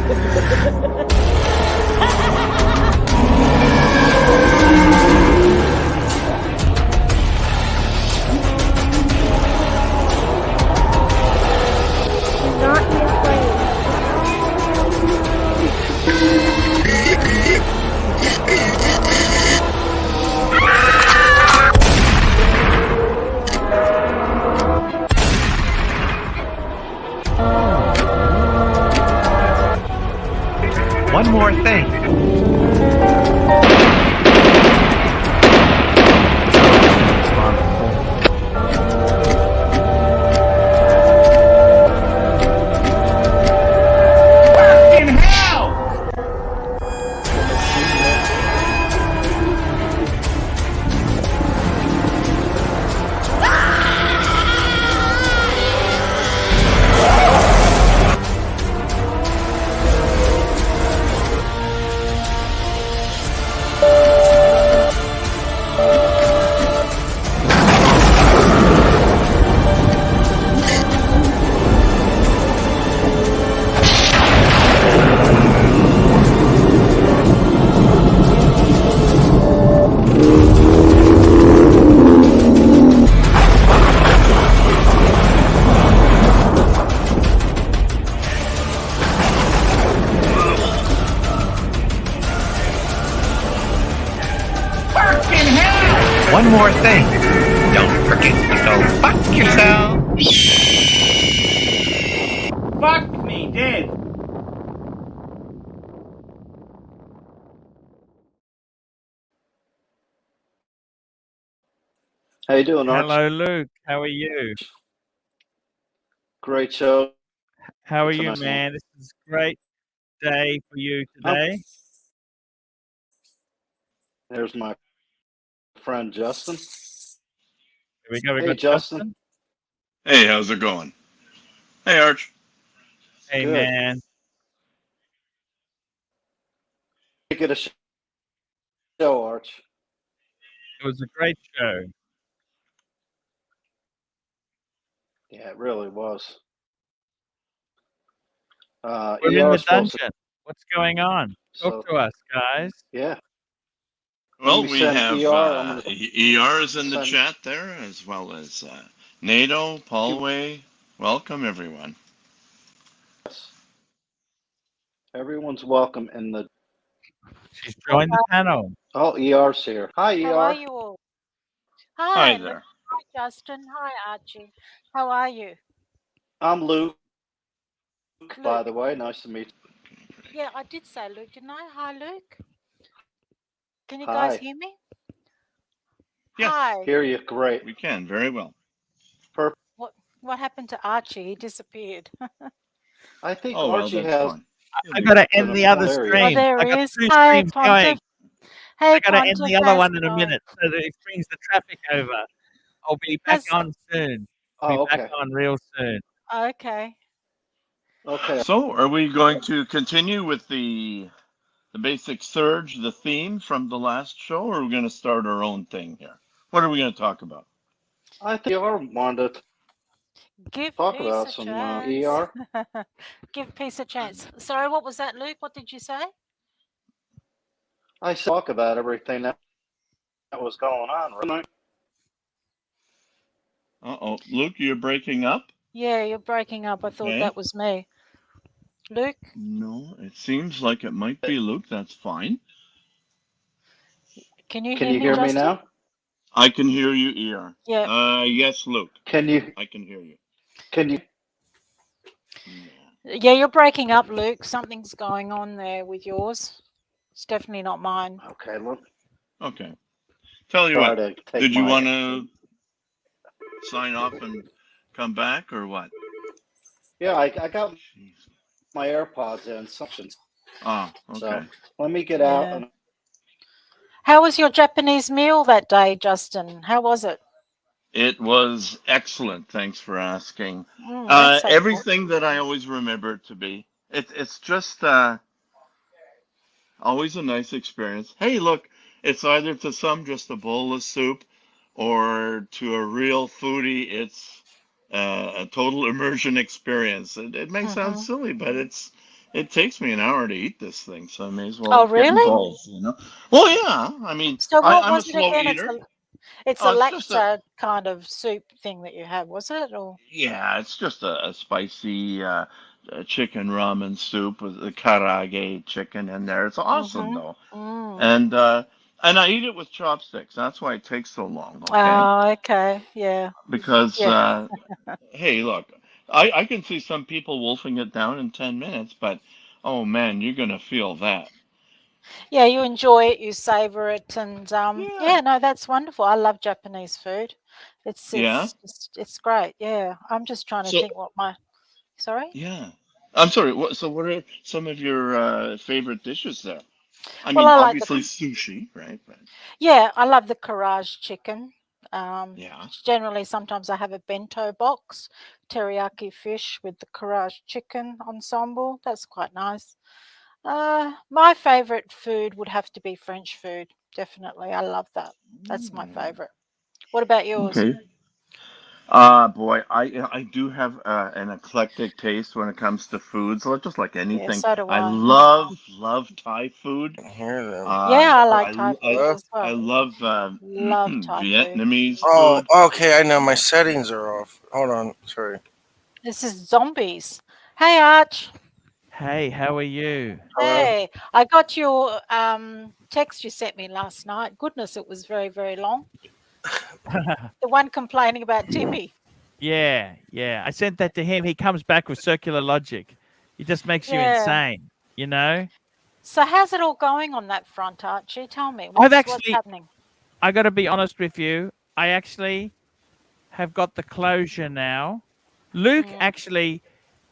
Not be afraid. One more thing. Fucking hell! One more thing. Don't forget to go fuck yourself. Fuck me dead. How you doing, Arch? Hello, Luke. How are you? Great show. How are you, Tonight. man? This is a great day for you today. There's my friend Justin. Here we go. We Hey, got Justin. Hey, how's it going? Hey, Arch. Hey, Good. man. Make it a show, Arch. It was a great show. Yeah, it really was. We're in the ER's supposed to- dungeon. What's going on? Talk to us, guys. Yeah. Well, You we sent have ER, I'm gonna ER is in the send- chat there, as well as NATO, Paulway. Welcome, everyone. Yes. Everyone's welcome in the. She's joined the panel. Oh, ER's here. Hi, ER. How are you all? Hi Hi, there. Hi, Justin. Hi, Archie. How are you? I'm Luke, by Luke. the way. Nice to meet you. Yeah, I did say Luke, didn't I? Hi, Luke. Can you Hi. guys hear me? Yes. Hi. Hear you. Great. We can, very well. Perfect. What happened to Archie? He disappeared. I think Oh, well, Archie that's has. fine. I gotta end the other There he is. stream. Oh, there I he got is. 2 Hi, streams going. Pontiff. Hey, I gotta end Pontiff, the other how's one it in a going? minute so that it brings the traffic over. I'll be back How's- on soon. I'll Oh, be back okay. on real soon. Okay. Okay. So, are we going to continue with the basic surge, the theme from the last show, or are we going to start our own thing here? What are we going to talk about? I think ER wanted to Give talk peace about a some chance. ER. Give peace a chance. Sorry, what was that, Luke? What did you say? I talk about everything that was going on, right? Uh-oh. Luke, you're breaking up? Yeah, you're breaking up. I thought Okay. that was me. Luke? No, it seems like it might be Luke. That's fine. Can you Can hear you me, hear me Justin? now? I can hear you, ER. Yeah. Yes, Luke. Can you? I can hear you. Can you? Yeah. Yeah, you're breaking up, Luke. Something's going on there with yours. It's definitely not mine. Okay, look. Okay. Tell you Try what. to take Did you my- want to sign off and come back, or what? Yeah, I got Jeez. my AirPods in something. Ah, okay. So let me get out. Yeah. And How was your Japanese meal that day, Justin? How was it? It was excellent. Thanks for asking. That's so cool. Everything that I always remember it to be. It's just always a nice experience. Hey, look, it's either to some just a bowl of soup, or to a real foodie, it's a total immersion experience. It may sound silly, but it takes me an hour to eat this thing, so I may as Oh, well get really? involved. Well, yeah. I mean, So what I'm a was it slow again? eater. It's a Oh, it's just a lacta kind of soup thing that you had, was it? Or yeah, it's just a spicy chicken ramen soup with the karage chicken in there. It's awesome mm-hmm. though, Mm. and uh, and I eat it with chopsticks. That's why it takes so long. Okay, Oh, okay. Yeah. because Yeah. hey, look, I can see some people wolfing it down in 10 minutes, but oh man, you're gonna feel that. Yeah, you enjoy it, you savor it, and Yeah, yeah, no, that's wonderful. I love Japanese food. It's yeah. it's just it's great. Yeah. I'm just trying to So think what my sorry? yeah, I'm sorry. What are some of your favorite dishes there? I Well, mean, I like the obviously sushi, right? But yeah, I love the karaage chicken. yeah. Generally, sometimes I have a bento box, teriyaki fish with the karaage chicken ensemble. That's quite nice. My favorite food would have to be French food. Definitely, I love that. That's my Mm, favorite. What about yours? okay. Boy, I do have an eclectic taste when it comes to food, so just like Yeah, anything. so do I I. love Thai food. Hear them. Yeah, I like I Thai food Hello? as I well. love Love Thai food. Vietnamese Oh, food. okay. I know my settings are off. Hold on. Sorry. This is zombies. Hey, Arch. Hey, how are you? Hello. Hey, I got your text you sent me last night. Goodness, it was very, very long. The one complaining about Timmy. Yeah. I sent that to him. He comes back with circular logic. He just makes you Yeah. insane, you know? So how's it all going on that front, Archie? Tell me, I've what's actually, happening? I got to be honest with you. I actually have got the closure now. Luke Mm, actually,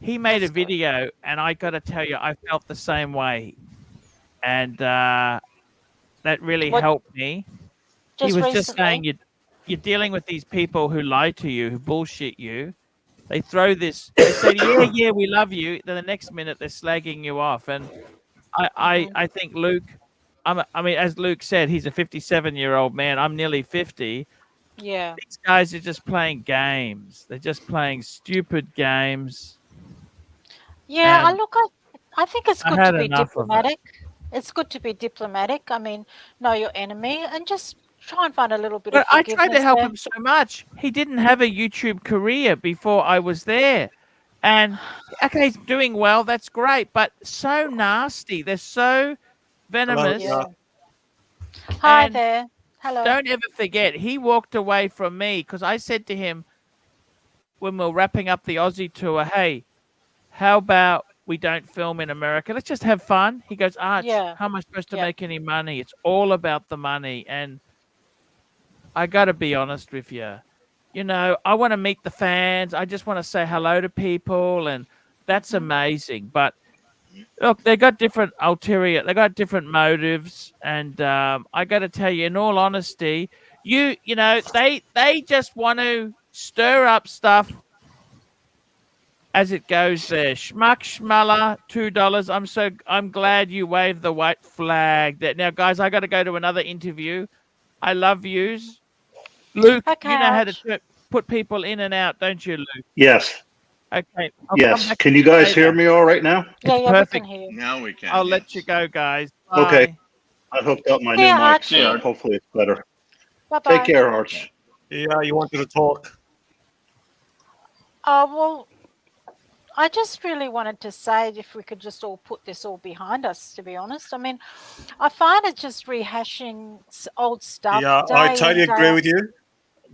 he made a that's good. video, and I got to tell you, I felt the same way. And that really What helped me. He just was just recently? saying you're dealing with these people who lie to you, who bullshit you. They throw this. They say, "Yeah, we love you." Then the next minute they're slagging you off. And Hmm. I think Luke. I mean, as Luke said, he's a 57-year-old man. I'm nearly 50. Yeah. These guys are just playing games. They're just playing stupid games. Yeah, And I think it's I good to had be enough of it. diplomatic. It's good to be diplomatic. I mean, know your enemy and just try and find a little bit of But I tried to forgiveness help there. him so much. He didn't have a YouTube career before I was there. And okay, he's doing well. That's great. But so nasty. They're so Hello. venomous. Yeah. Yeah. Hi And there. Hello. don't ever forget, he walked away from me because I said to him when we were wrapping up the Aussie tour, hey, how about we don't film in America? Let's just have fun. He goes, Arch, Yeah. how am I supposed to Yeah. make any money? It's all about the money. And I got to be honest with you. You know, I want to meet the fans. I just want to say hello to people. And that's Hmm. amazing. But look, they got different ulterior, they got different motives. And I got to tell you, in all honesty, you know, they just want to stir up stuff as it goes there. Schmuck schmuller, $2. I'm glad you waved the white flag. That now, guys, I got to go to another interview. I love yous. Luke, Okay, you know how to Arch. put people in and out, don't you, Luke? Yes, Okay, I'll come yes. back Can to you you guys hear later. me all right now? Yeah, It's yeah, we can perfect. hear you. Now we can. I'll let you Yes. go, guys. Okay, Bye. I hooked up my See new ya, mic, See you, so Archie. Art. hopefully it's better. Bye Take bye. care, Okay. Arch. Yeah, you wanted to talk. Well, I just really wanted to say if we could just all put this all behind us, to be honest. I mean, I find it just rehashing old stuff Yeah, I day totally in, day agree out. with you.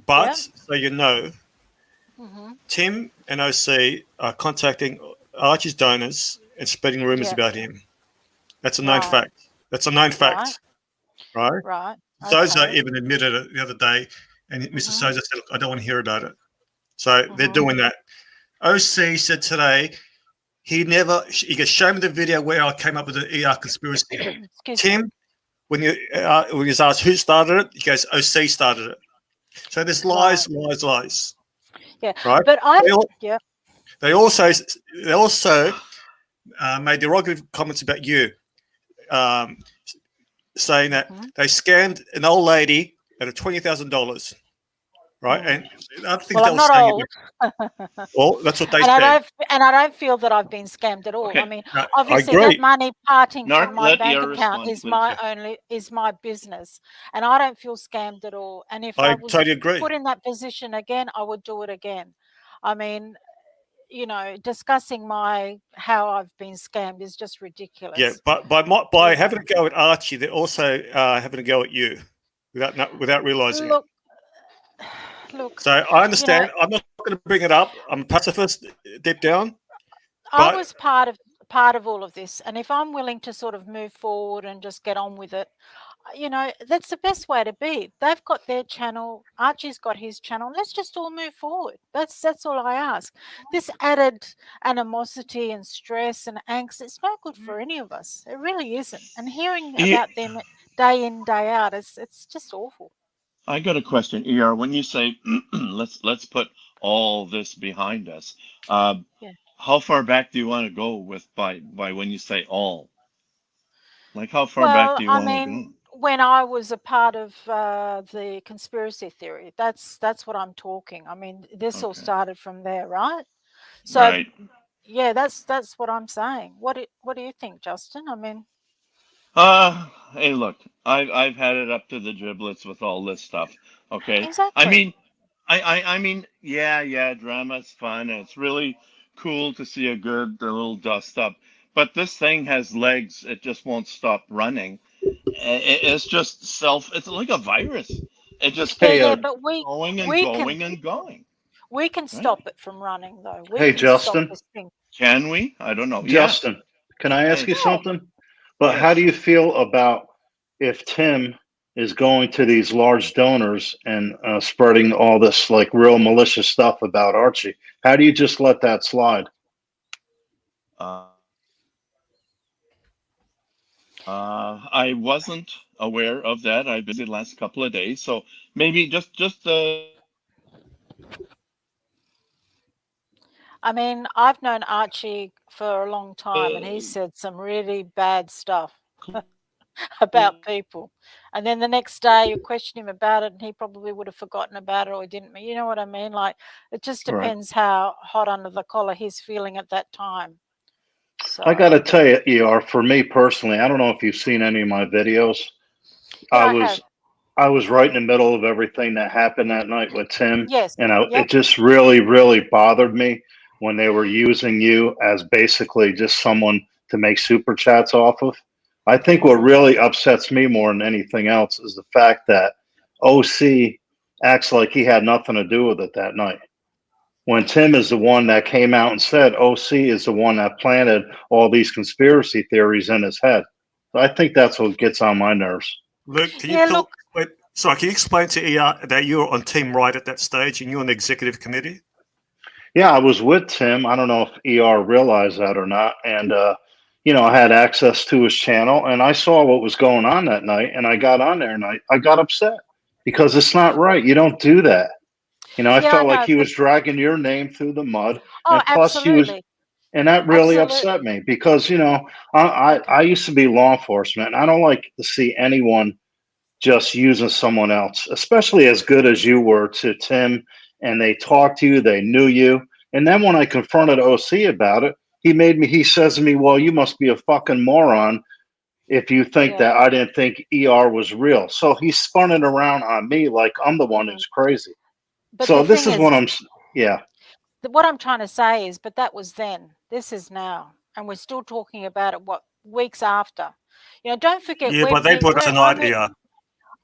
But Yeah. so you know, Hmm. Tim and OC are contacting Archie's donors and spreading rumors Yeah. about him. That's a known Right. fact. That's a known Right. fact, right? Right. Soza Okay. even admitted it the other day, and Mr. Hmm. Soza said, "Look, I don't want to hear about it." So they're Hmm. doing that. OC said today he goes, show me the video where I came up with the ER conspiracy. Excuse me. Tim, when he was asked who started it, he goes, OC started it. So there's Right. lies, Yeah. right? But They, al- yeah. they also made derogative comments about you, um, saying that Hmm. they scammed an old lady out of $20,000. right? Mm. And the other things Well, they I'm were not saying, old, well, that's what they and I said. don't feel that I've been scammed at all. I Okay. mean, No, I obviously that agree. money parting Narc, from my let bank ER account respond, is please. my business, and I don't feel scammed at all. And if I I was totally agree. put in that position again, I would do it again. I mean, you know, discussing how I've been scammed is just ridiculous. Yeah, but by having a go at Archie, they're also having a go at you without realizing it. Look, So I understand. I'm not going to bring it up. I'm a pacifist deep down. I But was part of all of this, and if I'm willing to sort of move forward and just get on with it, you know, that's the best way to be. They've got their channel, Archie's got his channel. Let's just all move forward. That's all I ask. This added animosity and stress and angst, it's no good for any of us. It really isn't. And hearing about them day in, day out, it's just awful. I got a question, ER. When you say let's put all this behind us, Yeah. how far back do you want to go with by when you say all? Like how far back Well, do you I want to mean, go? when I was a part of the conspiracy theory, that's what I'm talking. I mean, this all Okay. started from there, right? So Right. yeah, that's what I'm saying. What do you think, Justin? I mean, Hey, look, I've had it up to the giblets with all this stuff. Okay. I exactly. mean, I mean, yeah, drama's fun and it's really cool to see a little dust up. But this thing has legs. It just won't stop running. It's just it's like a virus. It just Yeah, keeps Hey, yeah, but going and we can going and going. Right? stop it from running though. We hey, can stop Justin. this thing. Can we? I don't know. Yeah. Justin, can I ask Hey. you Yeah. something? But how do Yes. you feel about if Tim is going to these large donors and spreading all this like real malicious stuff about Archie? How do you just let that slide? I wasn't aware of that. I've been busy the last couple of days, so maybe just I mean, I've known Archie for a long time, and he said some really bad stuff about people. And then the next day you question him about it, and he probably would have forgotten about it or he didn't. You know what I mean? Like, it just Right. depends how hot under the collar he's feeling at that time. So I got to tell you, ER, for me personally, I don't know if you've seen any of my videos. yeah, I I was have. I was right in the middle of everything that happened that night with Tim, Yes. and Yep. it just really, really bothered me when they were using you as basically just someone to make super chats off of. I think what really upsets me more than anything else is the fact that OC acts like he had nothing to do with it that night. When Tim is the one that came out and said OC is the one that planted all these conspiracy theories in his head. So I think that's what gets on my nerves. Luke, can you Yeah, look, sorry, can you explain to ER that you were on Team Right at that stage and you're on the executive committee? Yeah, I was with Tim. I don't know if ER realized that or not. And, I had access to his channel and I saw what was going on that night. And I got on there and I got upset because it's not right. You don't do that. I yeah, I felt like know, he but was dragging your name through the mud. oh, And plus, absolutely. and that really Absolutely. upset me because, I used to be law enforcement and I don't like to see anyone just using someone else, especially as good as you were to Tim, and they talked to you, they knew you. And then when I confronted OC about it, he says to me, well, you must be a fucking moron if you think Yeah. that I didn't think ER was real. So he spun it around on me like I'm the one Mm. who's crazy. But So the this thing is is, yeah. what I'm trying to say is, but that was then. This is now, and we're still talking about it. What, weeks after? Don't forget, Yeah, but they brought us tonight,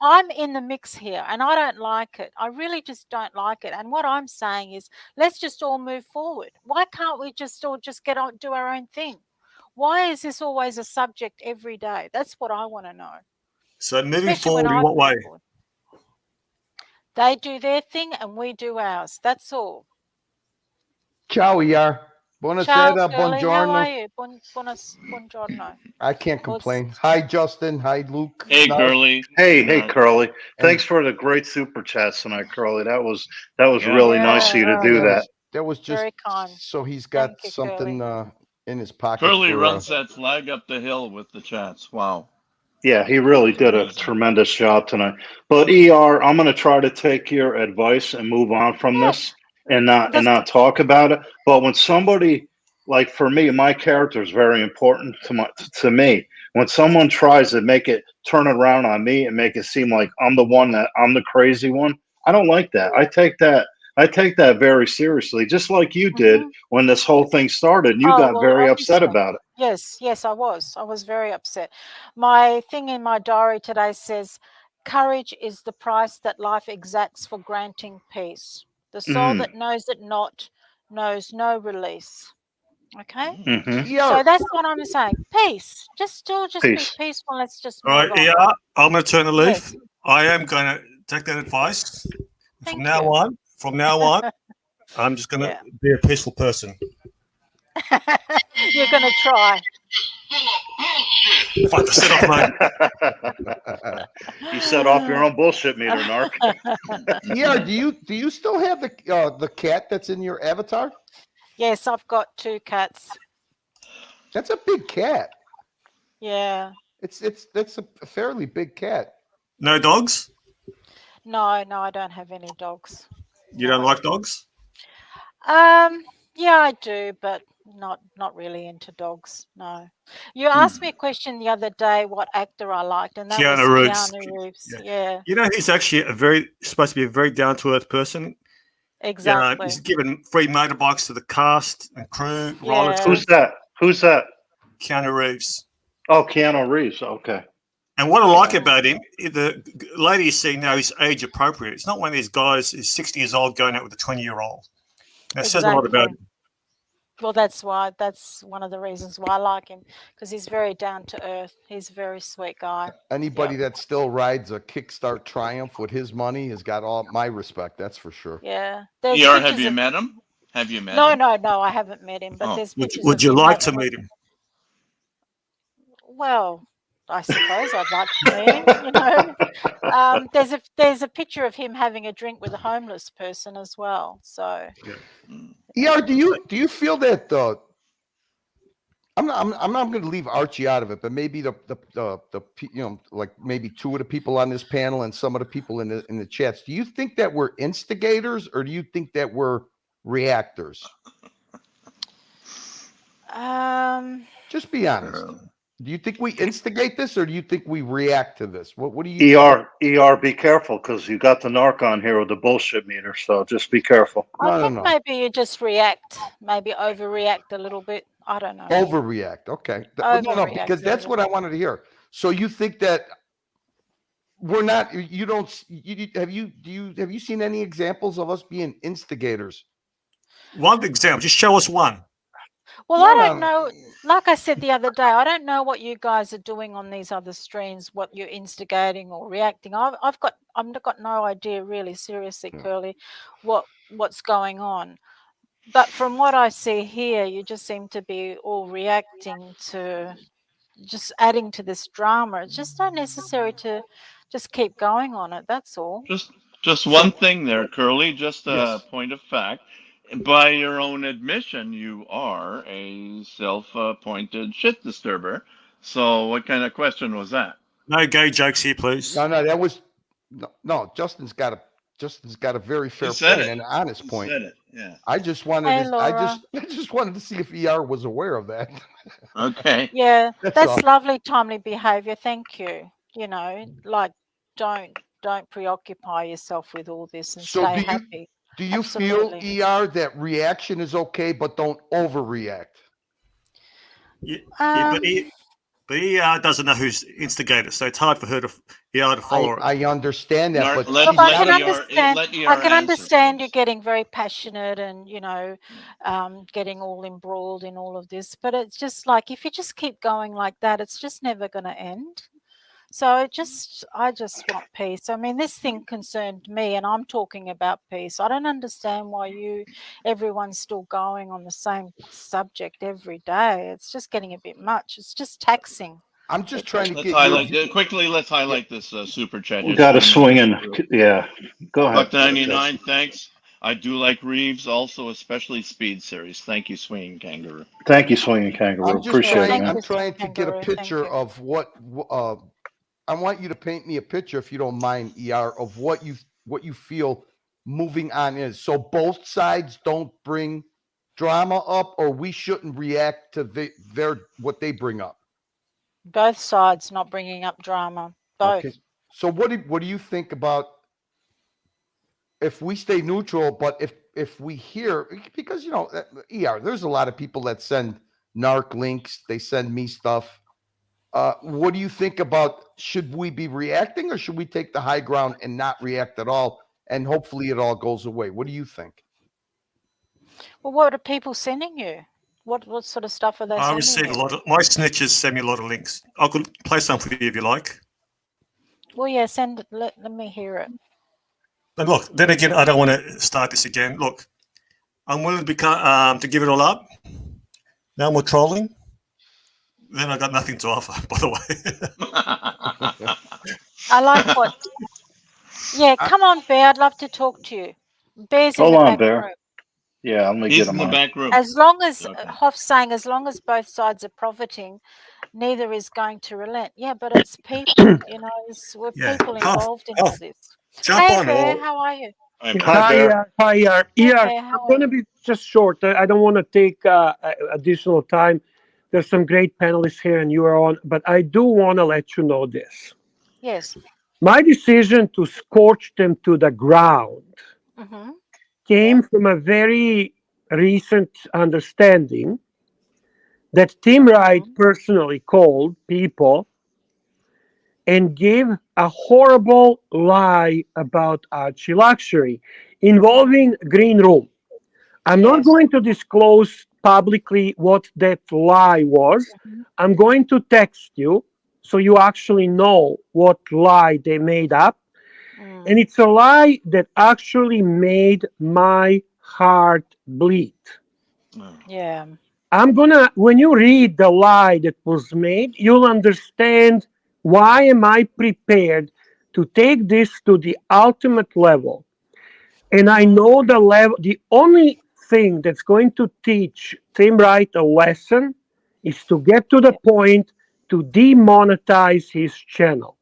I'm in the mix here, and I don't like it. I really just don't like it. And what I'm saying is, let's just all move forward. Why can't we just all just get on, do our own thing? Why is this always a subject every day? That's what I want to know. So moving Especially when forward, in I've what way? moved forward. They do their thing and we do ours. That's all. Ciao, ER. Ciao, Buonasera, Curly. How are buongiorno. you? Buongiorno. I can't complain. Hi, Justin. Hi, Luke. Hey, Narc. Curly. Hey, Narc. Curly. And Thanks for the great super chats tonight, Curly. That was Yeah. really nice of you to Yeah, do that. that was just very kind. so he's got Thank you, something Curly. in his pocket Curly for. runs that flag up the hill with the chats. Wow. Yeah, he really did a tremendous job tonight. But ER, I'm going to try to take your advice and move on from Yeah, this and not that's talk about it. But when somebody, like for me, my character is very important to me. When someone tries to make it turn it around on me and make it seem like I'm the crazy one, I don't like that. I take that very seriously, just like you did mhm. when this whole thing started and you Oh, got well, very upset obviously. about it. Yes, yes, I was. I was very upset. My thing in my diary today says, courage is the price that life exacts for granting peace. The soul Mm, that knows it not knows no release. Okay? hmm So ER, that's what I'm saying. Peace. Just be Peace. peaceful. Let's just All move right, on. yeah, I'm going to turn the leaf. Yes. I am going to take that advice. Thank you. From now on, I'm just going to Yeah. be a peaceful person. You're going to try. Fuck, I set off my. You set off your own bullshit meter, Narc. ER, do you still have the cat that's in your avatar? Yes, I've got 2 cats. That's a big cat. Yeah. That's a fairly big cat. No dogs? No, I don't have any dogs. You don't No. like dogs? Yeah, I do, but not really into dogs. No. You asked me a question the other day what actor I liked, and that was Keanu Reeves. Keanu Reeves. Yeah. Yeah, You know, he's actually supposed to be a very down to earth person. Yeah, exactly. he's given free motorbikes to the cast and crew, writers. Yeah. Who's that? Who's that? Keanu Reeves. Oh, Keanu Reeves. Okay. And what I like Yeah. about him, the lady you see now is age appropriate. It's not one of these guys who's 60 years old going out with a 20-year-old. That says a lot about Exactly. him. Well, that's one of the reasons why I like him, because he's very down to earth. He's a very sweet guy. Anybody Yep. that still rides a Kickstart Triumph with his money has got all my respect. That's for sure. Yeah. There's ER, have pictures you of met him? Have you met No, him? no, I haven't met him, but Oh. there's pictures Would of you him like to having meet him? Well, I suppose I'd like to meet him, you know. There's a picture of him having a drink with a homeless person as well. So ER, do you feel that I'm not going to leave Archie out of it, but maybe the like maybe 2 of the people on this panel and some of the people in the chats. Do you think that we're instigators or do you think that we're reactors? Just be honest. Do you think we instigate this or do you think we react to this? What do you ER, be careful because you got the Narc on here with the bullshit meter. So just be careful. I think maybe you just react, maybe overreact a little bit. I don't know. Overreact. Okay. No, Overreact because a that's little what I wanted to hear. So you think that we're not, you don't, have you seen any examples of us being instigators? One example, just show us one. Well, I don't know. Like I said the other day, I don't know what you guys are doing on these other streams, what you're instigating or reacting. I've got no idea, really, seriously, Curly, what's going on. But from what I see here, you just seem to be all reacting to, just adding to this drama. It's just not necessary to just keep going on it. That's all. Just one thing there, Curly. Just a point of fact. By your own admission, you are a self-appointed shit disturber. So, what kind of question was that? No gay jokes here, please. No, that was no. Justin's got a very fair point and an honest point. Said it. Yeah. I just wanted Hey, to, Laura. I just wanted to see if ER was aware of that. Okay. Yeah, That's that's all. lovely, timely behavior. Thank you. You know, like don't preoccupy yourself with all this and So stay happy. do you Absolutely. feel ER that reaction is okay, but don't overreact? But he doesn't know who's instigator, so it's hard for her to follow her. I understand that, but Look, I can understand. I can answer, understand you getting very passionate and getting all embroiled in all of this. But it's just like if you just keep going like that, it's just never going to end. So I just want peace. I mean, this thing concerned me, and I'm talking about peace. I don't understand why everyone's still going on the same subject every day. It's just getting a bit much. It's just taxing. I'm just trying to Let's highlight this super chat. We got to swing in. Yeah. Go ahead. Buck 99, thanks. I do like Reeves, also especially Speed series. Thank you, Swinging Kangaroo. Thank you, Swinging Kangaroo. I'm just Appreciate it, man. I'm trying to get a picture of what I want you to paint me a picture, if you don't mind, ER, of what you feel moving on is. So both sides don't bring drama up, or we shouldn't react to their what they bring up. Both sides not bringing up drama. Both. Okay. So what do you think about if we stay neutral, but if we hear, because ER, there's a lot of people that send narc links, they send me stuff. What do you think about, should we be reacting, or should we take the high ground and not react at all, and hopefully it all goes away? What do you think? Well, what are people sending you? What sort of stuff are they I sending receive a you? lot of, my snitches send me a lot of links. I could play some for you if you like. Well, yeah, send it. Let me hear it. And look, then again, I don't want to start this again. Look, I'm willing to give it all up. No more trolling. Then I got nothing to offer, by the way. I like what. Yeah, come on, Bear. I'd love to talk to you. Bear's in Hold the on, back Bear. room. Yeah, let me He's get in him the on. back room. As long as Okay. Hoff's saying, as long as both sides are profiting, neither is going to relent. Yeah, but it's people. We're Yeah. people Huff, involved in all Huff, this. jump Hey, on Bear, or how are you? I'm Hi, back. Bear. Hi, Hey, Bear, I'm how are going to you? be just short. I don't want to take additional time. There's some great panelists here, and you are on, but I do want to let you know this. Yes. My decision to scorch them to the ground Mm-hmm. came from a very recent understanding that Tim Wright personally called people and gave a horrible lie about Archie Luxury involving Green Room. I'm not Yes. going to disclose publicly what that lie was. I'm going to text you so you actually know what lie they made up. And it's a lie that actually made my heart bleed. Yeah. When you read the lie that was made, you'll understand why am I prepared to take this to the ultimate level. And I know the level, the only thing that's going to teach Tim Wright a lesson is to get to the point to demonetize his channel.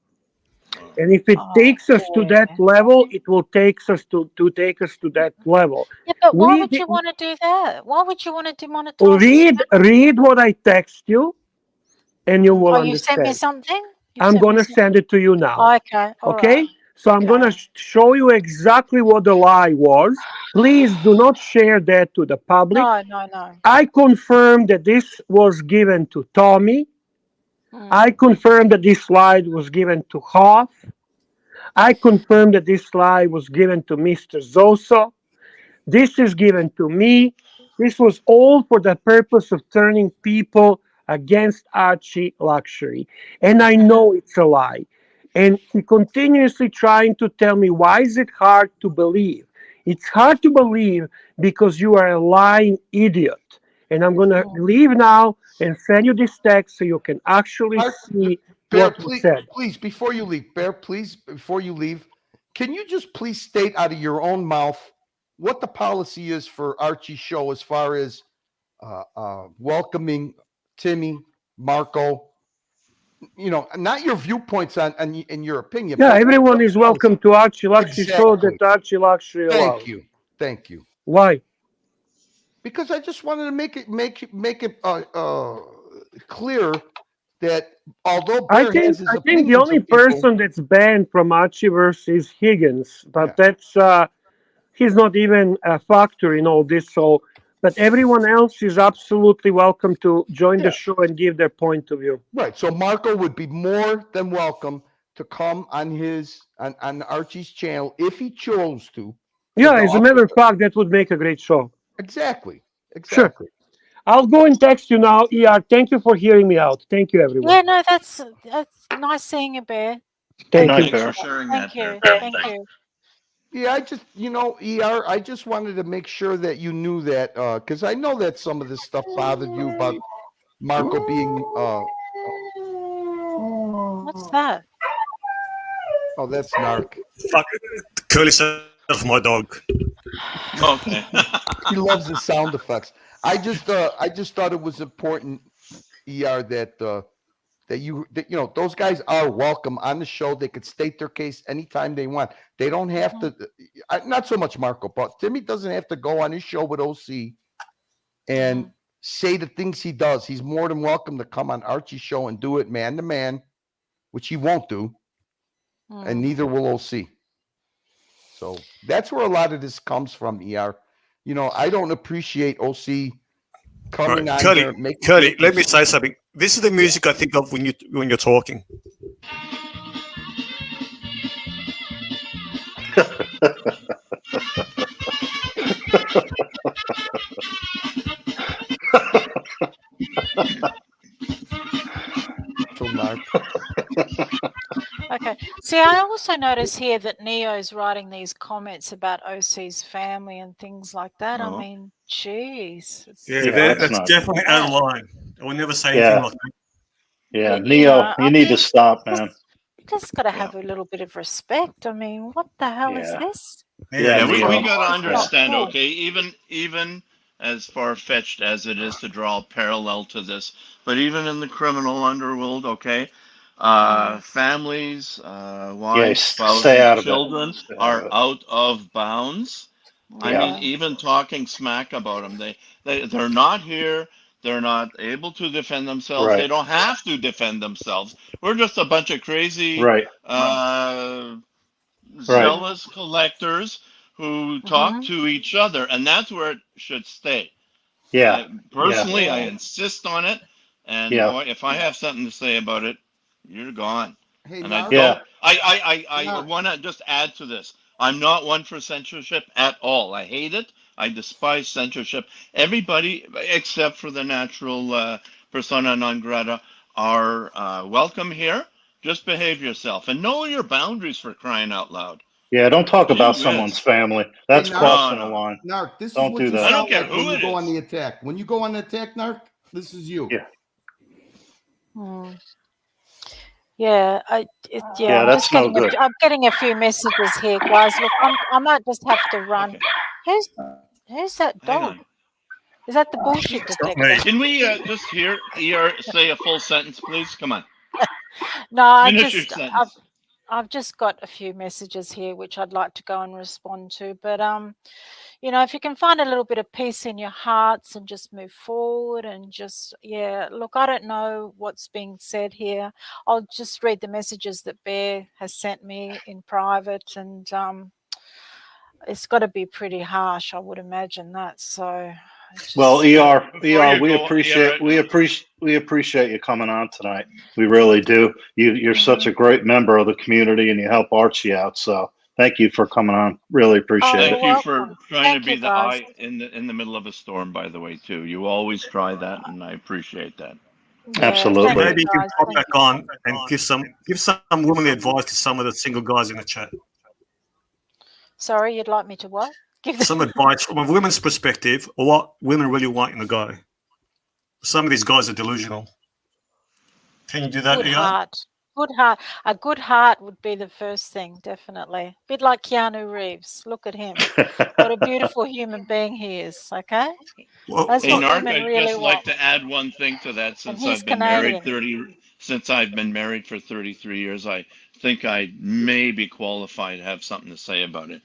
And if it takes us to that level, it will take us to that level. Yeah, but why would you want to do that? Why would you want to demonetize Read what I text you, and you will Oh, you sent me understand. something? I'm going to send it to you now. Oh, okay. All Okay? right. So I'm going to show you exactly what the lie was. Please do not share that to the public. No. I confirm that this was given to Tommy. I confirm that this slide was given to Hoff. I confirm that this slide was given to Mr. Zoso. This is given to me. This was all for the purpose of turning people against Archie Luxury. And I know it's a lie. And he continuously trying to tell me, why is it hard to believe? It's hard to believe because you are a lying idiot. And I'm going to leave now and send you this text so you can actually see Bear, what was said. please, before you leave, Bear, please, before you leave, can you just please state out of your own mouth what the policy is for Archie's show as far as welcoming Timmy, Marco, not your viewpoints in your opinion. Yeah, but everyone is welcome to Archie Luxury show that Archie Luxury allows. Thank you. Why? Because I just wanted to make it clear that although Bear has his I think the only person that's banned from Archieverse is Higgins, but that's he's not even a factor in all this. So, but everyone else is absolutely welcome to join the show and give their point of view. Right. So Marco would be more than welcome to come on Archie's channel if he chose to. Yeah, as a matter of fact, that would make a great show. Exactly. Sure. I'll go and text you now, ER. Thank you for hearing me out. Thank you, everyone. Yeah, no, that's nice seeing you, Bear. Thank you. Thanks for sharing that, Bear. Thank you. Yeah, I just, ER, I just wanted to make sure that you knew that, because I know that some of this stuff bothered you about Marco being, What's that? Oh, that's Narc. Fuck, curl yourself, my dog. Okay. He loves the sound effects. I just thought it was important, ER, that that you know, those guys are welcome on the show. They could state their case anytime they want. They don't have to. Not so much Marco, but Timmy doesn't have to go on his show with OC and say the things he does. He's more than welcome to come on Archie's show and do it man to man, which he won't do, and neither will OC. So that's where a lot of this comes from, ER. You know, I don't appreciate OC coming on Cody, here. Making Cody, let me say something. This is the music I think of when you're talking. Okay. See, I also notice here that Neo's writing these comments about OC's family and things like that. I mean, geez. That's definitely out of line. I would never say anything like that. Yeah, Neo, you need to stop, man. You just got to have a little bit of respect. I mean, what the hell is this? Yeah, we got to understand, okay, even as far-fetched as it is to draw a parallel to this, but even in the criminal underworld, okay, families, wives, spouses, children are out of bounds. I mean, even talking smack about them, they're not here. They're not able to defend themselves. Right. They don't have to defend themselves. We're just a bunch of crazy, zealous collectors who talk to each other, and that's where it should stay. Yeah. Personally, I insist on it, and boy, if I have something to say about it, you're gone. Hey, and I want to just add to this. I'm not one for censorship at all. I hate it. I despise censorship. Everybody, except for the natural persona non grata, are welcome here. Just behave yourself and know your boundaries, for crying out loud. Yeah, don't talk about someone's family. That's crossing the line. Narc, this don't is what do you that. sound like when you go on the attack. When you go on the attack, Narc, this is you. Yeah. Yeah, I'm just getting I'm getting a few messages here, guys. Look, I might just have to run. Who's that dog? Is that the bullshit detector? Can we just hear ER say a full sentence, please? Come on. No, Sentence. I've just got a few messages here which I'd like to go and respond to. But you know, if you can find a little bit of peace in your hearts and just move forward and just look, I don't know what's being said here. I'll just read the messages that Bear has sent me in private, and it's got to be pretty harsh, I would imagine that. So well, ER, we appreciate you coming on tonight. We really do. You're such a great member of the community, and you help Archie out. So thank you for coming on. Really appreciate it. Thank you for trying to be the eye in the middle of a storm, by the way, too. You always try that, and I appreciate that. Absolutely. Maybe you can pop back on and give some womanly advice to some of the single guys in the chat. Sorry, you'd like me to what? Give some advice from a woman's perspective, or what women really want in a guy. Some of these guys are delusional. Can you do that? Good heart. Good heart. A good heart would be the first thing, definitely. A bit like Keanu Reeves. Look at him. What a beautiful human being he is. Okay. Well, that's what Narc, women really just want. Like to add one thing to that. Since I've been married since I've been married for 33 years, I think I may be qualified to have something to say about it.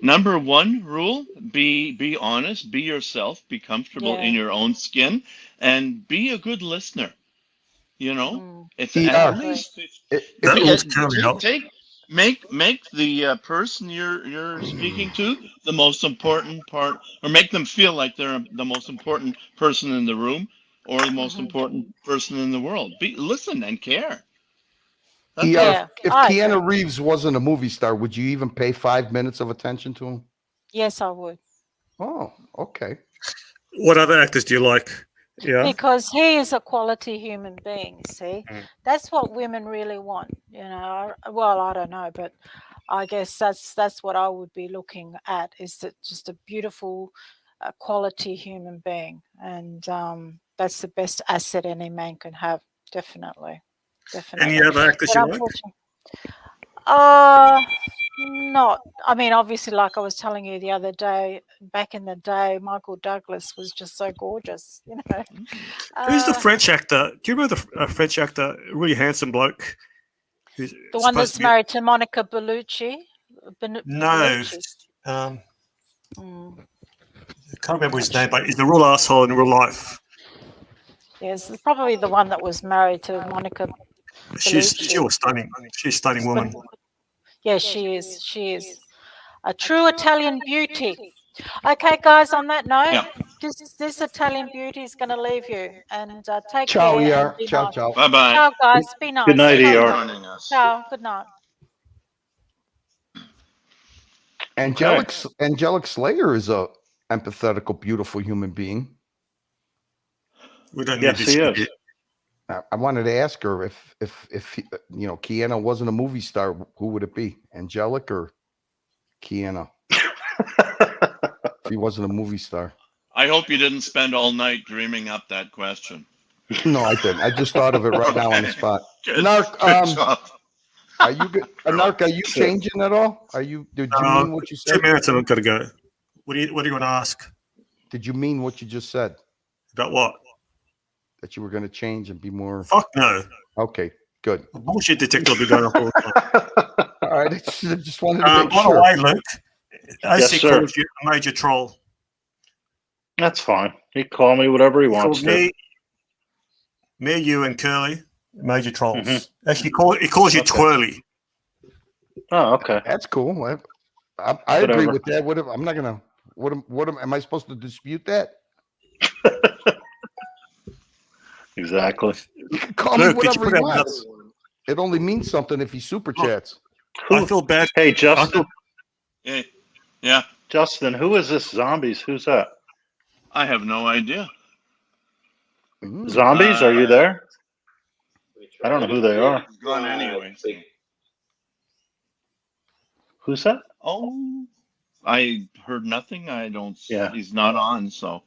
Number one rule: be honest, be yourself, be comfortable in your own skin, and be a good listener. You know, it's at least make the person you're speaking to the most important part, or make them feel like they're the most important person in the room or the most important person in the world. Listen and care. If Keanu Reeves wasn't a movie star, would you even pay 5 minutes of attention to him? Yes, I would. Oh, okay. What other actors do you like? Yeah. Because he is a quality human being, see? That's what women really want, you know. Well, I don't know, but I guess that's what I would be looking at, is that just a beautiful quality human being. And that's the best asset any man can have, definitely. Definitely. Any other actors you like? Not, I mean, obviously, like I was telling you the other day, back in the day, Michael Douglas was just so gorgeous, you know. Who's the Uh, French actor? Do you remember the French actor, really handsome bloke? Who's the one supposed that's to be married to Monica Bellucci. no. Bellucci. I can't remember his name, but he's a real asshole in real life. Yes, it's probably the one that was married to Monica She Bellucci. was stunning. She's a stunning woman. Yeah, she is. She is a true Italian beauty. Okay, guys. On that note, Yeah. this Italian beauty is going to leave you, and take Ciao, care and ER. be Ciao, nice. ciao. Bye bye. Ciao, guys. Be nice. Good night, Thanks for ER. joining us. Ciao. Good night. Angelic Slayer is a empathetical, beautiful human being. We don't Yes, need this. he is. I wanted to ask her if Kiana wasn't a movie star, who would it be, Angelic or Kiana? If he wasn't a movie star. I hope you didn't spend all night dreaming up that question. No, I didn't. I just thought of it right now on the spot. Good, Narc, good job. are you good? Narc, are you changing at all? Did you mean what you 2 said? minutes and I've got to go. What do you want to ask? Did you mean what you just said? About what? That you were going to change and be more. Fuck no. Okay, good. The bullshit detector will be going off all the time. All right, I just wanted to make By sure. the way, Luke, Yes, OC sir. calls you a major troll. That's fine. He can call me whatever he He wants called to. me, you, and Curly major trolls. Mhm. Actually, he calls you Okay. Twirly. Oh, okay. That's cool. I agree Whatever. with that. I'm not gonna. Am I supposed to dispute that? Exactly. You can call me Luke, did you whatever put he out wants. It only means something if he super chats. I feel bad. Hey, Justin. Hey, yeah, Justin, who is this zombies? Who's that? I have no idea. Zombies? Are you there? I don't know who they are. He's gone anyway. So. Who's that? Oh, I heard nothing. I don't. Yeah. He's not on. So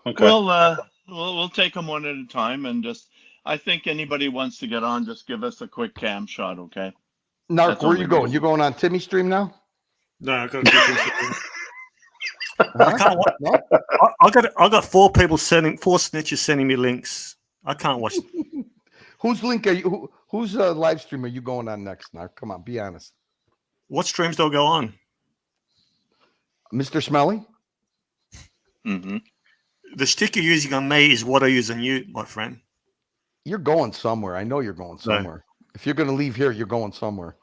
Okay. we'll take them one at a time, and just. I think anybody wants to get on, just give us a quick cam shot, okay? Narc, That's where all you we going? do. You going on Timmy's stream now? No, I've got a few things to do. Huh? I can't watch. No? I got four snitches sending me links. I can't watch. Whose link are you? Whose live stream are you going on next? Narc, come on, be honest. What streams do I go on? Mr. Smelly. Mm-hmm. The stick you're using on me is what I use on you, my friend. You're going somewhere. I know you're going somewhere. If you're going to leave here, you're going somewhere.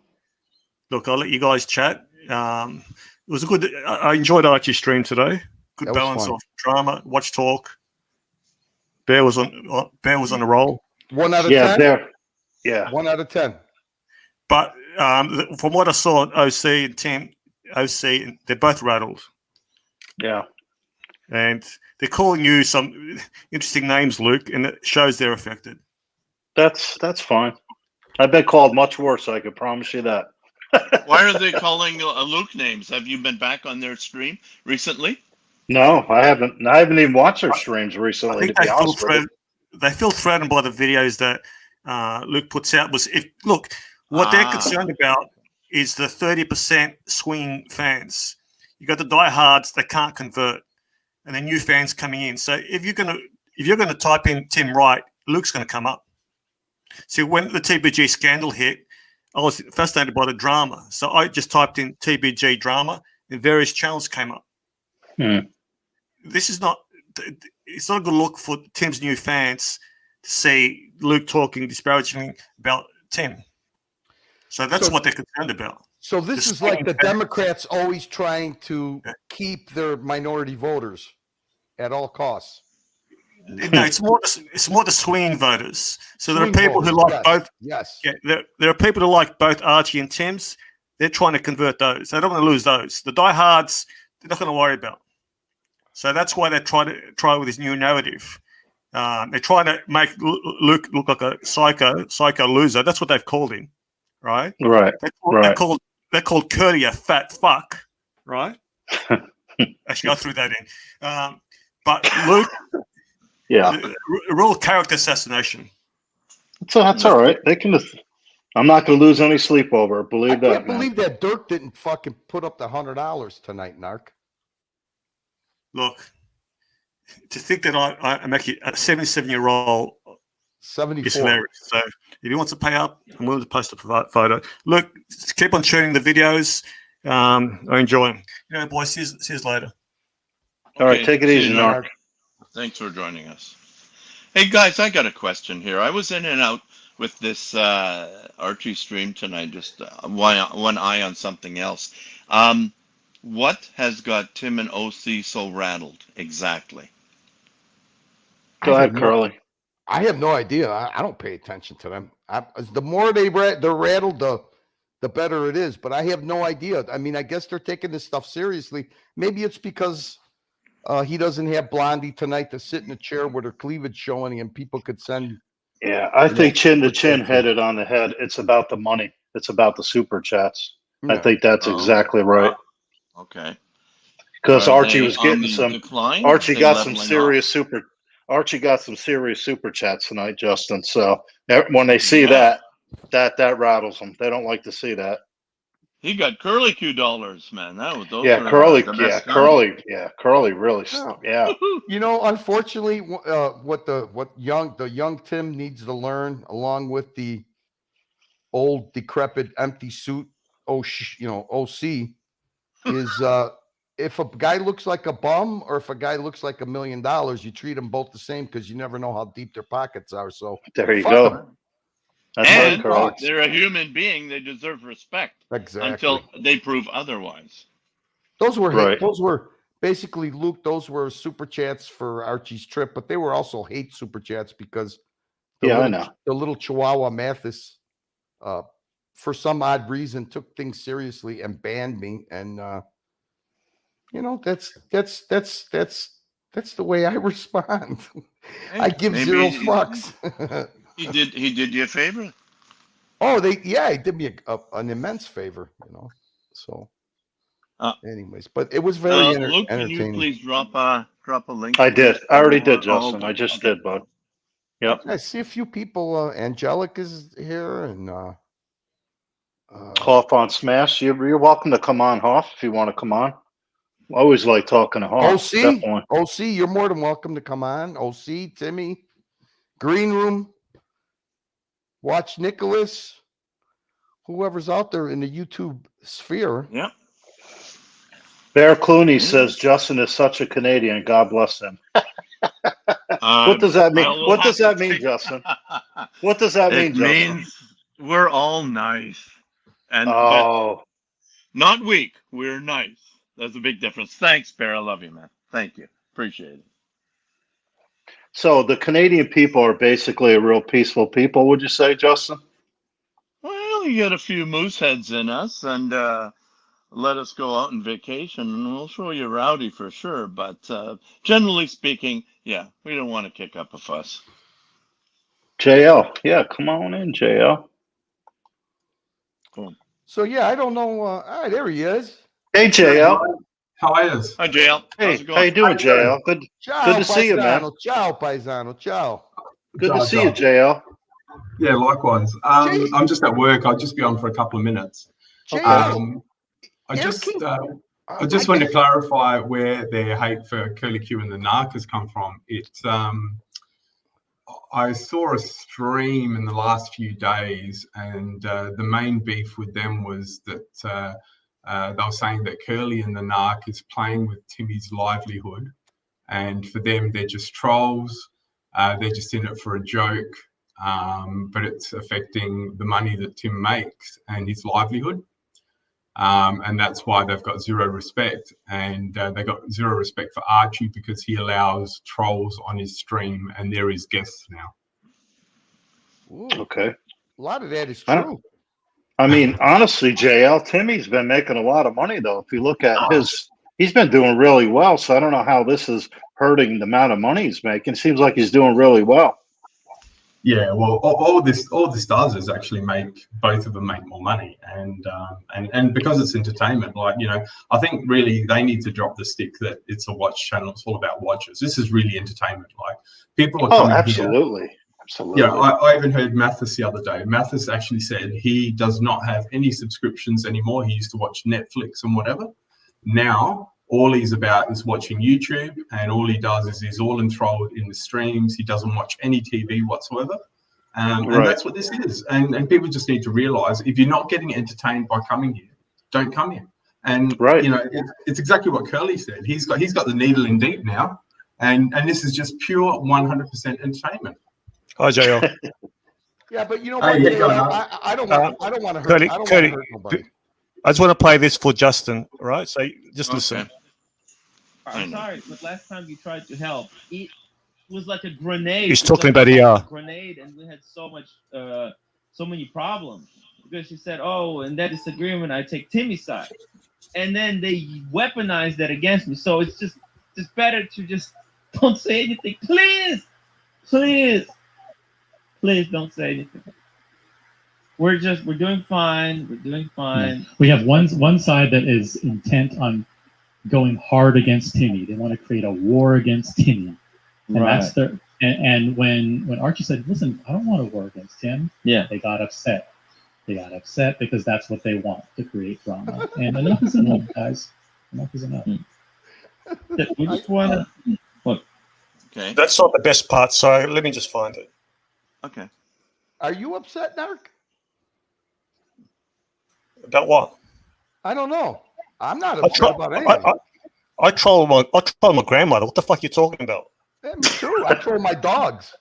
Look, I'll let you guys chat. It was a good. I enjoyed Archie's stream today. Good That was balance fun. of drama, watch talk. Bear was on a roll. 1 out of Yeah, 10. there. Yeah. 1 out of 10. But from what I saw, OC and Tim, they're both rattled. Yeah. And they're calling you some interesting names, Luke, and it shows they're affected. That's fine. I've been called much worse. I can promise you that. Why are they calling Luke names? Have you been back on their stream recently? No, I haven't. I haven't even watched their streams I recently. think To be honest with you. they feel threatened by the videos that Luke puts out. What they're concerned about is the 30% swinging fans. You got the diehards that can't convert, and the new fans coming in. So if you're gonna type in Tim Wright, Luke's gonna come up. See, when the TBG scandal hit, I was fascinated by the drama. So I just typed in TBG drama, and various channels came up. This is not. It's not a good look for Tim's new fans to see Luke talking disparagingly about Tim. So that's what they're concerned about. So this is like the Democrats always trying to keep their minority voters at all costs. No, it's more the swinging voters. So there are Swing people who voters, like both. Yes. Yeah, there are people who like both Archie and Tim's. They're trying to convert those. They don't want to lose those. The diehards, they're not going to worry about. So that's why they try with this new narrative. They're trying to make Luke look like a psycho loser. That's what they've called him, right? Right. They called Curly a fat fuck, right? Actually, I threw that in. But Luke, yeah, real character assassination. So that's all right. They can I'm not going to lose any sleep over it. I Believe that, can't man. believe that Dirk didn't fucking put up the $100 tonight, Narc. Look, to think that I'm actually a 77-year-old 74. is hilarious. So if he wants to pay up, I'm willing to post a photo. Look, keep on tuning the videos. I enjoy them. You know, boys, see you later. All right, take it see easy, you, Narc. Thanks for joining us. Hey guys, I got a question here. I was in and out with this Archie stream tonight, just one eye on something else. What has got Tim and OC so rattled exactly? Go ahead, Curly. I have no idea. I don't pay attention to them. The more they're rattled, the better it is. But I have no idea. I mean, I guess they're taking this stuff seriously. Maybe it's because he doesn't have Blondie tonight to sit in a chair with her cleavage showing, and people could send. Yeah, I think chin to chin hit it on the head. It's about the money. It's about the super chats. Yeah. I think that's exactly right. Okay. Because Are Archie they was on getting the some. decline? Archie They got some leveling serious super. Archie got some serious super chats tonight, Justin. So when they see that rattles them. They don't like to see that. He got Curly Q dollars, man. Those Curly. the best Curly really. Yeah. You know, unfortunately, what the young Tim needs to learn, along with the old decrepit empty suit, OC, is if a guy looks like a bum or if a guy looks like $1 million, you treat them both the same because you never know how deep their pockets are. So there you go. That's and right, they're a human being; they deserve respect. Exactly. Until they prove otherwise. Those were basically, Luke. Those were super chats for Archie's trip, but they were also hate super chats because the little Chihuahua Mathis, for some odd reason, took things seriously and banned me. And that's the way I respond. Hey, I give zero fucks. He did you a favor. Oh, he did me an immense favor, So, anyways, but it was very Luke, entertaining. can you please drop a link? I did. I already did, Justin. I just did, bud. Yep. I see a few people. Angelic is here, and Hoff on Smash. You're welcome to come on, Hoff, if you want to come on. I always like talking to Hoff. OC, you're more than welcome to come on. OC, Timmy, Green Room, Watch Nicholas, whoever's out there in the YouTube sphere. Yeah. Bear Clooney says Justin is such a Canadian. God bless him. What does that mean? What does that mean, Justin? What does that mean, Justin? It means we're all nice. And not weak. We're nice. That's a big difference. Thanks, Bear. I love you, man. Thank you. Appreciate it. So the Canadian people are basically a real peaceful people, would you say, Justin? Well, you get a few moose heads in us, and let us go out on vacation, and we'll show you rowdy for sure. But generally speaking, yeah, we don't want to kick up a fuss. JL, yeah, come on in, JL. Cool. So yeah, I don't know. All right, there he is. Hey, JL. How are you? Hi, JL. Hey, how you doing, JL? Good to see you, man. Ciao, paisano. Ciao. Good to see you, JL. Yeah, likewise. I'm just at work. I'll just be on for a couple of minutes. I just want to clarify where their hate for Curly Q and the Narc has come from. I saw a stream in the last few days, and the main beef with them was that they were saying that Curly and the Narc is playing with Timmy's livelihood, and for them, they're just trolls. They're just in it for a joke, but it's affecting the money that Tim makes and his livelihood. And that's why they've got zero respect. And they got zero respect for Archie because he allows trolls on his stream, and they're his guests now. Ooh, okay. A lot of that is true. I mean, honestly, JL, Timmy's been making a lot of money, though. If you look at he's been doing really well. So I don't know how this is hurting the amount of money he's making. Seems like he's doing really well. Yeah, well, all this does is actually make both of them make more money, and because it's entertainment, I think really they need to drop the stick that it's a watch channel. It's all about watches. This is really entertainment. Like people are coming absolutely. Absolutely. Yeah, I even heard Mathis the other day. Mathis actually said he does not have any subscriptions anymore. He used to watch Netflix and whatever. Now, all he's about is watching YouTube, and all he does is he's all enthralled in the streams. He doesn't watch any TV whatsoever. And that's what this is. And people just need to realize, if you're not getting entertained by coming here, don't come here. And you know, it's exactly what Curly said. He's got the needle in deep now, and this is just pure 100% entertainment. Hi, JL. Yeah, but you know Hey, what? you go, I don't want to hurt. Curly, I don't want to Curly, hurt nobody. I just want to play this for Justin, right? So just listen. I'm sorry, but last time you tried to help, it was like a grenade. He's talking about ER. Grenade, and we had so many problems because she said, "Oh, in that disagreement, I take Timmy's side," and then they weaponized that against me. So it's just better to just don't say anything, please, please don't say anything. We're doing fine. We're doing fine. Yeah. We have one side that is intent on going hard against Timmy. They want to create a war against Timmy. And that's their and when Archie said, listen, I don't want a war against Tim, they got upset. They got upset because that's what they want, to create drama. And enough is enough, guys. Enough is enough. We just want to look. Okay. That's not the best part, so let me just find it. Okay. Are you upset, Narc? About what? I don't know. I'm not upset about anything. I troll my grandmother. What the fuck are you talking about? Yeah, me too. I troll my dogs.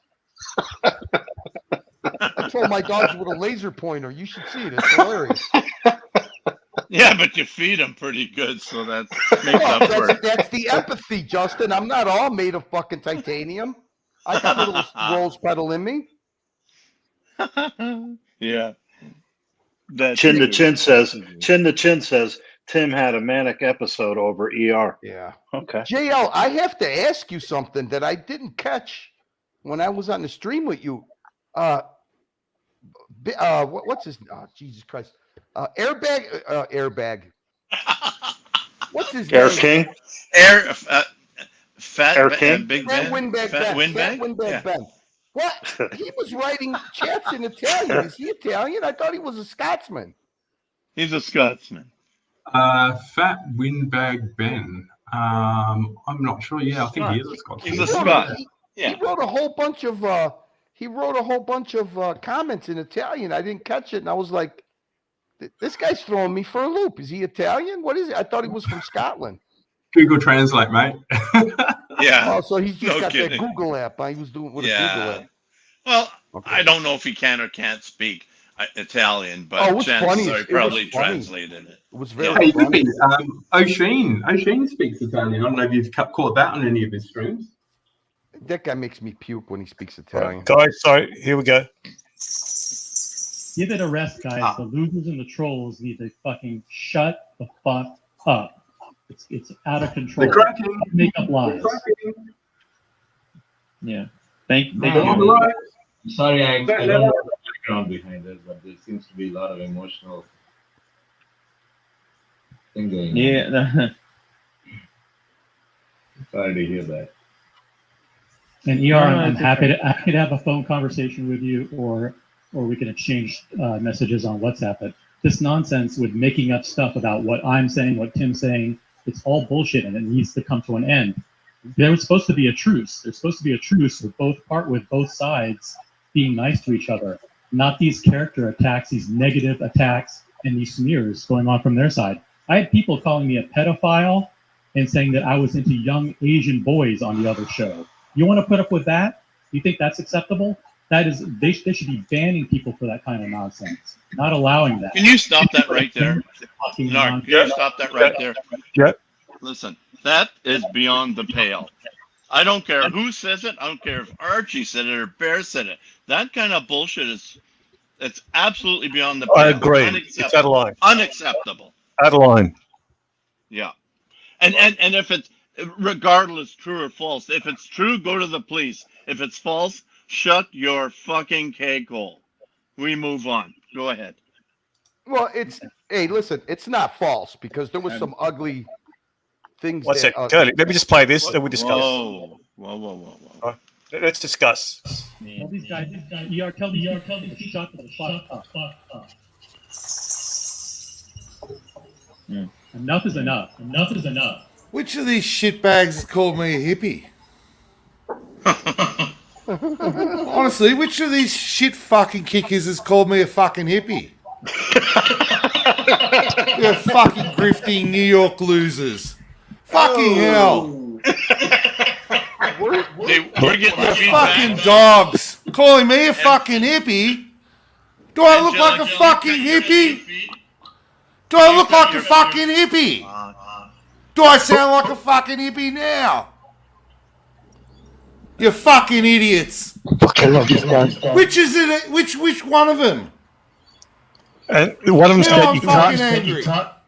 I troll my dogs with a laser pointer. You should see it. It's hilarious. Yeah, but you feed them pretty good, so that makes up for it. That's the empathy, Justin. I'm not all made of fucking titanium. I got a little rose petal in me. Yeah. Chin to Chin says Tim had a manic episode over ER. Yeah. Okay. JL, I have to ask you something that I didn't catch when I was on the stream with you. What's his? Oh, Jesus Christ! Airbag. What's his Air name? King. Fat Air King. Big Fat Ben. Windbag Fat Ben. Windbag. Fat Windbag Yeah. Ben. What? He was writing chats in Italian. Is he Italian? I thought he was a Scotsman. He's a Scotsman. Fat Windbag Ben. I'm not sure. Yeah, I think he is a Scotsman. He's a Scot. He wrote a whole bunch of comments in Italian. I didn't catch it, and I was like, "This guy's throwing me for a loop. Is he Italian? What is it? I thought he was from Scotland." Google Translate, mate. Yeah. Oh, so he's just got kidding. that Google app. He was doing it with a Google app. Well, I don't know if he can or can't speak Italian, but it was funny. chances are he probably translated it. It was very funny. O'Sheen speaks Italian. I don't know if you've caught that on any of his streams. That guy makes me puke when he speaks Italian. Right, guys, sorry, here we go. Give it a rest, guys. The losers and the trolls need to fucking shut the fuck up. It's out of control. They're cracking. Make up lies. Yeah. Thank you. Sorry, I don't know the background behind it, but there seems to be a lot of emotional thing going on. Yeah. Sorry to hear that. And ER, I'm happy to have a phone conversation with you, or we can exchange messages on WhatsApp. But this nonsense with making up stuff about what I'm saying, what Tim's saying, it's all bullshit, and it needs to come to an end. There was supposed to be a truce. There's supposed to be a truce with both sides being nice to each other, not these character attacks, these negative attacks, and these smears going on from their side. I had people calling me a pedophile and saying that I was into young Asian boys on the other show. You want to put up with that? You think that's acceptable? That is, they should be banning people for that kind of nonsense, not allowing that. Can you stop that right there? Narc, can you stop that right there? Yeah. Listen, that is beyond the pale. I don't care who says it. I don't care if Archie said it or Bear said it. That kind of bullshit it's absolutely beyond the pale. I agree. It's out of line. Unacceptable. Out of line. Yeah. And if it's, regardless true or false, if it's true, go to the police. If it's false, shut your fucking cake hole. We move on. Go ahead. Well, hey, listen, it's not false because there was some ugly things. One sec, Curly, let me just play this, then we discuss. Whoa. Let's discuss. All these guys, tell me to shut the fuck up. Enough is enough. Enough is enough. Which of these shitbags called me a hippie? Honestly, which of these shit fucking kickers has called me a fucking hippie? You're fucking grifting New York losers. Fucking hell. We're getting You're feedback. fucking dogs. Calling me a fucking hippie? Do I look like a fucking hippie? Do I look like a fucking hippie? Do I sound like a fucking hippie now? You fucking idiots. I love this guy. Which is it? Which one of them? And one of them Now said I'm you fucking can't. angry.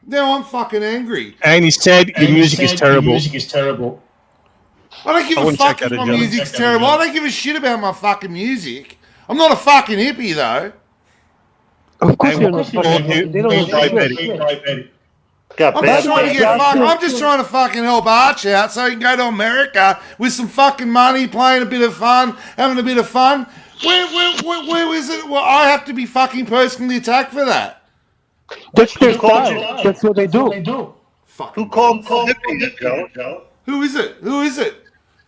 Now I'm fucking angry. And he said your music is terrible. I don't give I a wouldn't fuck check if that my again. music's terrible. I don't give a shit about my fucking music. I'm not a fucking hippie though. Of course And you're what not people fucking do- They don't do know diabetic. shit. Got I'm bad just trying to get I'm just trying to fucking help Arch out so he can go to America with some fucking money, playing a bit of fun, having a bit of fun. Where is it? Well, I have to be fucking personally attacked for that. That's their style. That's what they do. Who called hippie, Joe? Who is it? Who is it?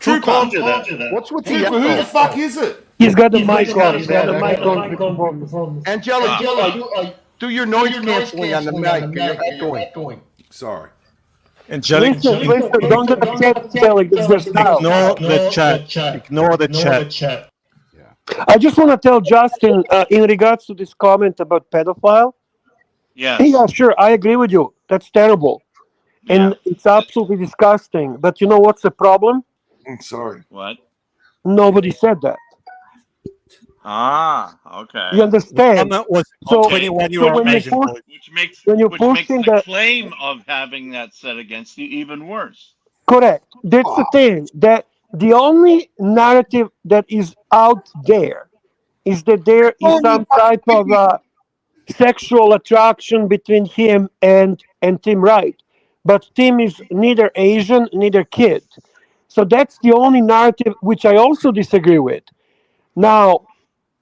Who Trooper. called you that? What's with the Trooper, who the fuck is it? He's got the mic on. He's got the mic on. Angelic, do your noise canceling on the mic. You're echoing. Sorry. Angelic, Listen, don't get upset, Angelic. It's their style. ignore the chat. Ignore the chat. I just want to tell Justin, in regards to this comment about pedophile. Yes. Yeah, sure, I agree with you. That's terrible. And it's absolutely disgusting. But you know what's the problem? I'm sorry. What? Nobody said that. Ah, okay. You understand? Was So, 21-year-old when you Asian push, boy. Which makes when you're which makes pushing the the claim of having that said against you even worse. correct, that's the thing. That the only narrative that is out there is that there is some type of sexual attraction between him and Tim Wright. But Tim is neither Asian, neither kid. So that's the only narrative which I also disagree with. Now,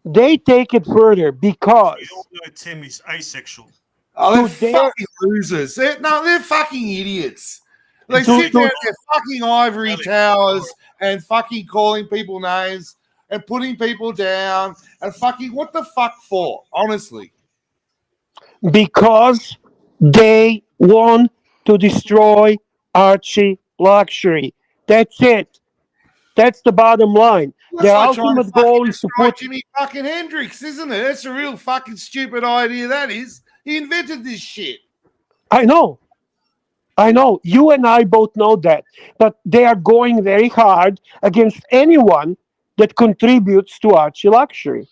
they take it further because We all know Tim is asexual. Oh, they're to their fucking losers. They're fucking idiots. They to, sit there to, in their fucking ivory towers and fucking calling people names and putting people down and fucking what the fuck for? Honestly. because they want to destroy Archie Luxury. That's it. That's the bottom line. That's Their like trying to ultimate fucking goal is to destroy put. Jimi fucking Hendrix, isn't it? That's a real fucking stupid idea, that is. He invented this shit. I know. You and I both know that. But they are going very hard against anyone that contributes to Archie Luxury.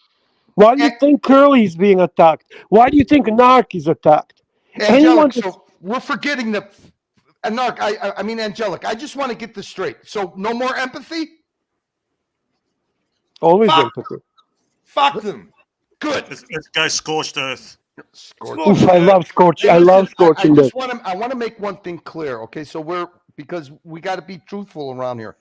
Why do you think Curly is being attacked? Why do you think Narc is attacked? Anyone Angelic, so we're forgetting the Narc. I mean, Angelic, I just want to get this straight. So no more empathy? always Fuck. empathy. Fuck them. Good. Let's go scorched earth. Oof, I love scorching. I love scorching this. I want to make one thing clear. Okay, so because we got to be truthful around here.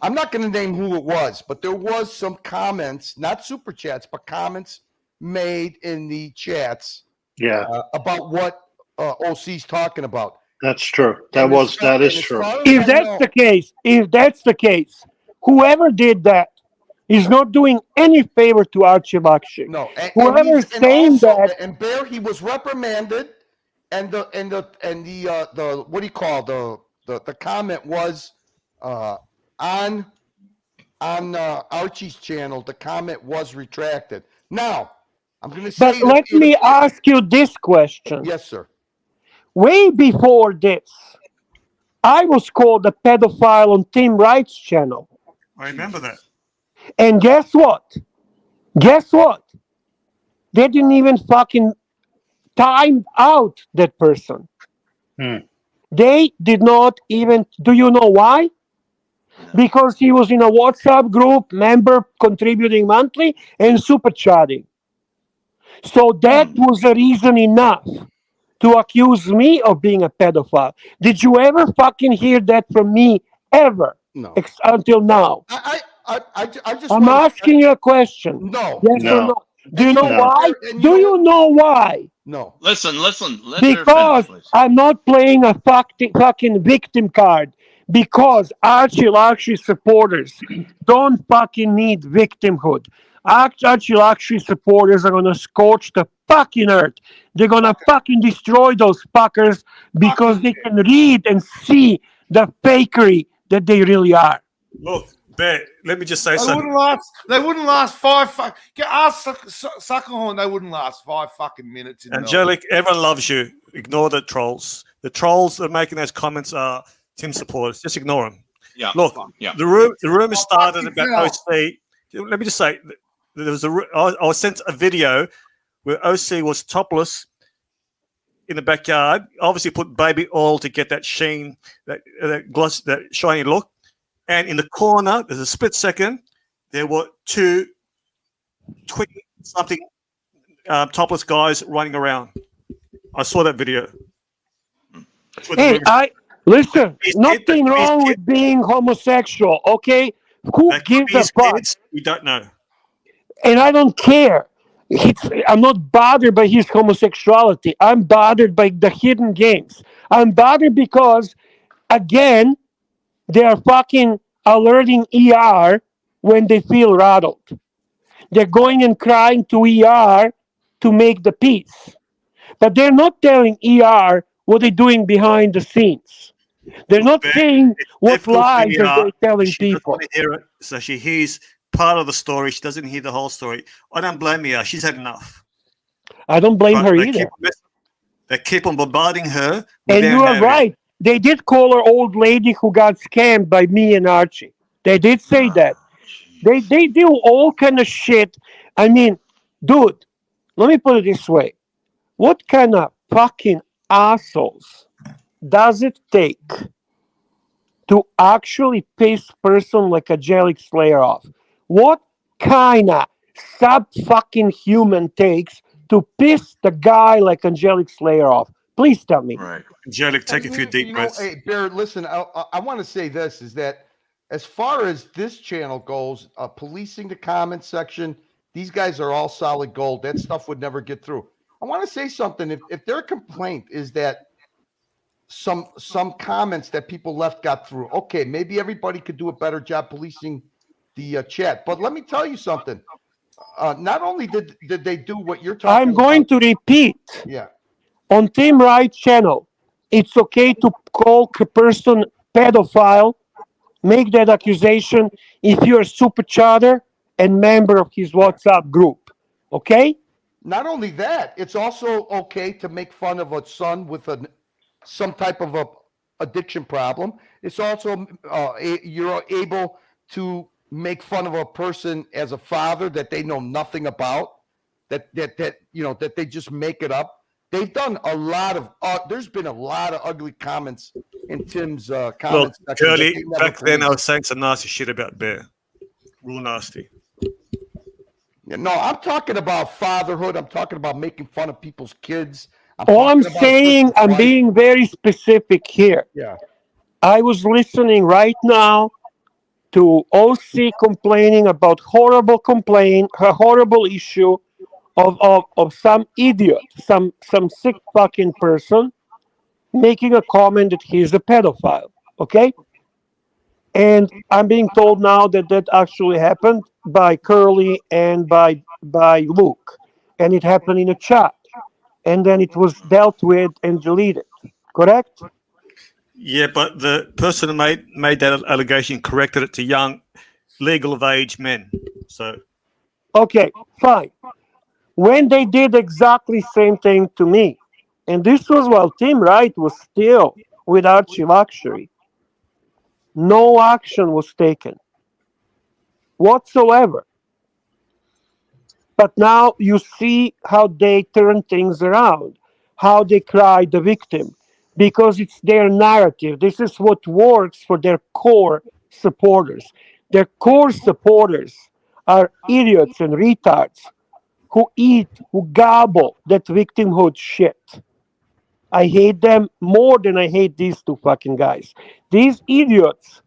I'm not going to name who it was, but there was some comments, not super chats, but comments made in the chats. Yeah, about what OC's talking about. that's true. That is true. If that's the case, whoever did that is not doing any favor to Archie Luxury. No, Whoever is saying that, and Bear, he was reprimanded, and the what do you call the comment was on Archie's channel. The comment was retracted. Now, I'm going to say. but let me ask you this question. Yes, sir. Way before this, I was called a pedophile on Tim Wright's channel. I remember that. And guess what? They didn't even fucking time out that person. They did not even. Do you know why? Because he was in a WhatsApp group, member contributing monthly and super chatting. So that was a reason enough to accuse me of being a pedophile. Did you ever fucking hear that from me? Ever? No. Until now. I just I'm want asking you a question. No. Yes or no? Do you know why? Do you know why? No. Listen. Let her Because finish, please. I'm not playing a fucking victim card. Because Archie supporters don't fucking need victimhood. Archie supporters are gonna scorch the fucking earth. They're gonna fucking destroy those fuckers because they can read and see the fakery that they really are. Look, Bear, let me just say They something. wouldn't last 5. Ask Suckerhorn. They wouldn't last 5 fucking minutes in Melbourne. Angelic, everyone loves you. Ignore the trolls. The trolls that are making those comments are Tim supporters. Just ignore them. Yeah. Look, Yeah. the rumor started fucking about hell. OC. Let me just say, there was I was sent a video where OC was topless in the backyard. Obviously, put baby oil to get that sheen, that gloss, that shiny look. And in the corner, there's a split second, there were 2 something topless guys running around. I saw that video. Hey, listen. Nothing wrong with being homosexual, okay? Who gives a fuck? We don't know. And I don't care. I'm not bothered by his homosexuality. I'm bothered by the hidden games. I'm bothered because, again, they are fucking alerting ER when they feel rattled. They're going and crying to ER to make the peace. But they're not telling ER what they're doing behind the scenes. They're not saying what lies are they telling she doesn't people. want to hear it, so she hears part of the story. She doesn't hear the whole story. I don't blame her. She's had enough. I don't blame her They either. They keep on bombarding her. And you are right. They did call her old lady who got scammed by me and Archie. They did say that. They do all kind of shit. I mean, dude, let me put it this way. What kind of fucking assholes does it take to actually piss person like Angelic Slayer off? What kind of sub-fucking human takes to piss the guy like Angelic Slayer off? Please tell me. Right. Angelic, take a few deep breaths. Hey, Bear, listen, I want to say this, is that as far as this channel goes, policing the comment section, these guys are all solid gold. That stuff would never get through. I want to say something. If their complaint is that some comments that people left got through, okay, maybe everybody could do a better job policing the chat. But let me tell you something. Not only did they do what you're talking I'm going to repeat. Yeah. On Team Right channel, it's okay to call a person pedophile, make that accusation if you're a super chatter and member of his WhatsApp group. Okay? Not only that, it's also okay to make fun of a son with some type of a addiction problem. It's also you're able to make fun of a person as a father that they know nothing about, that they just make it up. They've done a lot of. There's been a lot of ugly comments in Tim's comments. Look, Curly, back then I was saying some nasty shit about Bear. Real nasty. Yeah, no, I'm talking about fatherhood. I'm talking about making fun of people's kids. All I'm saying, I'm being very specific here. Yeah. I was listening right now to OC complaining about a horrible issue of some idiot, some sick fucking person making a comment that he's a pedophile. Okay? And I'm being told now that actually happened by Curly and by Luke. And it happened in a chat. And then it was dealt with and deleted. Correct? Yeah, but the person who made that allegation corrected it to young, legal of age men. So okay, fine. When they did exactly same thing to me, and this was while Team Right was still with Archie Luxury, no action was taken whatsoever. But now you see how they turn things around, how they cry the victim, because it's their narrative. This is what works for their core supporters. Their core supporters are idiots and retards who gobble that victimhood shit. I hate them more than I hate these two fucking guys. These idiots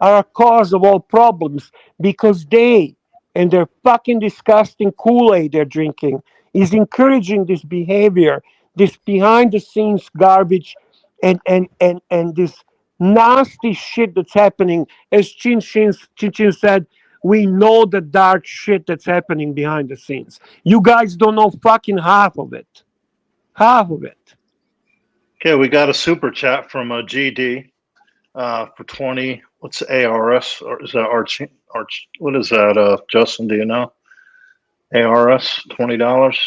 are a cause of all problems because they and their fucking disgusting Kool-Aid they're drinking is encouraging this behavior, this behind the scenes garbage and this nasty shit that's happening. As Chin Chin said, we know the dark shit that's happening behind the scenes. You guys don't know fucking half of it. Half of it. Okay, we got a super chat from a GD for 20. What's ARS? Or is that Arch? What is that, Justin? Do you know? ARS, $20.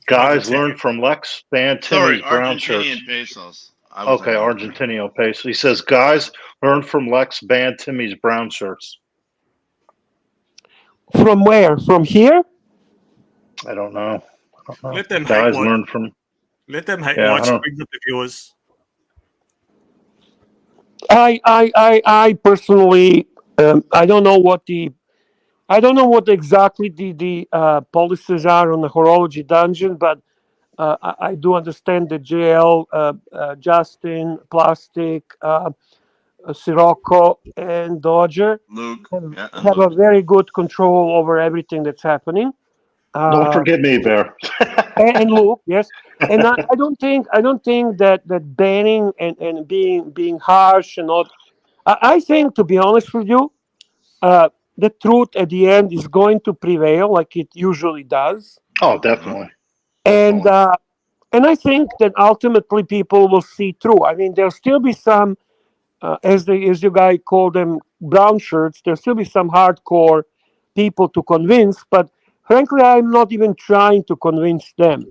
Guys, learn from Lex. Ban Sorry, Timmy's brown shirts. Argentinian pesos. I was Okay, wrong. Argentino peso. He says, guys, learn from Lex. Ban Timmy's brown shirts. From where? From here? I don't know. Let them hate Guys, watch. learn from. Let them hate Yeah, I watch. don't- Brings up the viewers. I personally, I don't know what exactly the policies are on the horology dungeon, but I do understand that JL, Justin, Plastic, Sirocco, and Dodger Luke. have, Yeah, and have a Luke. very good control over everything that's happening. Don't forget me, Bear. And Luke, yes. And I don't think that banning and being harsh and not. I think, to be honest with you, the truth at the end is going to prevail, like it usually does. Oh, definitely. And I think that ultimately people will see through. I mean, there'll still be some, as you guys call them, brown shirts. There'll still be some hardcore people to convince, but frankly, I'm not even trying to convince them.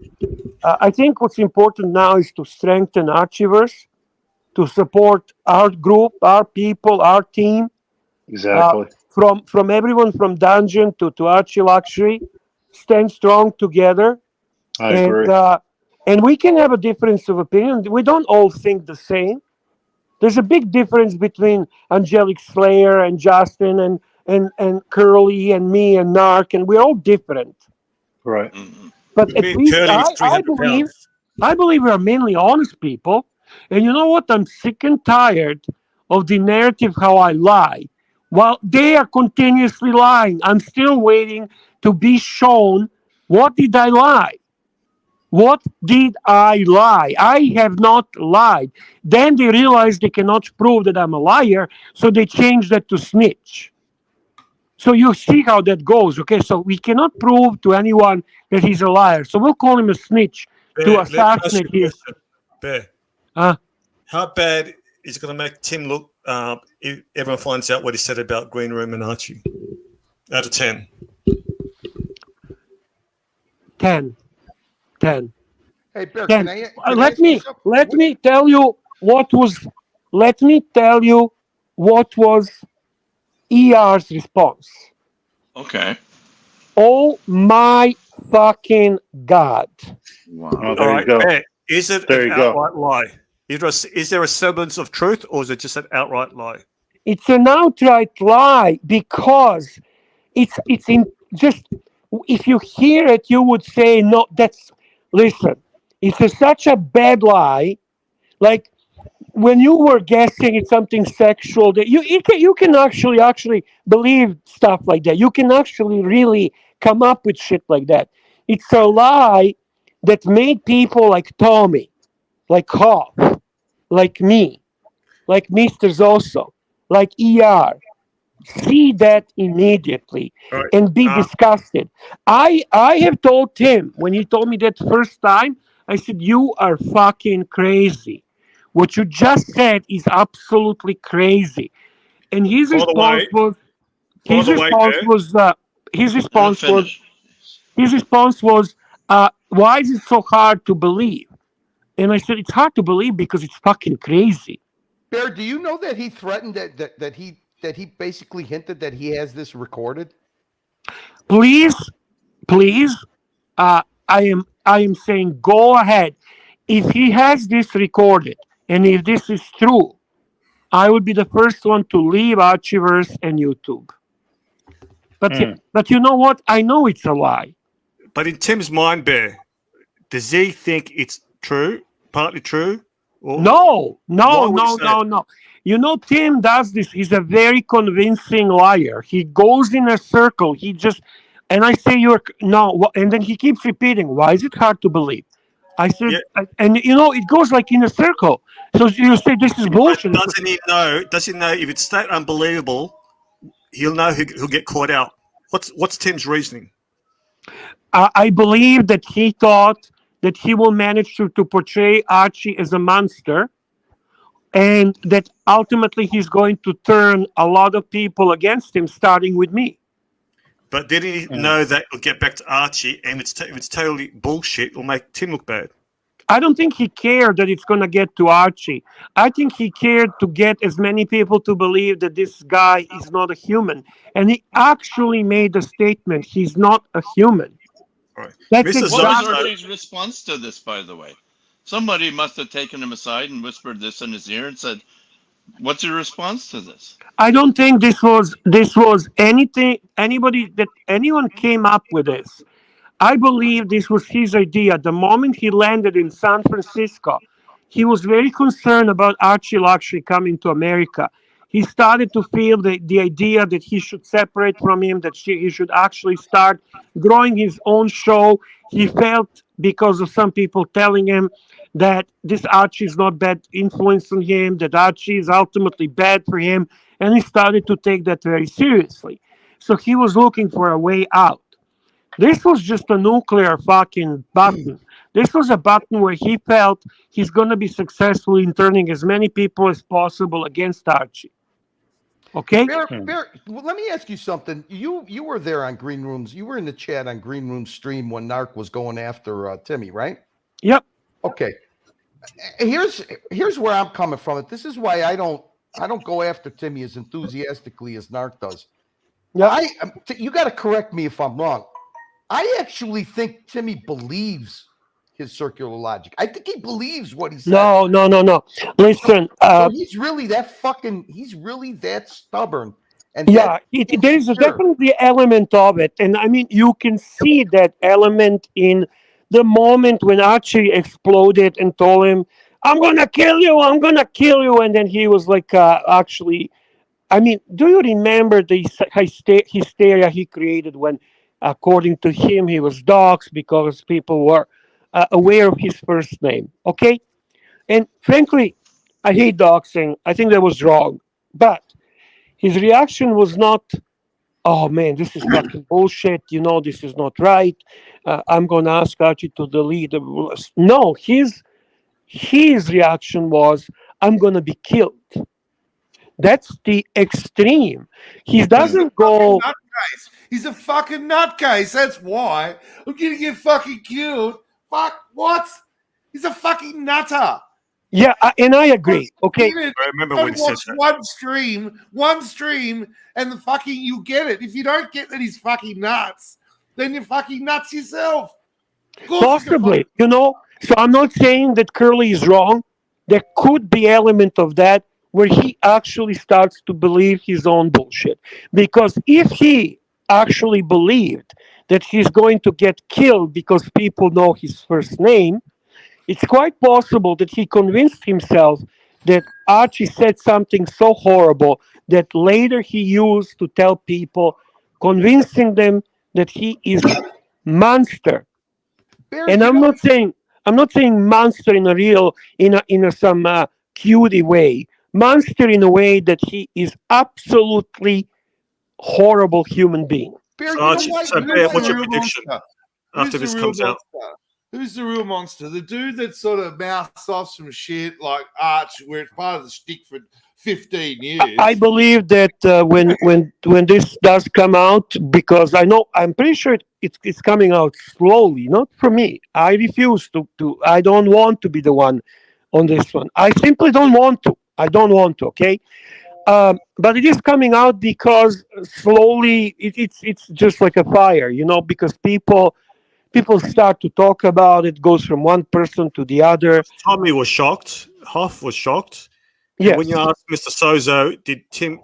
I think what's important now is to strengthen Archivers, to support our group, our people, our team. Exactly. From everyone from Dungeon to Archie Luxury, stand strong together. I agree. And we can have a difference of opinion. We don't all think the same. There's a big difference between Angelic Slayer and Justin and Curly and me and Narc, and we're all different. Right. But at Me and least Curly is 300 pounds. I believe we are mainly honest people. And you know what? I'm sick and tired of the narrative how I lie. While they are continuously lying, I'm still waiting to be shown what did I lie. What did I lie? I have not lied. Then they realize they cannot prove that I'm a liar, so they change that to snitch. So you see how that goes, okay? So we cannot prove to anyone that he's a liar. So we'll call him a snitch to Bear, let me ask assassinate you a his. question. Bear, Uh, how bad is it going to make Tim look if everyone finds out what he said about Green Room and Archie? Out of 10. 10. 10. Hey, Bear, 10. can I Let ask you me something? let me tell you what was. Let me tell you what was ER's response. Okay. Oh my fucking God! Wow. Oh, All there you right, go. Bear, is it There an you go. outright lie? Is there a semblance of truth, or is it just an outright lie? It's an outright lie because it's in just if you hear it, you would say no. Listen. It's such a bad lie. Like when you were guessing it's something sexual that you can actually believe stuff like that. You can actually really come up with shit like that. It's a lie that made people like Tommy, like Hoff, like me, like Mr. Zoso, like ER see that immediately All right. and be disgusted. I have told him when he told me that first time, I said, "You are fucking crazy. What you just said is absolutely crazy." And his By the response way, was, by the way, Bear, his Let him response was, finish. "Why is it so hard to believe?" And I said, "It's hard to believe because it's fucking crazy." Bear, do you know that he threatened that he basically hinted that he has this recorded? Please, please, I am saying go ahead. If he has this recorded and if this is true, I would be the first one to leave Archivers and YouTube. But you know what? I know it's a lie. but in Tim's mind, Bear, does he think it's true, partly true? Or No. why would he say it? You know, Tim does this. He's a very convincing liar. He goes in a circle. He just, and I say, you're, no, and then he keeps repeating, why is it hard to believe? I said, and you know, it goes like in a circle. So you say, this is bullshit. Doesn't he know? Does he know if it's that unbelievable, he'll know he'll get caught out? What's Tim's reasoning? I believe that he thought that he will manage to portray Archie as a monster, and that ultimately he's going to turn a lot of people against him, starting with me. But did he know that it'll get back to Archie, and if it's totally bullshit, it'll make Tim look bad? I don't think he cared that it's going to get to Archie. I think he cared to get as many people to believe that this guy is not a human. And he actually made a statement, he's not a human. Right. What was Archie's response to this, by the way? Somebody must have taken him aside and whispered this in his ear and said, what's your response to this? I don't think this was anyone came up with this. I believe this was his idea. The moment he landed in San Francisco, he was very concerned about Archie Luxury coming to America. He started to feel the idea that he should separate from him, that he should actually start growing his own show. He felt, because of some people telling him that this Archie is not bad influence on him, that Archie is ultimately bad for him, and he started to take that very seriously. So he was looking for a way out. This was just a nuclear fucking button. This was a button where he felt he's going to be successful in turning as many people as possible against Archie. Okay? Bear, well, let me ask you something. You were there on Green Rooms. You were in the chat on Green Room stream when Narc was going after Timmy, right? Yep. Okay. Here's where I'm coming from. This is why I don't go after Timmy as enthusiastically as Narc does. Yeah. You got to correct me if I'm wrong. I actually think Timmy believes his circular logic. I think he believes what he says. No. Listen. So he's really that stubborn. And yeah, there is definitely element of it. And I mean, you can see that element in the moment when Archie exploded and told him, I'm going to kill you. And then he was like, actually, I mean, do you remember the hysteria he created when, according to him, he was doxxed because people were aware of his first name? Okay? And frankly, I hate doxing. I think that was wrong. But his reaction was not, oh man, this is fucking bullshit. You know, this is not right. I'm going to ask Archie to delete. No, his reaction was, I'm going to be killed. That's the extreme. He doesn't go. He's a fucking nutcase. That's why I'm gonna get fucking killed. Fuck what? He's a fucking nutter. Yeah, and I agree. Okay. I remember when he said that. One stream, and the fucking you get it. If you don't get that he's fucking nuts, then you're fucking nuts yourself. Possibly, you know. So I'm not saying that Curly is wrong. There could be element of that where he actually starts to believe his own bullshit. Because if he actually believed that he's going to get killed because people know his first name, it's quite possible that he convinced himself that Archie said something so horrible that later he used to tell people, convincing them that he is monster. And I'm not saying monster in a real, in a some cutie way. Monster in a way that he is absolutely horrible human being. Bear, what's your prediction after this comes out? Who's the real monster? The dude that sort of mouths off some shit like Arch, where it's part of the stick for 15 years. I believe that when this does come out, because I'm pretty sure it's coming out slowly, not for me. I refuse to. I don't want to be the one on this one. I simply don't want to. I don't want to. Okay. But it is coming out because slowly it's just like a fire, you know, because people start to talk about it, goes from one person to the other. Tommy was shocked. Hoff was shocked. Yes. When you asked Mr. Sozo, did Tim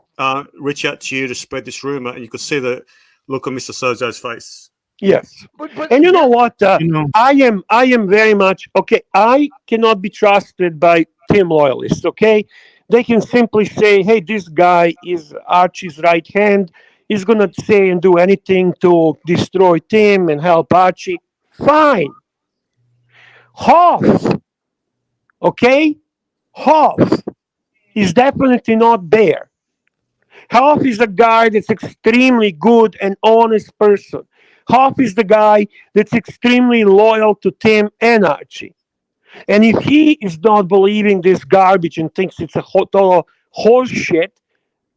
reach out to you to spread this rumor? And you could see the look on Mr. Sozo's face. Yes. And you know what? I am very much okay. I cannot be trusted by Tim loyalists. Okay. They can simply say, hey, this guy is Archie's right hand. He's going to say and do anything to destroy Tim and help Archie. Fine. Hoff, okay? Hoff is definitely not there. Hoff is a guy that's extremely good and honest person. Hoff is the guy that's extremely loyal to Tim and Archie. And if he is not believing this garbage and thinks it's a total horse shit,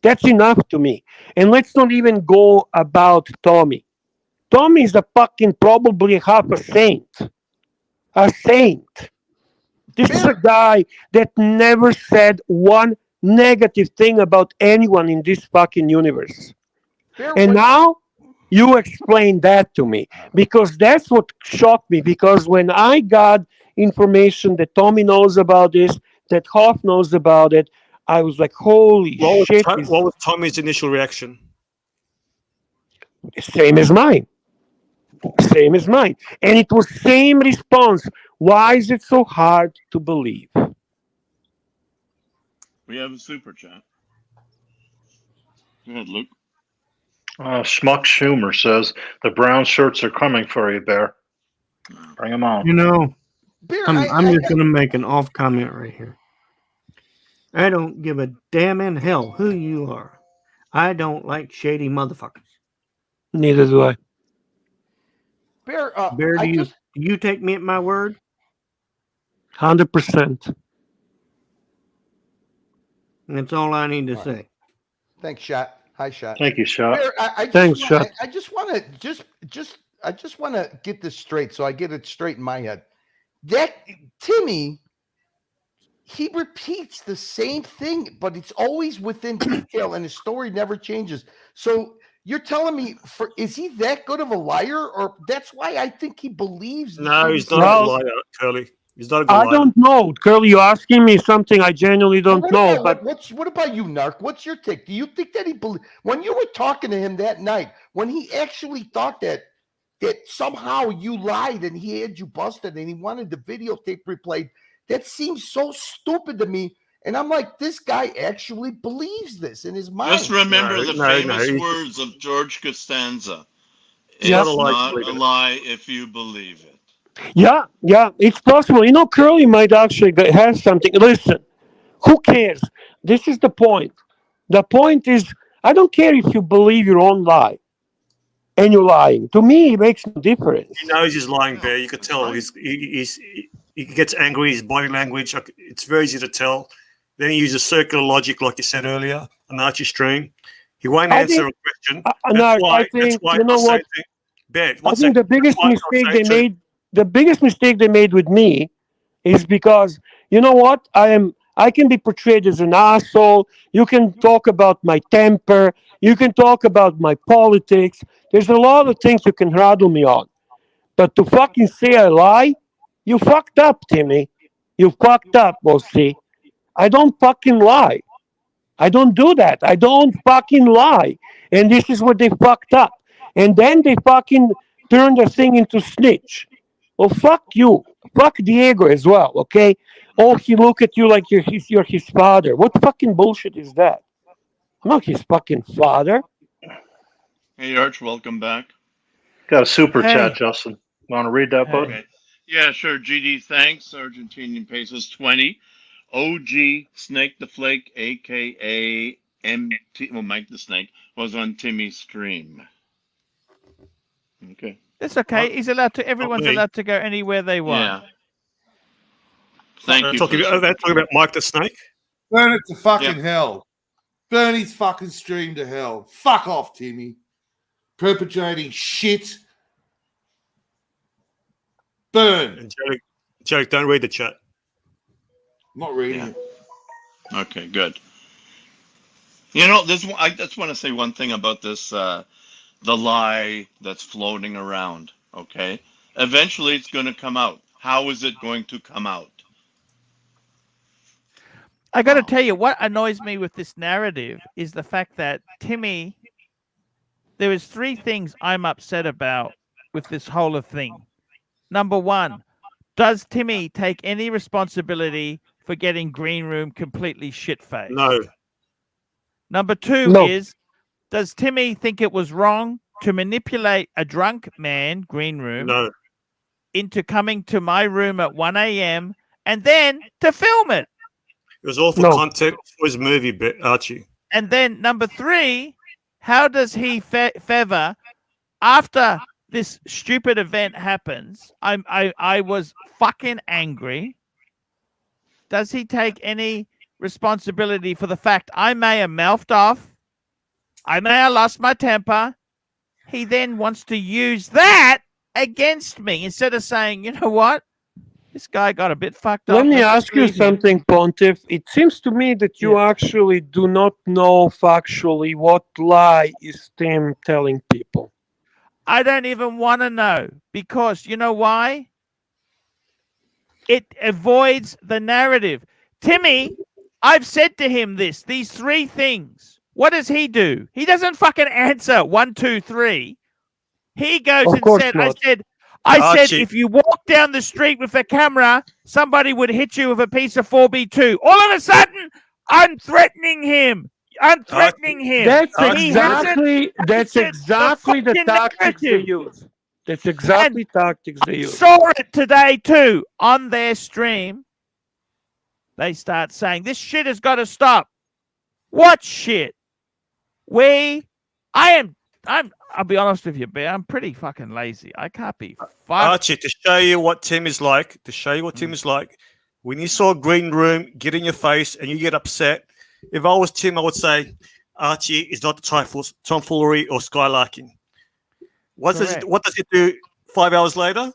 that's enough to me. And let's not even go about Tommy. Tommy is a fucking probably half a saint. A saint. This is a guy that never said one negative thing about anyone in this fucking universe. And now you explain that to me, because that's what shocked me. Because when I got information that Tommy knows about this, that Hoff knows about it, I was like, holy shit. What was Tommy's initial reaction? Same as mine. Same as mine. And it was same response. Why is it so hard to believe? We have a super chat. Go ahead, Luke. Schmuck Schumer says the brown shirts are coming for you, Bear. Bring them on. You know, Bear, I'm just going to make an off comment right here. I don't give a damn in hell who you are. I don't like shady motherfuckers. Neither do I. Bear, Bear, do you take me at my word? 100%. That's all I need to say. Thanks, Shot. Hi, Shot. Thank you, Shot. Bear, Thanks, Shot. I just want to get this straight, so I get it straight in my head. That Timmy, he repeats the same thing, but it's always within detail, and his story never changes. So you're telling me, is he that good of a liar, or that's why I think he believes? No, he's not a liar, Curly. He's not a good liar. I don't know, Curly. You're asking me something I genuinely don't know. But what about you, Narc? What's your take? Do you think that he when you were talking to him that night, when he actually thought that somehow you lied and he had you busted and he wanted the videotape replayed? That seems so stupid to me. And I'm like, this guy actually believes this in his mind. Just remember the famous words of George Costanza. It's Yeah. not a lie if you believe it. yeah, it's possible. You know, Curly might actually have something. Listen, who cares? This is the point. The point is, I don't care if you believe your own lie and you're lying. To me, it makes no difference. He knows he's lying, Bear. You could tell. He gets angry. His body language. It's very easy to tell. Then he uses circular logic, like you said earlier, an Archie stream. He won't answer a question. I think you know what? I think the biggest mistake they made. The biggest mistake they made with me is because, you know what, I can be portrayed as an asshole. You can talk about my temper. You can talk about my politics. There's a lot of things you can rattle me on. But to fucking say I lie, you fucked up, Timmy. You fucked up, Bossy. I don't fucking lie. I don't do that. I don't fucking lie. And this is what they fucked up. And then they fucking turned the thing into snitch. Well, fuck you. Fuck Diego as well, okay? Oh, he look at you like you're his father. What fucking bullshit is that? I'm not his fucking father. Hey, Arch, welcome back. Got a super chat, Justin. Want to read that, bud? Okay. Yeah, sure. GD, thanks. Argentinian pesos 20. OG Snake the Flake, a.k.a. MT, well, Mike the Snake, was on Timmy's stream. Okay. It's okay. He's allowed to. Everyone's allowed to go anywhere they want. Yeah. Thank you. Talking about Mike the Snake. Burn it to fucking hell. Burn his fucking stream to hell. Fuck off, Timmy. Perpetrating shit. Burn. And Jake, don't read the chat. I'm not reading it. Okay, good. You know, I just want to say one thing about this, the lie that's floating around, okay? Eventually it's going to come out. How is it going to come out? I got to tell you, what annoys me with this narrative is the fact that Timmy, there is three things I'm upset about with this whole thing. Number one, does Timmy take any responsibility for getting Green Room completely shit-faced? No. Number 2 No. is, does Timmy think it was wrong to manipulate a drunk man, Green Room, No. into coming to my room at 1 a.m. and then to film it? It was all for No. content for his movie bit, Archie. And then number 3, how does he feather after this stupid event happens? I was fucking angry. Does he take any responsibility for the fact I may have mouthed off? I may have lost my temper. He then wants to use that against me instead of saying, you know what? This guy got a bit fucked up. Let me Let's ask you leave him." something, Pontiff. It seems to me that you actually do not know factually what lie is Tim telling people. I don't even want to know, because you know why? It avoids the narrative. Timmy, I've said to him these 3 things. What does he do? He doesn't fucking answer 1, 2, 3. He goes Of and course said, not. I said, Archie. if you walk down the street with a camera, somebody would hit you with a piece of 4B2. All of a sudden, I'm threatening him. I'm threatening him. That's He hasn't exactly the fucking tactics they narrative. use. That's exactly tactics they use. Saw it today too on their stream. They start saying this shit has got to stop. What shit? I'll be honest with you, Bear. I'm pretty fucking lazy. I can't be fucked. Archie, to show you what Tim is like, when you saw Green Room get in your face and you get upset, if I was Tim, I would say, Archie is not the tomfoolery or skylarking. What does it do 5 hours later?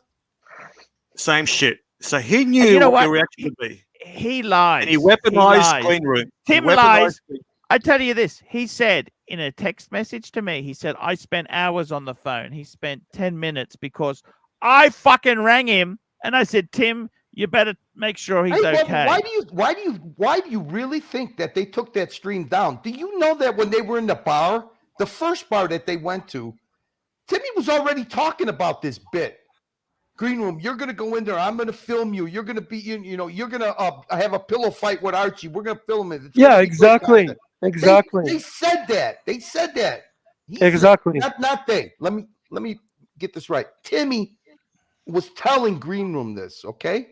Same shit. So he knew you know what what? your reaction would be. He lies. And he weaponized Green Room. Tim He weaponized lies. Green- I tell you this. He said in a text message to me, he said, I spent hours on the phone. He spent 10 minutes because I fucking rang him and I said, Tim, you better make sure he's Hey, okay. why do you really think that they took that stream down? Do you know that when they were in the bar, the first bar that they went to, Timmy was already talking about this bit. Green Room, you're gonna go in there. I'm gonna film you. You're gonna be, you're gonna have a pillow fight with Archie. We're gonna film it. It's Yeah, gonna be great exactly. content. Exactly. They said that. They said that. Exactly. Not they. Let me get this right. Timmy was telling Green Room this, okay?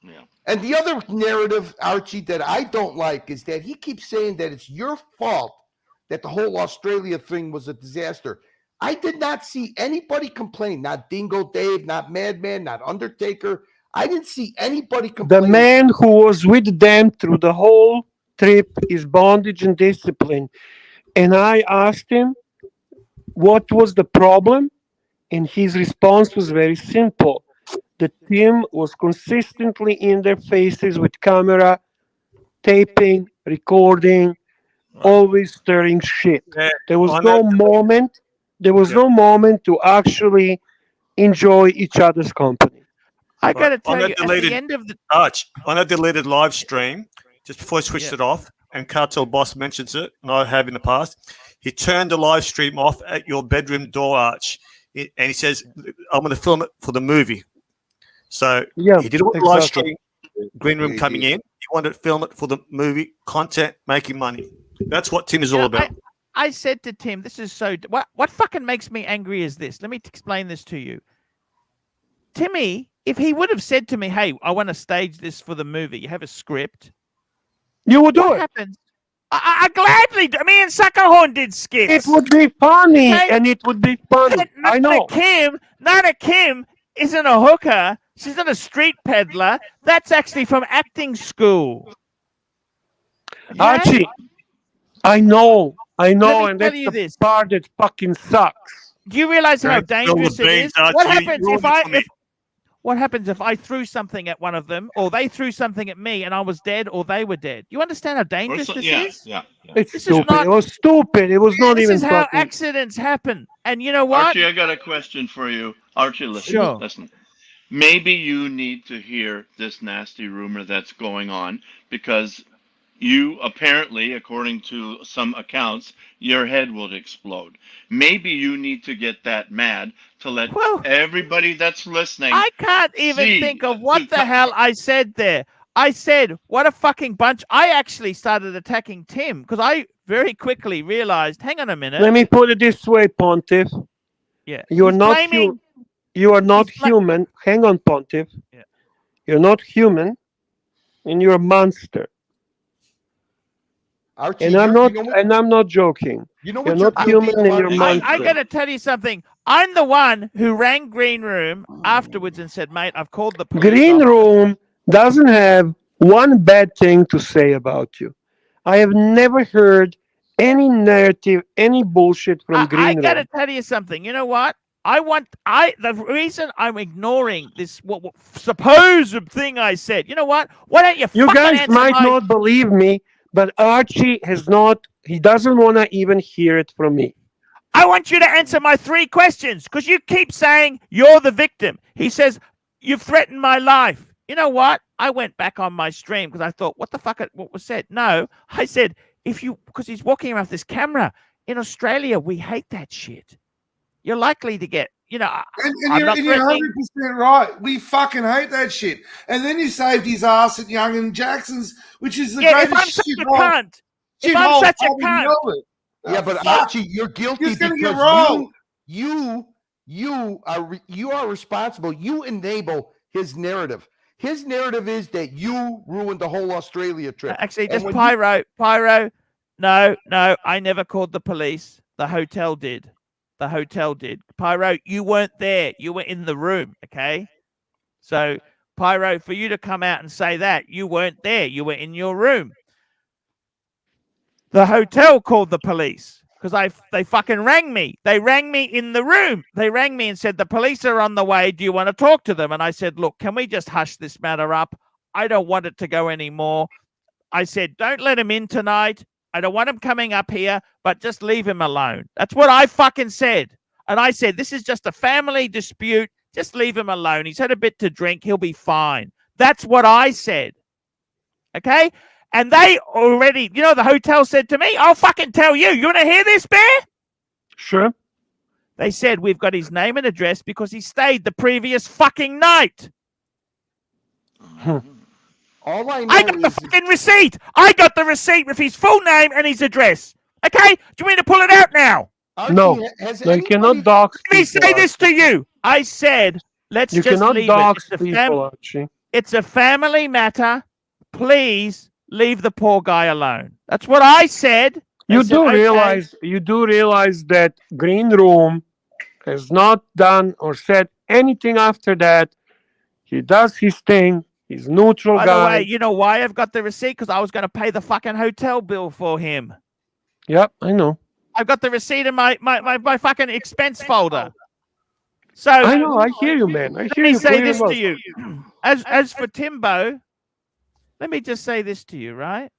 Yeah. And the other narrative, Archie, that I don't like is that he keeps saying that it's your fault that the whole Australia thing was a disaster. I did not see anybody complain. Not Dingo Dave, not Madman, not Undertaker. I didn't see anybody complain. The man who was with them through the whole trip is bondage and discipline. And I asked him what was the problem, and his response was very simple. The team was consistently in their faces with camera, taping, recording, always stirring shit. There was no moment. There was no moment to actually enjoy each other's company. I got to on tell that you, deleted, at the end of the on a deleted live stream, just before I switched it off, and Cartel Boss mentions it, and I have in the past, he turned the live stream off at your bedroom door, Arch, and he says, I'm going to film it for the movie. So he didn't want the live stream, Green Room coming in. He wanted to film it for the movie, content, making money. That's what Tim is all about. I said to Tim, this is so... What fucking makes me angry is this. Let me explain this to you. Timmy, if he would have said to me, hey, I want to stage this for the movie, you have a script. You would do what it. Happens? I gladly do. Me and Suckerhorn did skits. It would be funny, and it would be funny. I know. Nana Kim isn't a hooker. She's not a street peddler. That's actually from acting school. Archie, I know, Let me and tell that's you the part that fucking sucks. Do you realize how dangerous it is? What happens what happens if I threw something at one of them, or they threw something at me, and I was dead, or they were dead? You understand how dangerous this is? Yeah. It's stupid. It was stupid. It was not This even is how fucking. accidents happen. And you know what? Archie, I got a question for you. Archie, listen. Sure. Listen. Maybe you need to hear this nasty rumor that's going on because you apparently, according to some accounts, your head will explode. Maybe you need to get that mad to let everybody that's listening. I can't even think of what the hell I said there. I said, what a fucking bunch. I actually started attacking Tim because I very quickly realized, hang on a minute. Let me put it this way, Pontiff. Yeah. You're He's not blaming- you are not he's bla- human. Hang on, Pontiff. Yeah. You're not human, and you're a monster. Archie, And I'm you not know what- and I'm not joking. You know You're what not you're guilty human, and of, you're a Archie? monster. I got to tell you something. I'm the one who rang Green Room afterwards and said, mate, I've called the police. Green Room doesn't have one bad thing to say about you. I have never heard any narrative, any bullshit from I Green got to Room. tell you something. You know what? The reason I'm ignoring this what supposed thing I said. You know what? Why don't you? You fucking guys answer might my- not believe me, but Archie has not. He doesn't want to even hear it from me. I want you to answer my 3 questions because you keep saying you're the victim. He says you've threatened my life. You know what? I went back on my stream because I thought, what the fuck? What was said? No, I said because he's walking around with this camera in Australia. We hate that shit. You're likely to get, And I'm you're not 100% right. We fucking hate that shit. And then you saved his ass at Young and Jackson's, which is the Yeah, if I'm greatest such a shithole. cunt, if I'm shithole such a pub in cunt. Melbourne. Yeah, but fuck. Archie, you're guilty He's gonna get because rolled. you are responsible. You enable his narrative. His narrative is that you ruined the whole Australia trip. Actually, And just when Pyro. No, I never called the police. The hotel did. The hotel did. Pyro, you weren't there. You were in the room, okay? So, Pyro, for you to come out and say that, you weren't there. You were in your room. The hotel called the police because they fucking rang me. They rang me in the room. They rang me and said, the police are on the way. Do you want to talk to them? And I said, look, can we just hush this matter up? I don't want it to go anymore. I said, don't let him in tonight. I don't want him coming up here, but just leave him alone. That's what I fucking said. And I said, this is just a family dispute. Just leave him alone. He's had a bit to drink. He'll be fine. That's what I said. Okay? And they already, the hotel said to me, I'll fucking tell you. You want to hear this, Bear? Sure. They said, we've got his name and address because he stayed the previous fucking night. all I know I got the is fucking receipt. I got the receipt with his full name and his address. Okay? Do you mean to pull it out now? Archie, No, has you cannot dox Let me people. say this to you. I said, let's You just cannot leave dox it. people, Archie. It's a family matter. Please leave the poor guy alone. That's what I said. They You said, do "Okay." realize that Green Room has not done or said anything after that. He does his thing. He's neutral By guy. the way, you know why I've got the receipt? Because I was going to pay the fucking hotel bill for him. Yep, I know. I've got the receipt in my fucking expense folder. So I know. I hear you, man. I let hear me you. say clear this as to you. As for Timbo, let me just say this to you, right?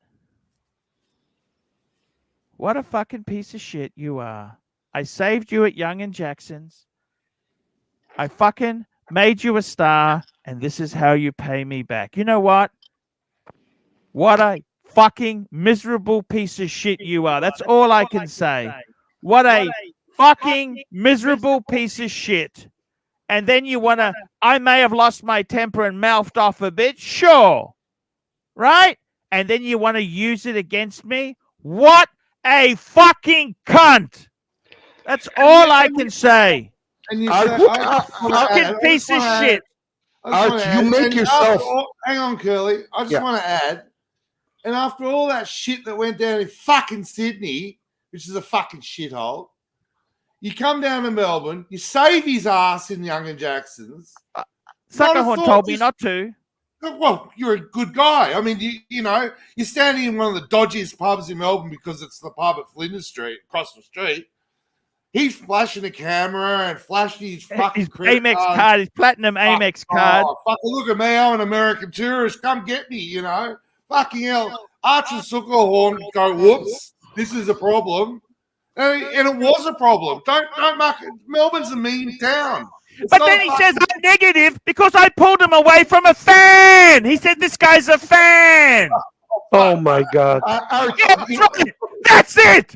What a fucking piece of shit you are. I saved you at Young and Jackson's. I fucking made you a star, and this is how you pay me back. You know what? What a fucking miserable piece of shit you are. That's all I can say. What a fucking miserable piece of shit. And then you want to, I may have lost my temper and mouthed off a bit. Sure. Right? And then you want to use it against me? What a fucking cunt. That's all I can say. And you Archie, say, I just wanna fucking add- I piece just of wanna shit. add- I just wanna Archie, add, you make and yourself- after all- hang on, Curly. I just Yeah. want to add, and after all that shit that went down in fucking Sydney, which is a fucking shithole, you come down to Melbourne, you save his ass in Young and Jackson's. Suckerhorn told me not to. Well, you're a good guy. I mean, you know, you're standing in one of the dodgiest pubs in Melbourne because it's the pub at Flinders Street, across the street. He's flashing a camera and flashing his fucking His credit Amex card. card, his platinum Amex card. Oh, fucking look at me. I'm an American tourist. Come get me, you know. Fucking hell. Archie Suckerhorn go, whoops, this is a problem. And it was a problem. Don't mark it. Melbourne's a mean town. It's But not then a he fucking- says I'm negative because I pulled him away from a fan. He said this guy's a fan. Oh my God. Archie, Yeah, that's right. That's it.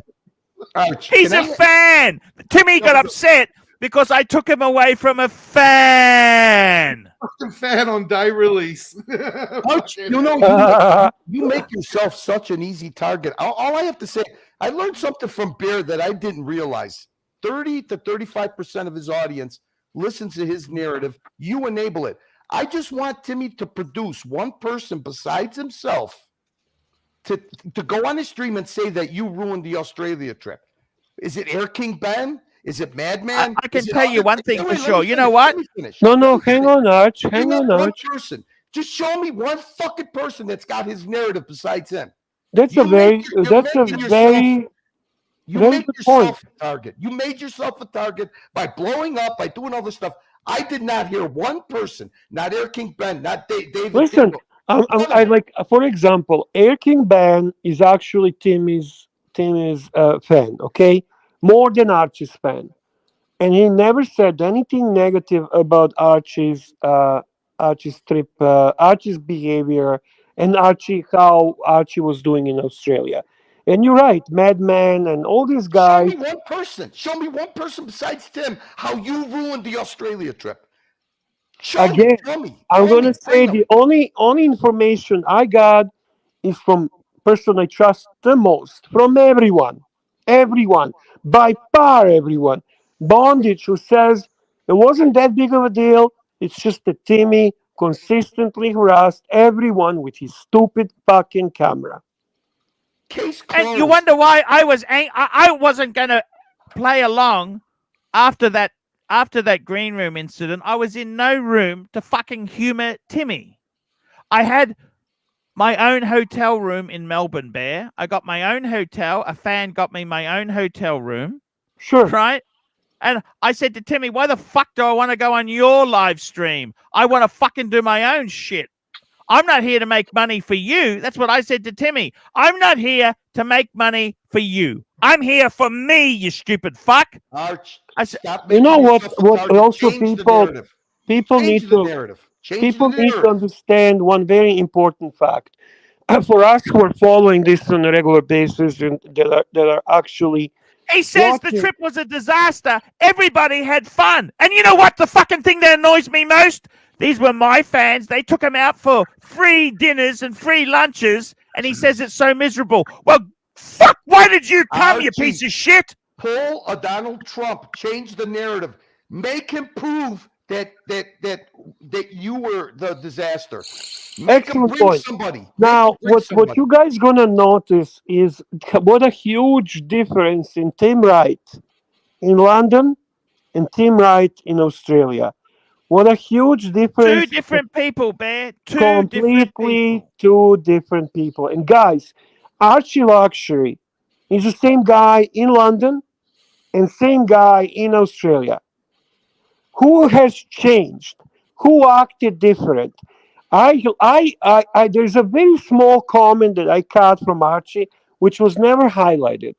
Archie, He's can a I- fan. Timmy got upset because I took him away from a fan. Fucking fan on die release. Arch, you make yourself such an easy target. All I have to say, I learned something from Bear that I didn't realize. 30 to 35% of his audience listens to his narrative. You enable it. I just want Timmy to produce one person besides himself to go on his stream and say that you ruined the Australia trip. Is it Air King Ben? Is it Madman? I can tell you one thing for sure. You know what? No, hang on, Arch. Hang on, One Arch. person. Just show me one fucking person that's got his narrative besides him. That's a very good point. A target. You made yourself a target by blowing up, by doing all this stuff. I did not hear one person, not Air King Ben, not David. Listen, I like, for example, Air King Ben is actually Timmy's fan, okay? More than Archie's fan. And he never said anything negative about Archie's trip, Archie's behavior, and how Archie was doing in Australia. And you're right, Madman and all these guys. Show me one person. Show me one person besides Tim how you ruined the Australia trip. I'm going to say the only information I got is from person I trust the most, from everyone, by far everyone. Bondage, who says it wasn't that big of a deal. It's just that Timmy consistently harassed everyone with his stupid fucking camera. Case closed. And you wonder why I wasn't going to play along after that green room incident. I was in no room to fucking humor Timmy. I had my own hotel room in Melbourne, Bear. I got my own hotel. A fan got me my own hotel room. Sure. Right? And I said to Timmy, why the fuck do I want to go on your live stream? I want to fucking do my own shit. I'm not here to make money for you. That's what I said to Timmy. I'm not here to make money for you. I'm here for me, you stupid fuck. Arch, you know what also people need to understand one very important fact. For us who are following this on a regular basis and that are actually he says the trip was a disaster. Everybody had fun. And you know what? The fucking thing that annoys me most? These were my fans. They took him out for free dinners and free lunches. And he says it's so miserable. Well, fuck, why did you come, you piece of shit? Pull a Donald Trump. Change the narrative. Make him prove that you were the disaster. Excellent point. Now, what you guys gonna notice is what a huge difference in Tim Wright in London and Tim Wright in Australia. What a huge difference! 2 different people, Bear. Completely 2 different people. And guys, Archie Luxury is the same guy in London and same guy in Australia. Who has changed? Who acted different? There's a very small comment that I caught from Archie, which was never highlighted.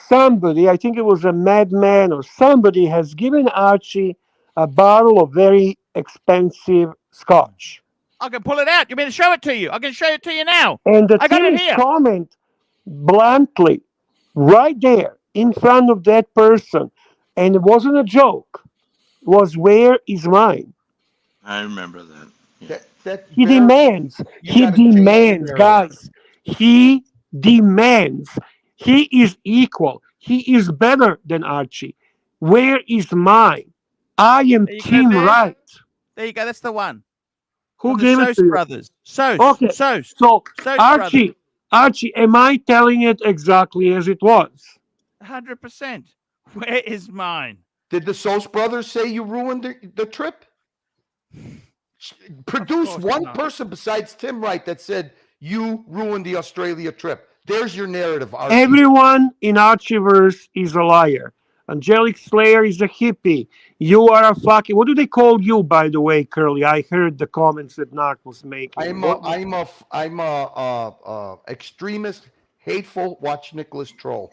Somebody, I think it was a Madman or somebody, has given Archie a bottle of very expensive scotch. I can pull it out. You mean to show it to you? I can show it to you now. And the I got it Tim's here. comment bluntly, right there in front of that person, and it wasn't a joke, was, "Where is mine?" I remember that. He demands. He demands, guys. He demands. He is equal. He is better than Archie. Where is mine? I am Team Right. There you go. That's the one. Who gave it to you? Brothers. So Archie, am I telling it exactly as it was? 100%. Where is mine? Did the Sos brothers say you ruined the trip? Produce one person besides Tim Wright that said you ruined the Australia trip. There's your narrative, Archie. Everyone in Archieverse is a liar. Angelic Slayer is a hippie. You are a fucking... What do they call you, by the way, Curly? I heard the comments that Narc was making. I'm a extremist, hateful, watch Nicholas troll.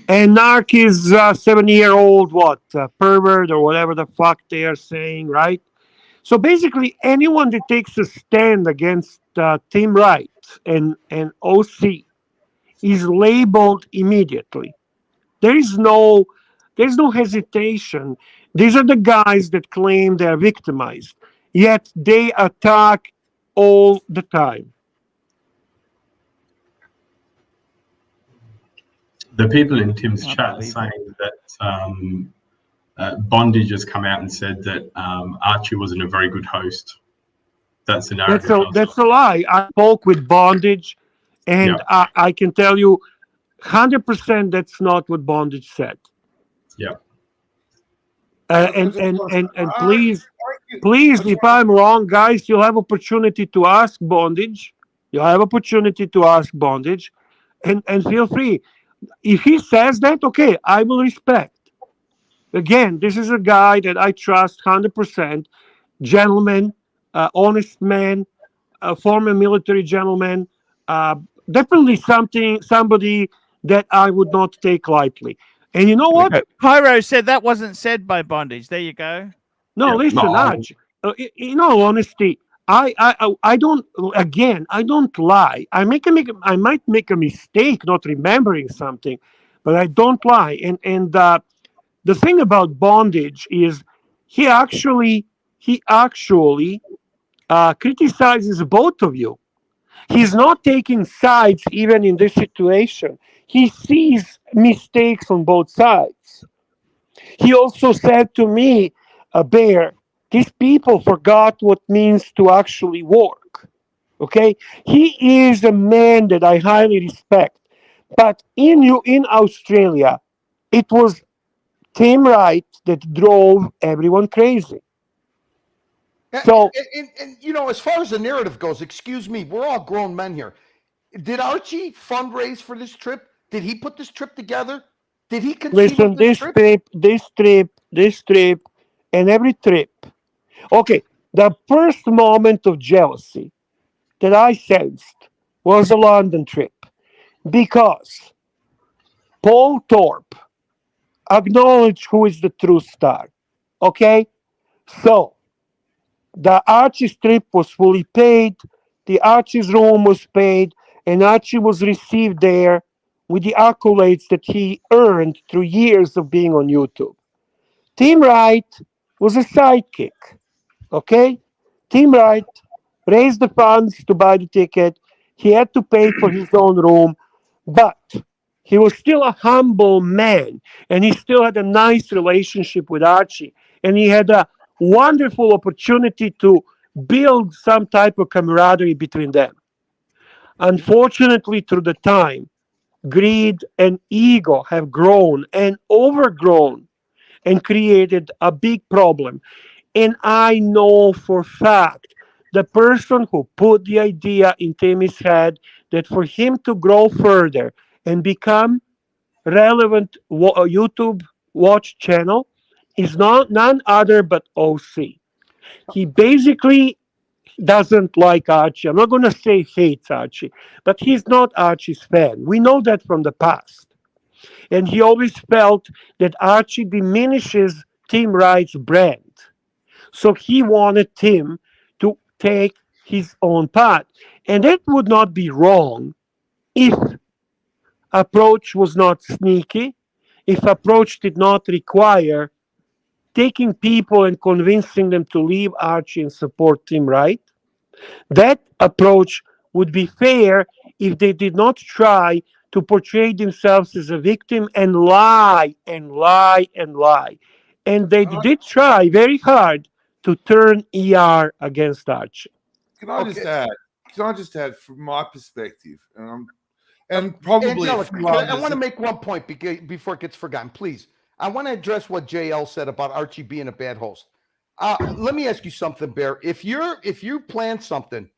And Narc is 7-year-old, pervert or whatever the fuck they are saying, right? So basically, anyone that takes a stand against Tim Wright and OC is labeled immediately. There is no There's no hesitation. These are the guys that claim they're victimized, yet they attack all the time. The people in Tim's chat saying that Bondage has come out and said that Archie wasn't a very good host. That's the narrative. That's a lie. I spoke with Bondage, and I can tell you 100% that's not what Bondage said. Yeah. And please, if I'm wrong, guys, you'll have opportunity to ask Bondage. You'll have opportunity to ask Bondage, and feel free. If he says that, okay, I will respect. Again, this is a guy that I trust 100%. Gentleman, honest man, former military gentleman. Definitely somebody that I would not take lightly. And you know what? Pyro said that wasn't said by Bondage. There you go. No, listen, Arch. In all honesty, I don't. Again, I don't lie. I might make a mistake not remembering something, but I don't lie. And the thing about Bondage is he actually criticizes both of you. He's not taking sides even in this situation. He sees mistakes on both sides. He also said to me, Bear, these people forgot what means to actually work. Okay? He is a man that I highly respect. But in Australia, it was Tim Wright that drove everyone crazy. So, and you know, as far as the narrative goes, excuse me, we're all grown men here. Did Archie fundraise for this trip? Did he put this trip together? Did he conceive listen, of this trip? this trip, and every trip. Okay, the first moment of jealousy that I sensed was a London trip because Paul Thorpe acknowledged who is the true star. Okay, so the Archie's trip was fully paid, the Archie's room was paid, and Archie was received there with the accolades that he earned through years of being on YouTube. Tim Wright was a sidekick. Okay? Tim Wright raised the funds to buy the ticket. He had to pay for his own room, but he was still a humble man, and he still had a nice relationship with Archie, and he had a wonderful opportunity to build some type of camaraderie between them. Unfortunately, through the time, greed and ego have grown and overgrown and created a big problem. And I know for fact the person who put the idea in Timmy's head that for him to grow further and become relevant YouTube watch channel is none other but OC. He basically doesn't like Archie. I'm not going to say hates Archie, but he's not Archie's fan. We know that from the past. And he always felt that Archie diminishes Tim Wright's brand. So he wanted Tim to take his own path. And that would not be wrong if approach was not sneaky, if approach did not require taking people and convincing them to leave Archie and support Tim Wright. That approach would be fair if they did not try to portray themselves as a victim and lie and lie and lie. And they did try very hard to turn ER against Archie. Can I just add? Can I just add from my perspective, and probably Angelic, I want to make one point before it gets forgotten, please. I want to address what JL said about Archie being a bad host. Let me ask you something, Bear. If you plan something,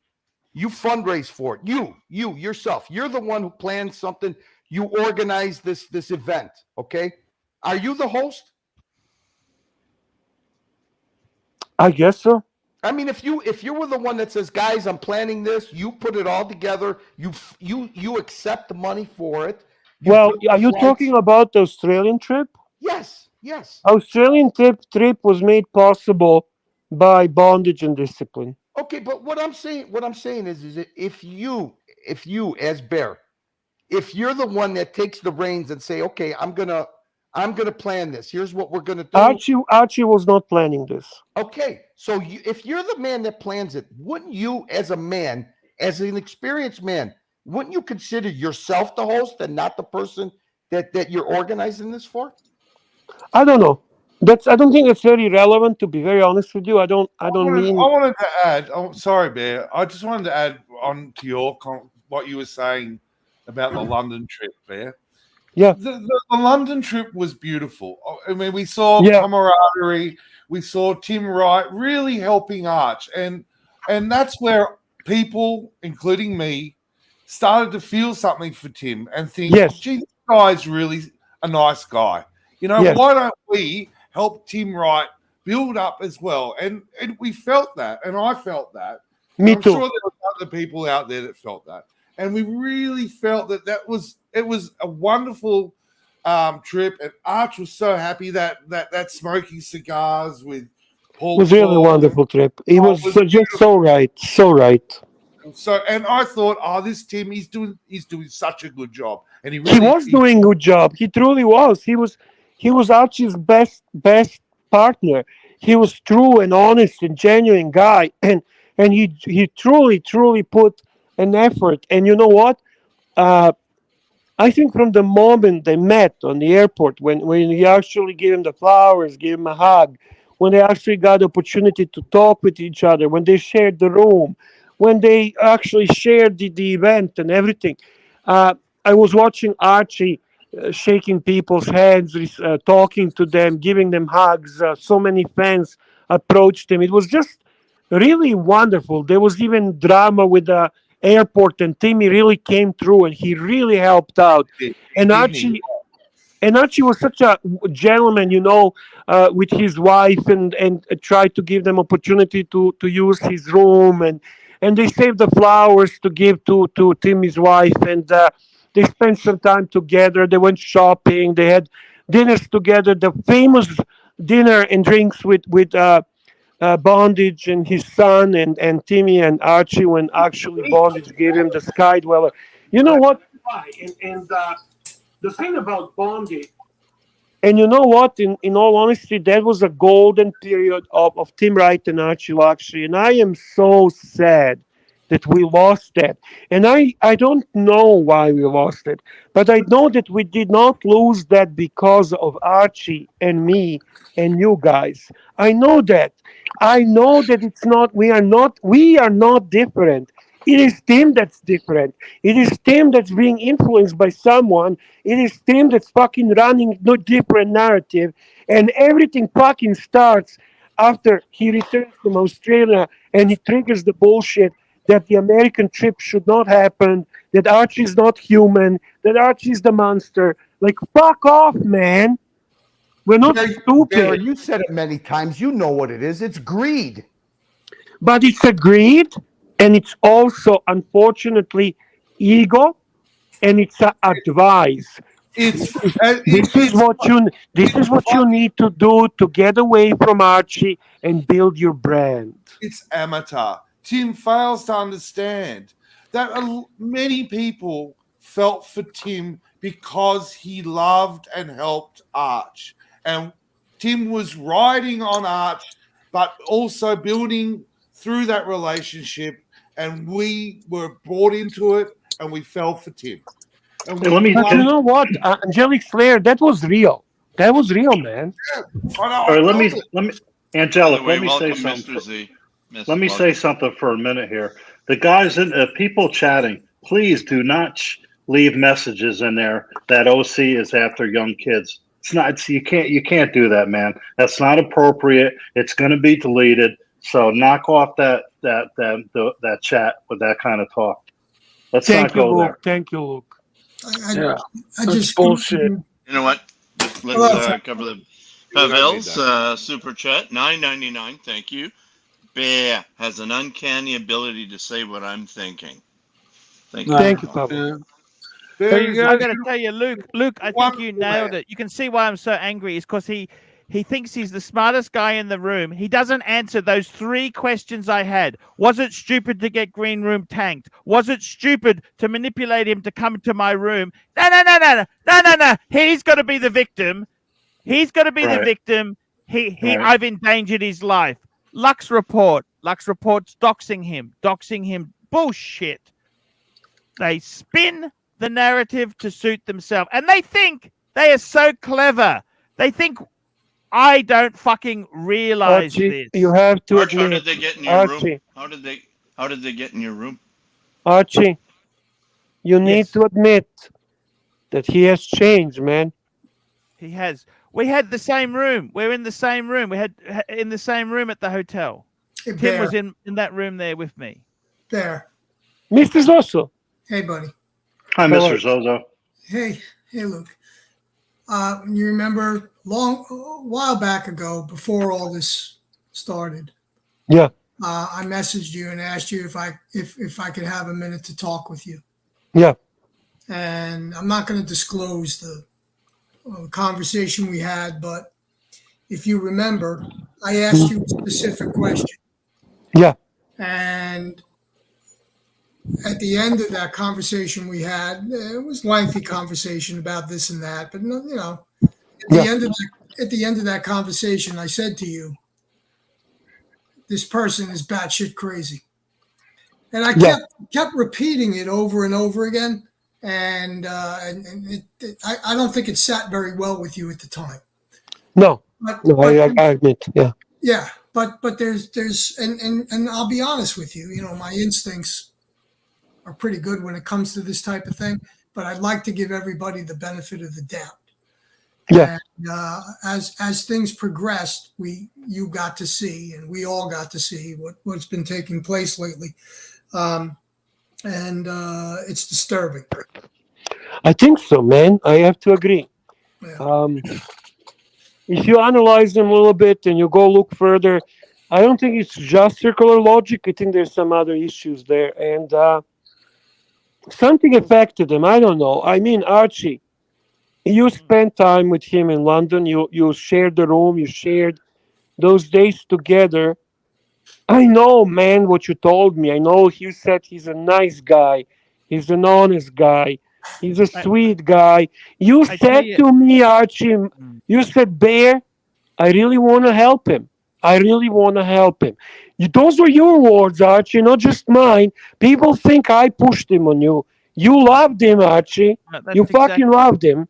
you fundraise for it. You yourself. You're the one who plans something. You organize this event. Okay, are you the host? I guess so. I mean, if you were the one that says, "Guys, I'm planning this," you put it all together. You accept the money for it. Well, are you talking about the Australian trip? Yes. Australian trip was made possible by Bondage and Discipline. Okay, but what I'm saying is that if you as Bear, if you're the one that takes the reins and say, "Okay, I'm gonna I'm going to plan this. Here's what we're going to do. Archie was not planning this. Okay, so if you're the man that plans it, wouldn't you, as a man, as an experienced man, wouldn't you consider yourself the host and not the person that you're organizing this for? I don't know. I don't think it's very relevant, to be very honest with you. I wanted to add. Oh, sorry, Bear. I just wanted to add on to what you were saying about the London trip, Bear. Yeah. The London trip was beautiful. I mean, we saw camaraderie. We saw Tim Wright really helping Arch, and that's where people, including me, started to feel something for Tim and think, gee, this guy's really a nice guy. You know, why don't we help Tim Wright build up as well? And we felt that, and I felt that. Me I'm too. sure there were other people out there that felt that. And we really felt that it was a wonderful trip. And Arch was so happy that smoking cigars with Paul. It was really a wonderful trip. It was just so right. So, and I thought, this Tim, he's doing such a good job. And he was doing a good job. He truly was. He was Archie's best partner. He was true and honest and genuine guy, and he truly put an effort. And you know what? I think from the moment they met on the airport, when he actually gave him the flowers, gave him a hug, when they actually got the opportunity to talk with each other, when they shared the room, when they actually shared the event and everything. I was watching Archie shaking people's hands, talking to them, giving them hugs. So many fans approached him. It was just really wonderful. There was even drama with the airport, and Timmy really came through, and he really helped out. And Archie was such a gentleman, with his wife, and tried to give them opportunity to use his room, and they saved the flowers to give to Timmy's wife, and they spent some time together. They went shopping. They had dinners together. The famous dinner and drinks with Bondage and his son, and Timmy and Archie, when actually Bondage gave him the Sky Dweller. You know what? And the thing about Bondage, and you know what? In all honesty, that was a golden period of Tim Wright and Archie Luxury, and I am so sad that we lost that. And I don't know why we lost it, but I know that we did not lose that because of Archie and me and you guys. I know that. I know that it's not. We are not different. It is Tim that's different. It is Tim that's being influenced by someone. It is Tim that's fucking running no different narrative, and everything fucking starts after he returns from Australia and he triggers the bullshit that the American trip should not happen, that Archie is not human, that Archie is the monster. Like, fuck off, man. We're not stupid. Barry, you said it many times. You know what it is. It's greed. But it's a greed, and it's also, unfortunately, ego, and it's a advice. This is what you need to do to get away from Archie and build your brand. It's amateur. Tim fails to understand that many people felt for Tim because he loved and helped Arch. And Tim was riding on Arch, but also building through that relationship. And we were brought into it, and we fell for Tim. But you know what, Angelic Slayer, that was real. That was real, man. All right, let me, Angelic, let me say something. Let me say something for a minute here. The guys in people chatting, please do not leave messages in there that OC is after young kids. It's not. You can't do that, man. That's not appropriate. It's going to be deleted. So knock off that chat with that kind of talk. Let's not go there. Thank you, Luke. I just bullshit. You know what? Let's cover the Pavel's super chat, $9.99. Thank you. Bear has an uncanny ability to say what I'm thinking. Thank you, Pavel. There you go. I got to tell you, Luke, I think you nailed it. You can see why I'm so angry. Is because he thinks he's the smartest guy in the room. He doesn't answer those 3 questions I had. Was it stupid to get Green Room tanked? Was it stupid to manipulate him to come to my room? No. He's got to be the victim. He's got to be the victim. I've endangered his life. Lux report's doxing him. Bullshit. They spin the narrative to suit themselves. And they think they are so clever. They think I don't fucking realize Archie, this. you have to Arch, how admit. did they get in your room? Archie, How did they get in your room? Archie, you need to admit that he has changed, man. He has. We had the same room. We're in the same room. We had in the same room at the hotel. Hey, Tim Bear. was in that room there with me. There. Mr. Zoso. Hey, buddy. Hi, Mr. Zozo. Hey, Luke. You remember a while back ago, before all this started, Yeah. I messaged you and asked you if I could have a minute to talk with you. Yeah. And I'm not going to disclose the conversation we had, but if you remember, I asked you a specific question. Yeah. And at the end of that conversation we had, it was a lengthy conversation about this and that, but you know, at the end of that conversation, I said to you, this person is batshit crazy. And I kept repeating it over and over again. And I don't think it sat very well with you at the time. No, But I admit, yeah. Yeah, but there's and I'll be honest with you, you know, my instincts are pretty good when it comes to this type of thing, but I'd like to give everybody the benefit of the doubt. Yeah. And as things progressed, you got to see, and we all got to see what's been taking place lately. And it's disturbing. I think so, man. I have to agree. If you analyze them a little bit and you go look further, I don't think it's just circular logic. I think there's some other issues there. And something affected them. I don't know. I mean, Archie, you spent time with him in London. You shared the room. You shared those days together. I know, man, what you told me. I know you said he's a nice guy. He's an honest guy. He's a sweet guy. You said to me, Archie, you said, Bear, I really want to help him. I really want to help him. Those were your words, Archie, not just mine. People think I pushed him on you. You loved him, Archie. You fucking loved him.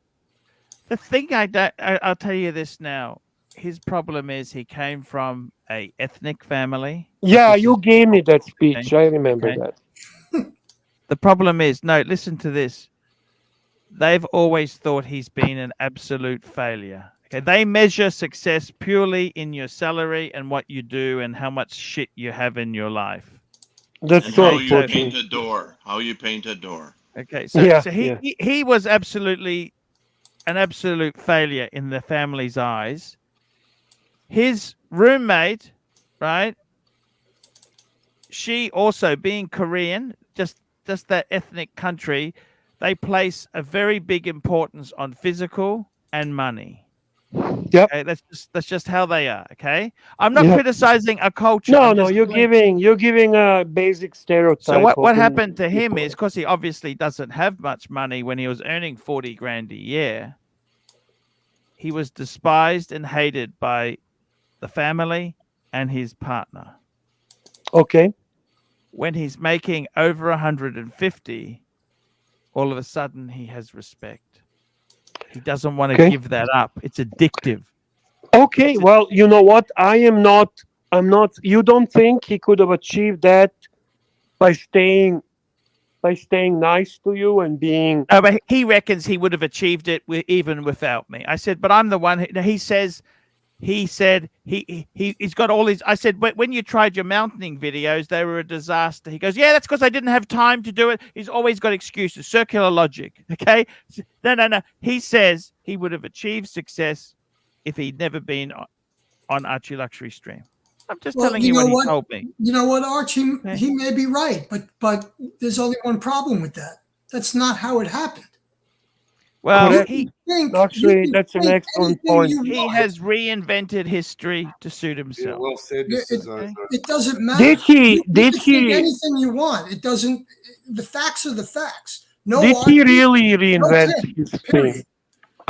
The thing I'll tell you this now. His problem is he came from a ethnic family. Yeah, you gave me that speech. I remember that. The problem is, no, listen to this. They've always thought he's been an absolute failure. Okay, they measure success purely in your salary and what you do and how much shit you have in your life. That's and so how you important. paint a door. How you paint a door. Okay, so he was absolutely an absolute failure in the family's eyes. His roommate, right? She also, being Korean, just that ethnic country, they place a very big importance on physical and money. Yep. Okay? That's just how they are. Okay. I'm not criticizing a culture. No, you're giving a basic stereotype. So what happened to him is, because he obviously doesn't have much money when he was earning 40 grand a year, he was despised and hated by the family and his partner. Okay. When he's making over 150, all of a sudden he has respect. He doesn't want to give that up. It's addictive. Okay, well, you know what? I'm not, you don't think he could have achieved that by staying nice to you and being... but he reckons he would have achieved it even without me. I said, but I'm the one. He said he's got all his. I said, when you tried your mountaineering videos, they were a disaster. He goes, yeah, that's because I didn't have time to do it. He's always got excuses, circular logic. Okay, no. He says he would have achieved success if he'd never been on Archie Luxury Stream. I'm just telling you what he told me. You know what, Archie? He may be right, but there's only one problem with that. That's not how it happened. Well, actually, that's an excellent point. He has reinvented history to suit himself. Well said. It doesn't matter. Did he? You can think anything you want. It doesn't. The facts are the facts. No. Did he really reinvent his thing?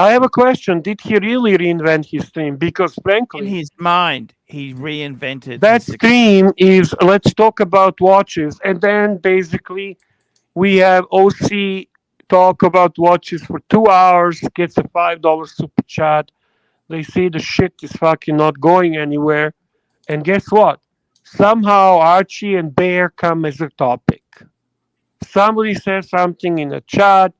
I have a question. Did he really reinvent his stream? Because In frankly, his mind, he reinvented that his success. stream is let's talk about watches, and then basically we have OC talk about watches for 2 hours, gets a $5 super chat. They say the shit is fucking not going anywhere, and guess what? Somehow Archie and Bear come as a topic. Somebody says something in the chat.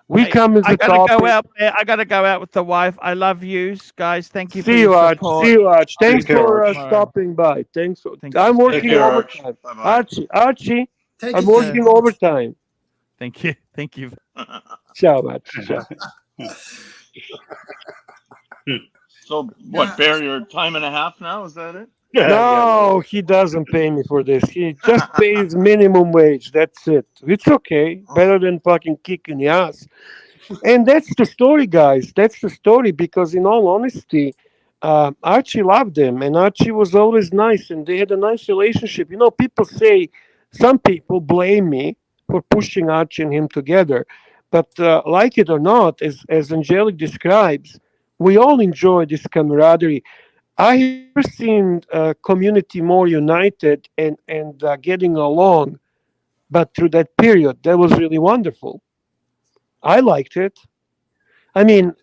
We Hey, come as I a gotta go topic. out there. I gotta go out with the wife. I love you guys. Thank you for See your you, Arch. support. See you, Arch. I'll Thanks see you for tomorrow. stopping by. Thanks. Thank you. I'm Take working care, Arch. overtime. Bye-bye. Archie, Take I'm it easy, working Arch. overtime. Thank you. Thank you. Ciao, Arch. Ciao. So what, Bear, you're time and a half now? Is that it? No, he doesn't pay me for this. He just pays minimum wage. That's it. It's okay. Better than fucking kicking the ass. And that's the story, guys. That's the story. Because in all honesty, Archie loved him, and Archie was always nice, and they had a nice relationship. You know, people say some people blame me for pushing Archie and him together, but like it or not, as Angelic describes, we all enjoy this camaraderie. I have never seen a community more united and getting along, but through that period, that was really wonderful. I liked it. I mean,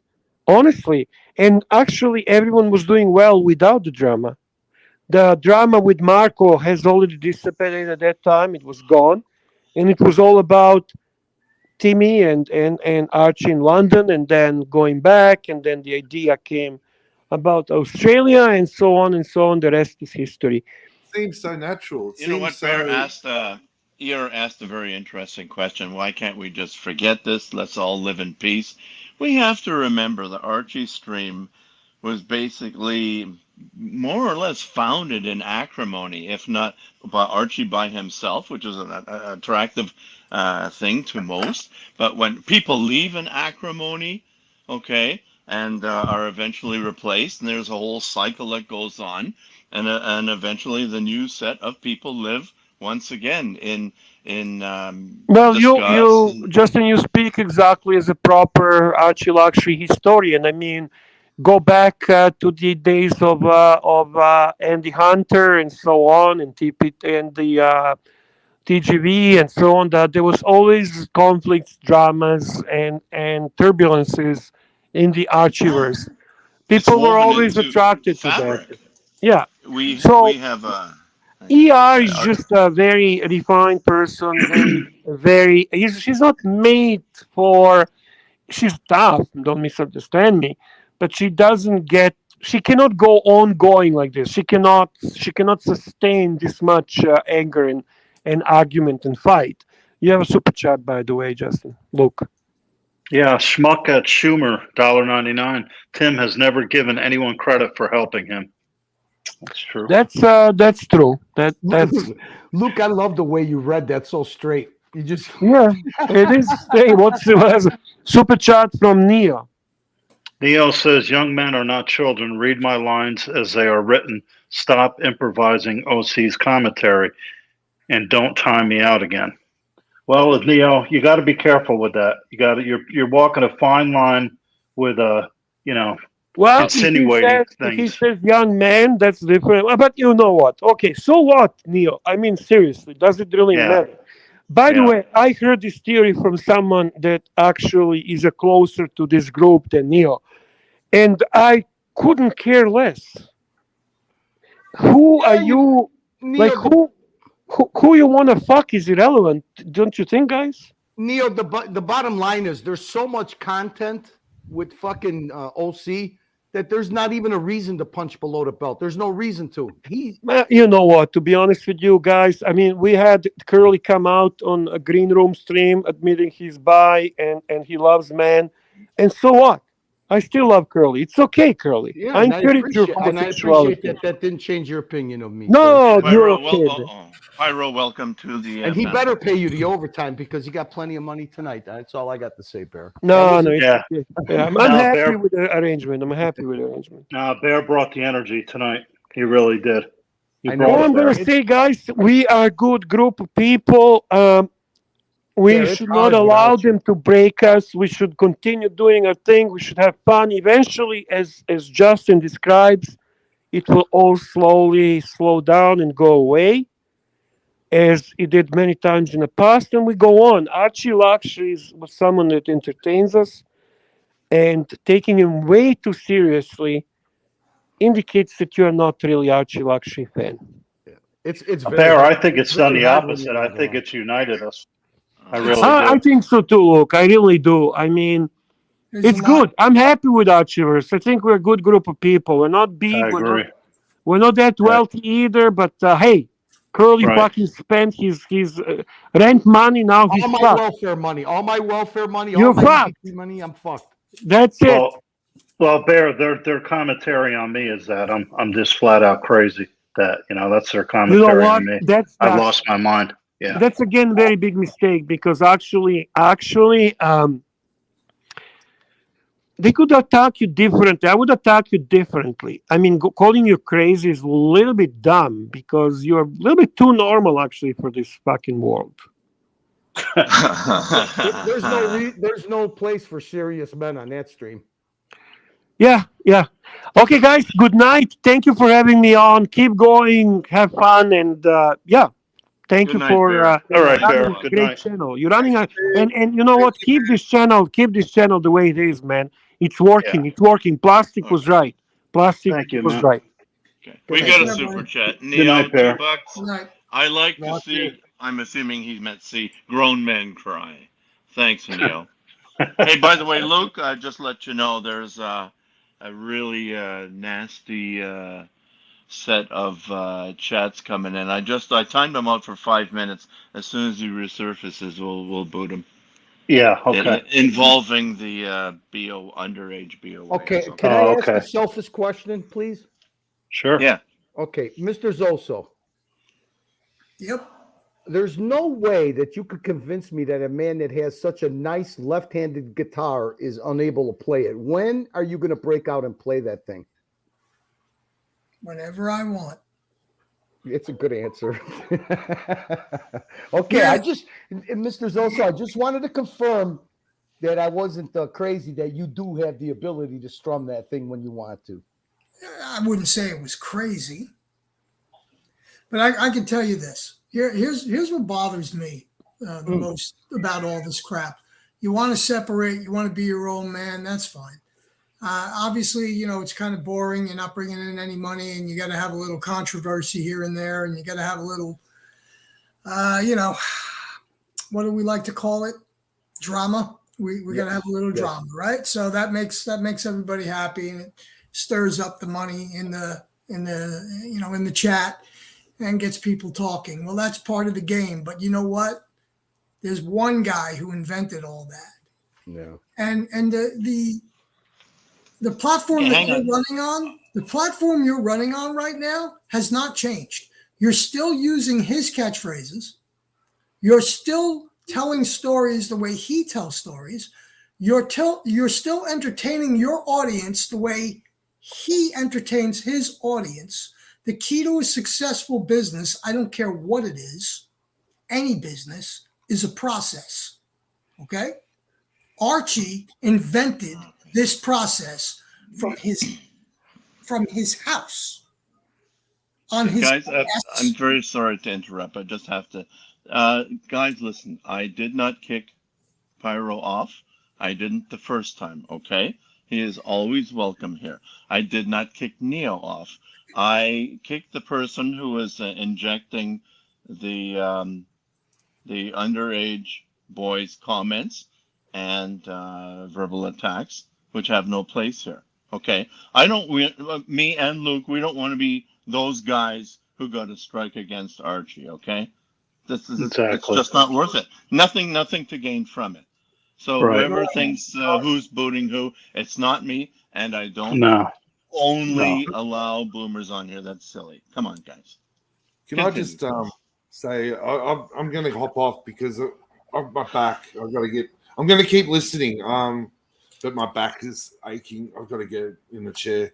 honestly, and actually, everyone was doing well without the drama. The drama with Marco has already dissipated at that time; it was gone, and it was all about Timmy and Archie in London, and then going back, and then the idea came about Australia, and so on and so on. The rest is history. Seems so natural. It You know seems what, so. Bear asked, Ear asked a very interesting question. Why can't we just forget this? Let's all live in peace. We have to remember that Archie's stream was basically more or less founded in acrimony, if not by Archie by himself, which is an attractive thing to most. But when people leave in acrimony, okay, and are eventually replaced, and there's a whole cycle that goes on, and eventually the new set of people live once again in Well, disgust. you Justin, you speak exactly as a proper Archie luxury historian. I mean, go back to the days of Andy Hunter and so on, and TP and the TGV and so on. That there was always conflicts, dramas, and turbulences in the Archieverse. It's People were woven always into attracted to that. fabric. Yeah. We So have ER is just a very refined person, very. She's not made for. She's tough. Don't misunderstand me, but she doesn't get. She cannot go on going like this. She cannot. She cannot sustain this much anger and argument and fight. You have a super chat, by the way, Justin. Look. Yeah, Schmuck at Schumer, $1.99. Tim has never given anyone credit for helping him. That's true. That's true. That's Luke, I love the way you read that so straight. You just yeah. It is. Hey, what's the super chat from Neo? Neo says, young men are not children. Read my lines as they are written. Stop improvising OC's commentary and don't time me out again. Well, with Neo, you got to be careful with that. You're walking a fine line with Well, insinuating if he things. says young man, that's different. But you know what? Okay, so what, Neo? I mean, seriously, does it really Yeah. matter? By the Yeah. way, I heard this theory from someone that actually is closer to this group than Neo, and I couldn't care less. Who are you? Neo, Like who you want to fuck is irrelevant, don't you think, guys? Neo, the bottom line is there's so much content with fucking OC that there's not even a reason to punch below the belt. There's no reason to. You know what? To be honest with you guys, I mean, we had Curly come out on a green room stream admitting he's bi and he loves men, and so what? I still love Curly. It's okay, Curly. Yeah, I and I encourage your appreciate homosexuality. that didn't change your opinion of me. No, sir. you're okay. Pyro, welcome to the. And he family. better pay you the overtime because you got plenty of money tonight. That's all I got to say, Bear. No, it's Yeah. okay. Yeah, I'm No, happy Bear- with the arrangement. I'm happy with the arrangement. Bear brought the energy tonight. He really did. He I brought All it I'm there. gonna say, guys, we are a good group of people. We it's should hard not allow without you. them to break us. We should continue doing our thing. We should have fun. Eventually, as Justin describes, it will all slowly slow down and go away, as it did many times in the past, and we go on. Archie Lakshmi was someone that entertains us, and taking him way too seriously indicates that you are not really Archie Lakshmi fan. It's very Bear, I hard. think It's it's done very the hard when opposite. you're I not think wrong. it's united us. I It's- really I do. think so too, Luke. I really do. I mean, There's it's a lot. good. I'm happy with Archivers. I think we're a good group of people. We're not big. I agree. We're not that Right. wealthy either. But hey, Curly Right. fucking spent his rent money. Now he's All my fucked. welfare money, all my welfare money, You're all my fucked. EBT money, I'm fucked. That's it. Well, Bear, their commentary on me is that I'm just flat out crazy. That that's their You know commentary what? on me. That's I've lost my mind. Yeah. That's again very big mistake, because actually, they could attack you differently. I would attack you differently. I mean, calling you crazy is a little bit dumb, because you're a little bit too normal actually for this fucking world. There's no place for serious men on that stream. Yeah. Okay, guys. Good night. Thank you for having me on. Keep going. Have fun, and yeah. Thank Good you night, for Bear. All right, running Bear. a Good great night. channel. You're running a and you know what? Keep this channel the way it is, man. It's working. Yeah. It's working. Plastic was right. Plastic Thank you, was man. right. Okay. We Thank got you. a super chat. Good Neo, night, Bear. $2. Good night. I like to Not see. good. I'm assuming he meant see grown men cry. Thanks, Neo. Hey, by the way, Luke, I just let you know there's a really nasty set of chats coming in. I timed them out for 5 minutes. As soon as he resurfaces, we'll boot him. Yeah. Okay. Involving the BO underage BOA. Okay, or something. can I Oh, ask okay. a selfish question, please? Sure. Yeah. Okay, Mr. Zoso, Yep. there's no way that you could convince me that a man that has such a nice left-handed guitar is unable to play it. When are you going to break out and play that thing? Whenever I want. It's a good answer. Okay, Yeah. Mr. Zoso, I just wanted to confirm that I wasn't crazy, that you do have the ability to strum that thing when you want to. I wouldn't say it was crazy, but I can tell you this. Here's what bothers me the most about all this crap. You want to separate. You want to be your own man. That's fine. Obviously, it's kind of boring. You're not bringing in any money, and you got to have a little controversy here and there, and you got to have a little, what do we like to call it? Drama. We got to have a little drama, right? So that makes everybody happy, and it stirs up the money in the chat and gets people talking. Well, that's part of the game. But you know what? There's one guy who invented all that. Yeah. And the platform that you're running on, the platform you're running on right now has not changed. You're still using his catchphrases. You're still telling stories the way he tells stories. You're still entertaining your audience the way he entertains his audience. The key to a successful business, I don't care what it is, any business, is a process. Okay? Archie invented this process from his house. On his Guys, I'm very sorry to interrupt. I just have to. Guys, listen. I did not kick Pyro off. I didn't the first time. Okay, he is always welcome here. I did not kick Neo off. I kicked the person who was injecting the underage boys' comments and verbal attacks, which have no place here. Okay, me and Luke, we don't want to be those guys who go to strike against Archie. Okay, it's just not worth it. Nothing to gain from it. So Right. whoever thinks who's booting who, it's not me, and I don't No. allow boomers on here. That's silly. Come on, guys. Can I just say I'm going to hop off because of my back. I'm going to keep listening. But my back is aching. I've got to get in the chair.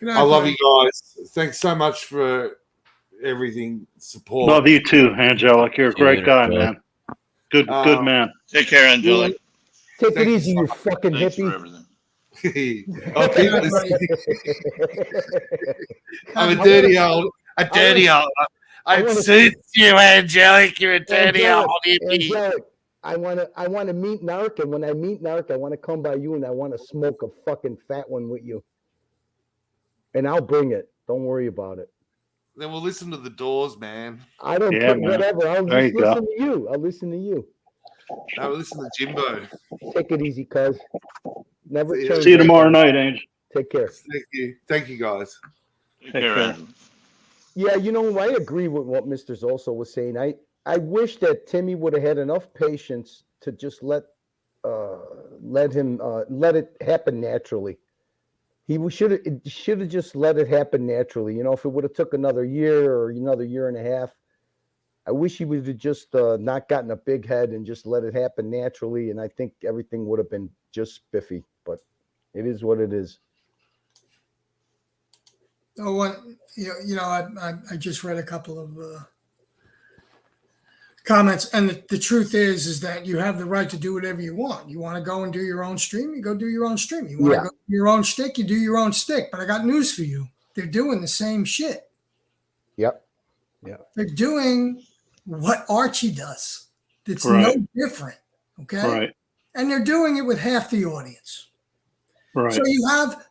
I love you guys. Thanks so much for everything. Support. Love you too, Angelic. You're a great guy, man. Good man. Take care, Angelic. Take Thank it you easy, you so fucking Thanks for hippie. everything. I'll keep listening. I'm a dirty old. It suits you, Angelic. You're a dirty old hippie. Angelic, I want to meet Narc, and when I meet Narc, I want to come by you and I want to smoke a fucking fat one with you. And I'll bring it. Don't worry about it. Then we'll listen to the Doors, man. I don't care, whatever. I'll just listen to you. I'll listen to you. No, we'll listen to Jimbo. Take it easy, cuz. Never change. See you tomorrow night, Angel. Take care. Thank you, guys. Take care, Angel. Yeah, you know, I agree with what Mr. Zoso was saying. I wish that Timmy would have had enough patience to just let it happen naturally. He should have just let it happen naturally. You know, if it would have took another year or another year and a half, I wish he would have just not gotten a big head and just let it happen naturally. And I think everything would have been just spiffy. But it is what it is. Oh, I just read a couple of comments, and the truth is that you have the right to do whatever you want. You want to go and do your own stream, you go do your own stream. You want to go do your own shtick, you do your own shtick. But I got news for you: they're doing the same shit. Yep. Yeah. They're doing what Archie does. It's Right. no different. Okay. Right. And they're doing it with half the audience. Right. So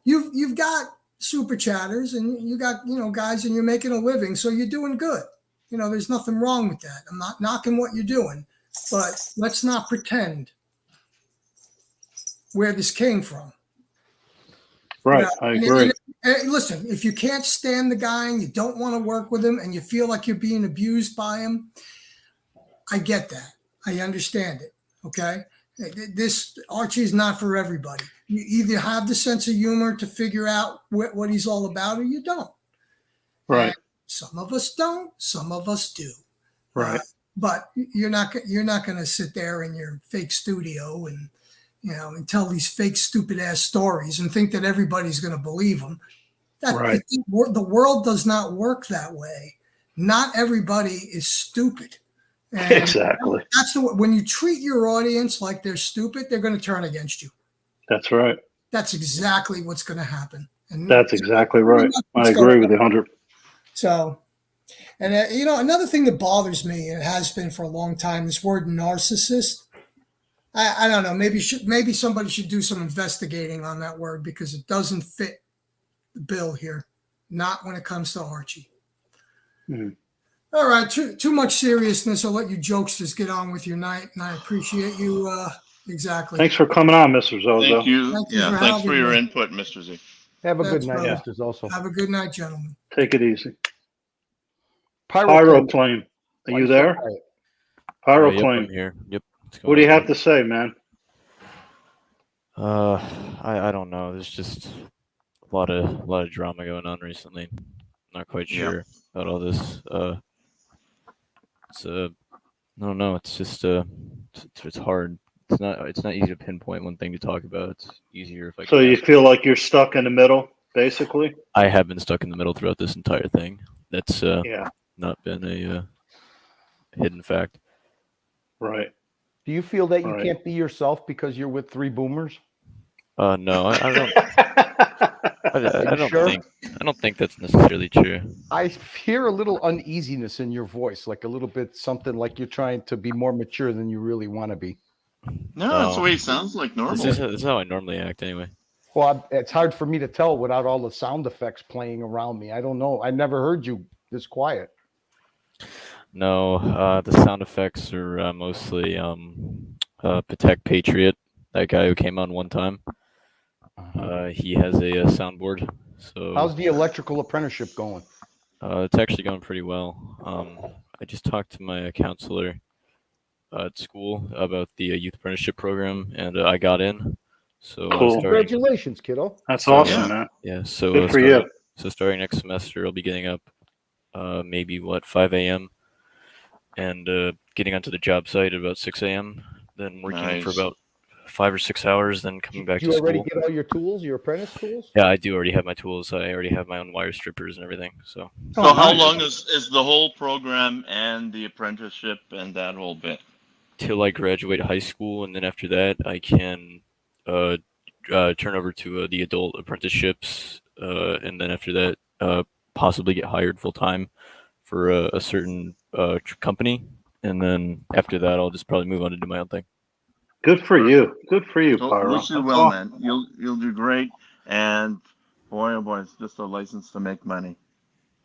you've got super chatters and you got, guys, and you're making a living. So you're doing good. There's nothing wrong with that. I'm not knocking what you're doing, but let's not pretend where this came from. Right. I agree. Listen, if you can't stand the guy and you don't want to work with him and you feel like you're being abused by him, I get that. I understand it. Okay. This Archie is not for everybody. You either have the sense of humor to figure out what he's all about or you don't. Right. And some of us don't. Some of us do. Right. But you're not going to sit there in your fake studio and and tell these fake stupid ass stories and think that everybody's going to believe them. Right. The world does not work that way. Not everybody is stupid. And Exactly. when you treat your audience like they're stupid, they're going to turn against you. That's right. That's exactly what's going to happen. And That's exactly right. I agree with you 100. So, and another thing that bothers me, and it has been for a long time, this word narcissist. I don't know. Maybe somebody should do some investigating on that word because it doesn't fit the bill here. Not when it comes to Archie. Mm. All right, too much seriousness. I'll let you jokesters get on with your night, and I appreciate you exactly. Thank for coming on, Mr. Zozo. Thank you. for Thanks for having your me. input, Mr. Z. Have a good That's night, right. Mr. Zoso. Have a good night, gentlemen. Take it easy. Pyroclane. Pyroclane. Are Why you so there? quiet? Yep, Pyroclane. I'm here. Yep. What do you have to say, man? I don't know. There's just a lot of drama going on recently. Not quite sure about all this. It's I don't know. It's just it's hard. It's not easy to pinpoint one thing to talk about. It's easier if I. So you feel like you're stuck in the middle, basically? I have been stuck in the middle throughout this entire thing. That's Yeah. not been a hidden fact. Right. Do you feel that you Right. can't be yourself because you're with three boomers? No, I don't. I don't sure? I don't think that's necessarily true. I hear a little uneasiness in your voice, like a little bit something like you're trying to be more mature than you really want to be. No, that's the way he sounds like normal. This is how I normally act anyway. Well, it's hard for me to tell without all the sound effects playing around me. I don't know. I never heard you this quiet. No, the sound effects are mostly Patek Patriot, that guy who came on one time. He has a soundboard. So How's the electrical apprenticeship going? it's actually going pretty well. I just talked to my counselor at school about the youth apprenticeship program, and I got in. So Cool. Congratulations, kiddo. That's awesome, man. Yeah. So Good for you. So starting next semester, I'll be getting up maybe 5 a.m. and getting onto the job site at about 6 a.m. Then working for Nice. about 5 or 6 hours, then coming back Do to you already school. get all your tools, your apprentice tools? Yeah, I do already have my tools. I already have my own wire strippers and everything. So So how long is the whole program and the apprenticeship and that whole bit? till I graduate high school, and then after that, I can turn over to the adult apprenticeships, and then after that, possibly get hired full time for a certain company, and then after that, I'll just probably move on to do my own thing. Good for you. Good for you, Well, Pyro. wish you That's well, awesome. man. You'll do great. And boy, oh boy, it's just a license to make money.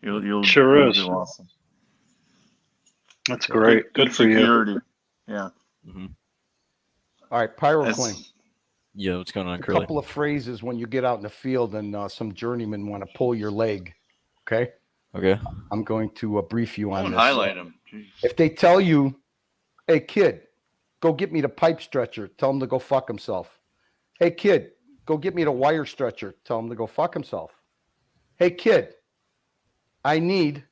You'll Sure is. do awesome. That's great. Good for you. security. Yeah. Mm-hmm. All right, Pyro That's- Cling. Yeah, what's going on, A Curly? couple of phrases when you get out in the field and some journeymen want to pull your leg. Okay. Okay. I'm going to brief you on Don't this. highlight them. If they tell you, "Hey kid, go get me the pipe stretcher," tell him to go fuck himself. "Hey kid, go get me the wire stretcher," tell him to go fuck himself. "Hey kid, I need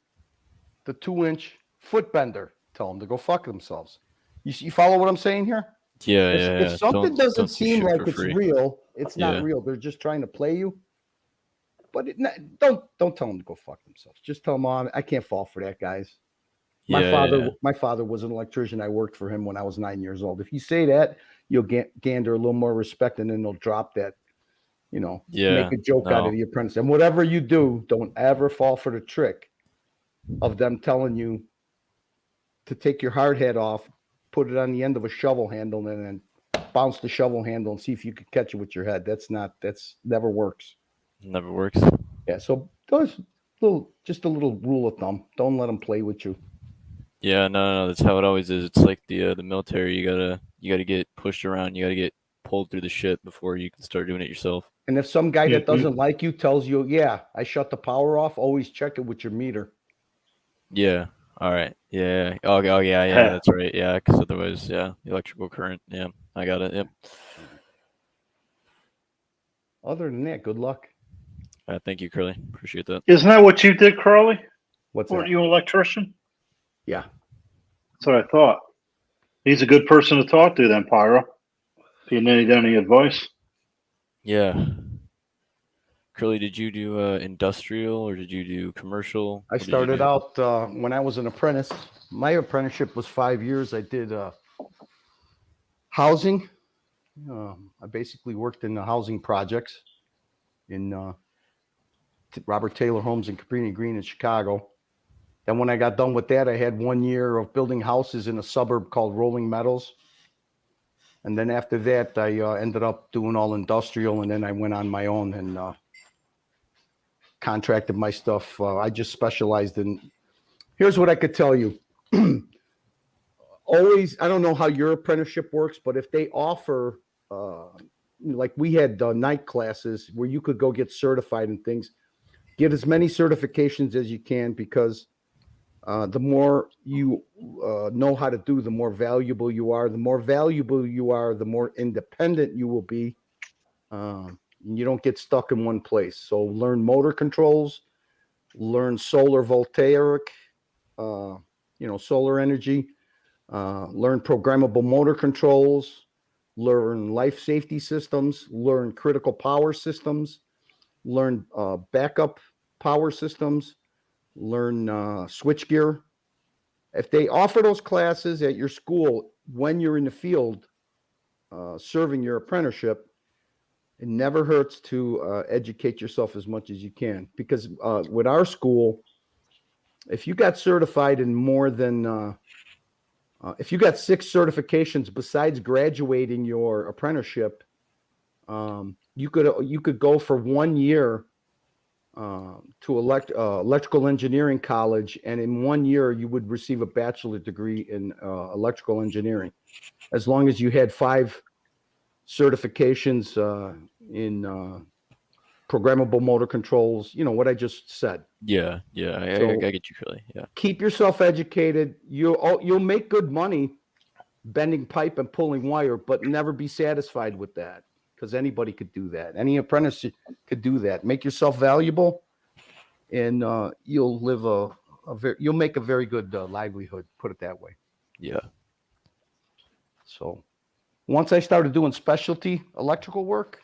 the 2-inch foot bender," tell them to go fuck themselves. You follow what I'm saying here? Yeah, If something doesn't don't do seem shit like for it's free. real, it's Yeah. not real. They're just trying to play you. But don't tell them to go fuck themselves. Just tell them, "Mom, I can't fall for that, guys." My father was an electrician. I worked for him when I was 9 years old. If you say that, you'll gander a little more respect, and then they'll drop that. Yeah, make a joke out no. of the apprentice. And whatever you do, don't ever fall for the trick of them telling you to take your hard hat off, put it on the end of a shovel handle, and then bounce the shovel handle and see if you can catch it with your head. That's never works. Never works. Yeah. So just a little rule of thumb. Don't let them play with you. Yeah, no, that's how it always is. It's like the military. You gotta get pushed around. You gotta get pulled through the shit before you can start doing it yourself. And if some guy that doesn't like you tells you, "Yeah, I shut the power off," always check it with your meter. Yeah. All right. Yeah. Oh, yeah. That's right. Yeah, because otherwise, yeah, electrical current. Yeah, I got it. Yep. Other than that, good luck. Thank you, Curly. Appreciate that. Isn't that what you did, Curly? What's Weren't that? you an electrician? Yeah. That's what I thought. He's a good person to talk to then, Pyro. If you need any advice. Yeah. Curly, did you do industrial or did you do commercial? I started out when I was an apprentice. My apprenticeship was 5 years. I did housing. I basically worked in the housing projects in Robert Taylor Homes in Cabrini Green in Chicago. Then when I got done with that, I had 1 year of building houses in a suburb called Rolling Meadows. And then after that, I ended up doing all industrial, and then I went on my own and contracted my stuff. I just specialized in. Here's what I could tell you. Always, I don't know how your apprenticeship works, but if they offer, like we had night classes where you could go get certified and things, get as many certifications as you can, because the more you know how to do, the more valuable you are. The more valuable you are, the more independent you will be. You don't get stuck in one place. So learn motor controls, learn solar voltaic, solar energy, learn programmable motor controls, learn life safety systems, learn critical power systems, learn backup power systems, learn switchgear. If they offer those classes at your school when you're in the field serving your apprenticeship, it never hurts to educate yourself as much as you can. Because with our school, if you got certified in more than, if you got 6 certifications besides graduating your apprenticeship, you could go for 1 year to electrical engineering college, and in 1 year you would receive a bachelor degree in electrical engineering, as long as you had 5 certifications in programmable motor controls. You know what I just said. Yeah. I get you, Curly. Yeah. Keep yourself educated. You'll make good money bending pipe and pulling wire, but never be satisfied with that, because anybody could do that. Any apprentice could do that. Make yourself valuable, and you'll live you'll make a very good livelihood. Put it that way. Yeah. So once I started doing specialty electrical work,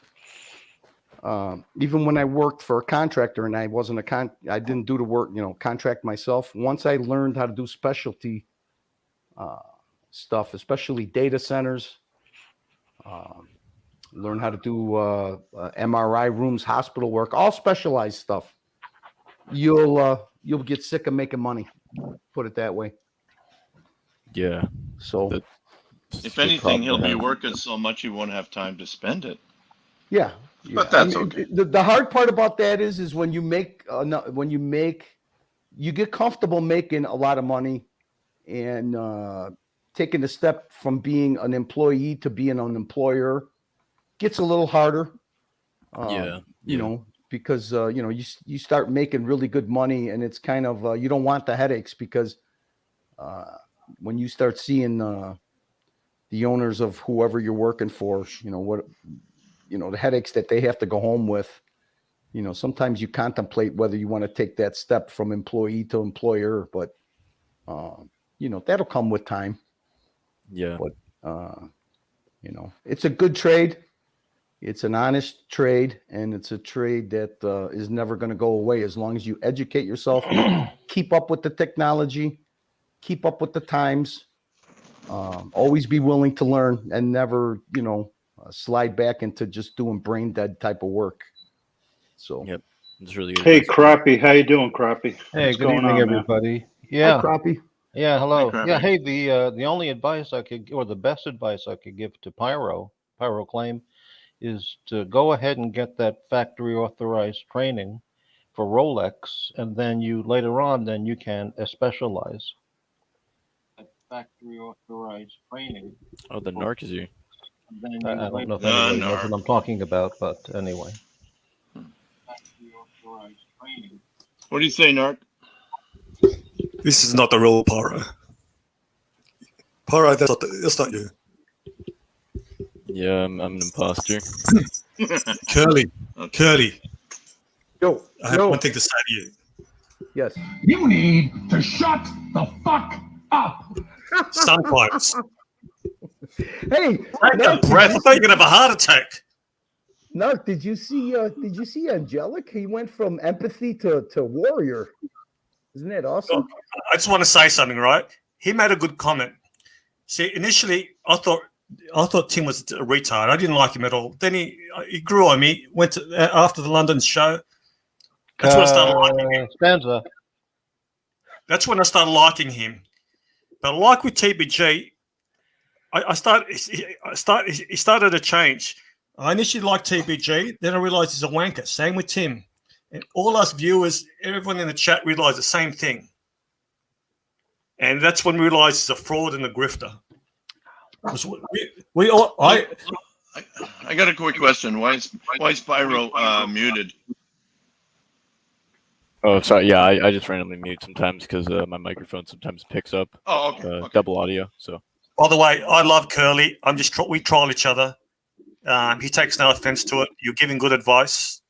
even when I worked for a contractor and I wasn't I didn't do the work, contract myself. Once I learned how to do specialty stuff, especially data centers. Learn how to do MRI rooms, hospital work, all specialized stuff. You'll get sick of making money. Put it that way. Yeah. So, if anything, he'll be working so much he won't have time to spend it. yeah. But that's okay. The hard part about that is when you get comfortable making a lot of money and taking the step from being an employee to being an employer gets a little harder. You know, because you start making really good money, and it's kind of you don't want the headaches, because when you start seeing the owners of whoever you're working for, the headaches that they have to go home with, sometimes you contemplate whether you want to take that step from employee to employer, but that'll come with time. Yeah. But it's a good trade. It's an honest trade, and it's a trade that is never going to go away as long as you educate yourself, keep up with the technology, keep up with the times, always be willing to learn, and never, slide back into just doing brain dead type of work. So, yep, it's really good. Hey, Crappy, how you doing, Crappy? Hey, What's good going evening, on, man? everybody. Yeah. Hi, Crappy. Yeah, hello. Hi, Yeah, Crappy. hey, the only advice I could, or the best advice I could give to Pyro Claim, is to go ahead and get that factory authorized training for Rolex, and then you later on, then you can specialize. Factory authorized training. Oh, the narc is here. I don't know if anybody knows what I'm talking about, but anyway. What do you say, Narc? This is not the real Pyro. Pyro, that's not you. Yeah, I'm an imposter. Curly. Yo, I have one thing to say to you. Yes. You need to shut the fuck up. Sometimes. Hey, take a breath. I thought you were gonna have a heart attack. No, did you see Angelic? He went from empathy to warrior. Isn't that awesome? I just want to say something, right? He made a good comment. See, initially I thought Tim was a retard. I didn't like him at all. Then he grew on me. Went to, after the London show. That's when I started liking him. Stanza. That's when I started liking him. But like with TBG, he started to change. I initially liked TBG, then I realized he's a wanker. Same with Tim. And all us viewers, everyone in the chat realized the same thing. And that's when we realized he's a fraud and a grifter. I got a quick question. Why is Pyro muted? Oh, sorry. Yeah, I just randomly mute sometimes because my microphone sometimes picks up double audio. So. By the way, I love Curly. We troll each other. He takes no offense to it. You're giving good advice.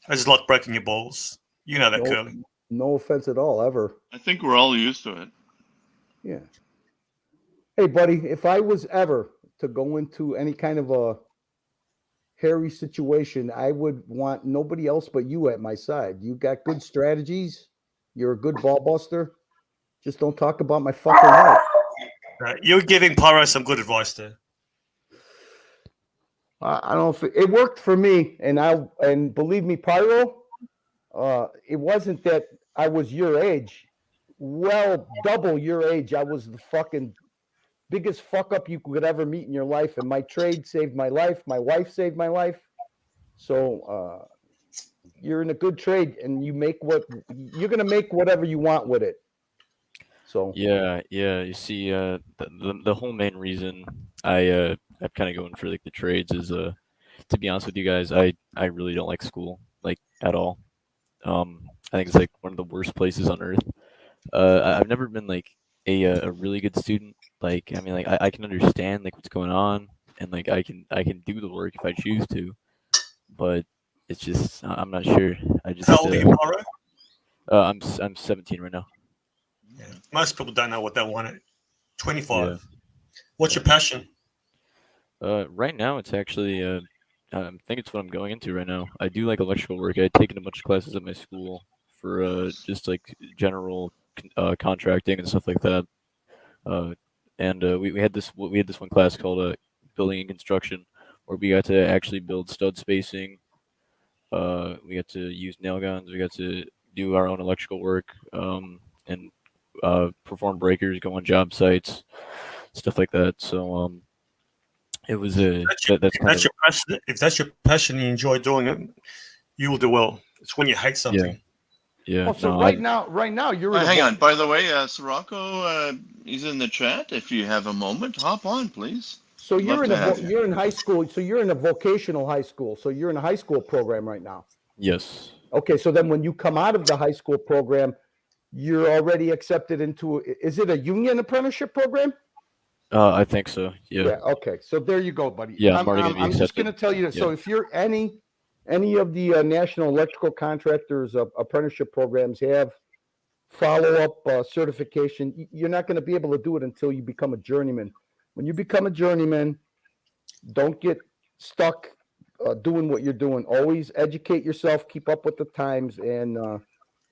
I just like breaking your balls. You know that, Curly. No offense at all, ever. I think we're all used to it. Yeah. Hey, buddy, if I was ever to go into any kind of a hairy situation, I would want nobody else but you at my side. You got good strategies. You're a good ball buster. Just don't talk about my fucking wife. You're giving Pyro some good advice there. I don't know if it worked for me, and believe me, Pyro, it wasn't that I was your age. Well, double your age. I was the fucking biggest fuck up you could ever meet in your life, and my trade saved my life. My wife saved my life. So you're in a good trade, and you're gonna make whatever you want with it. So yeah. You see, the whole main reason I'm kind of going for like the trades is to be honest with you guys, I really don't like school like at all. I think it's like one of the worst places on earth. I've never been like a really good student. Like I mean, like I can understand like what's going on, and like I can do the work if I choose to, but it's just I'm not sure. I just How old are you, Pyro? I'm 17 right now. Yeah. Most people don't know what they want at 25. Yeah. What's your passion? Right now it's actually I think it's what I'm going into right now. I do like electrical work. I've taken a bunch of classes at my school for just like general contracting and stuff like that. and we had this one class called building and construction, where we got to actually build stud spacing. We got to use nail guns. We got to do our own electrical work, and perform breakers, go on job sites, stuff like that. So it was that's kind of your passion. If that's your passion, and you enjoy doing it, you will do well. It's when you hate something. Yeah. Oh, so no, right now you're in a hang on. By the way, Sirocco, he's in the chat. If you have a moment, hop on, please. So I'd you're love in to have you. you're in high school. So you're in a vocational high school. So you're in a high school program right now. Yes. Okay. So then when you come out of the high school program, you're already accepted into. Is it a union apprenticeship program? I think so. Yeah. Okay. So there you go, buddy. Yeah, I'm already gonna be I'm just accepted. going to tell you that. So Yeah. if you're any of the national electrical contractors apprenticeship programs have follow-up certification, you're not going to be able to do it until you become a journeyman. When you become a journeyman, don't get stuck doing what you're doing. Always educate yourself, keep up with the times, and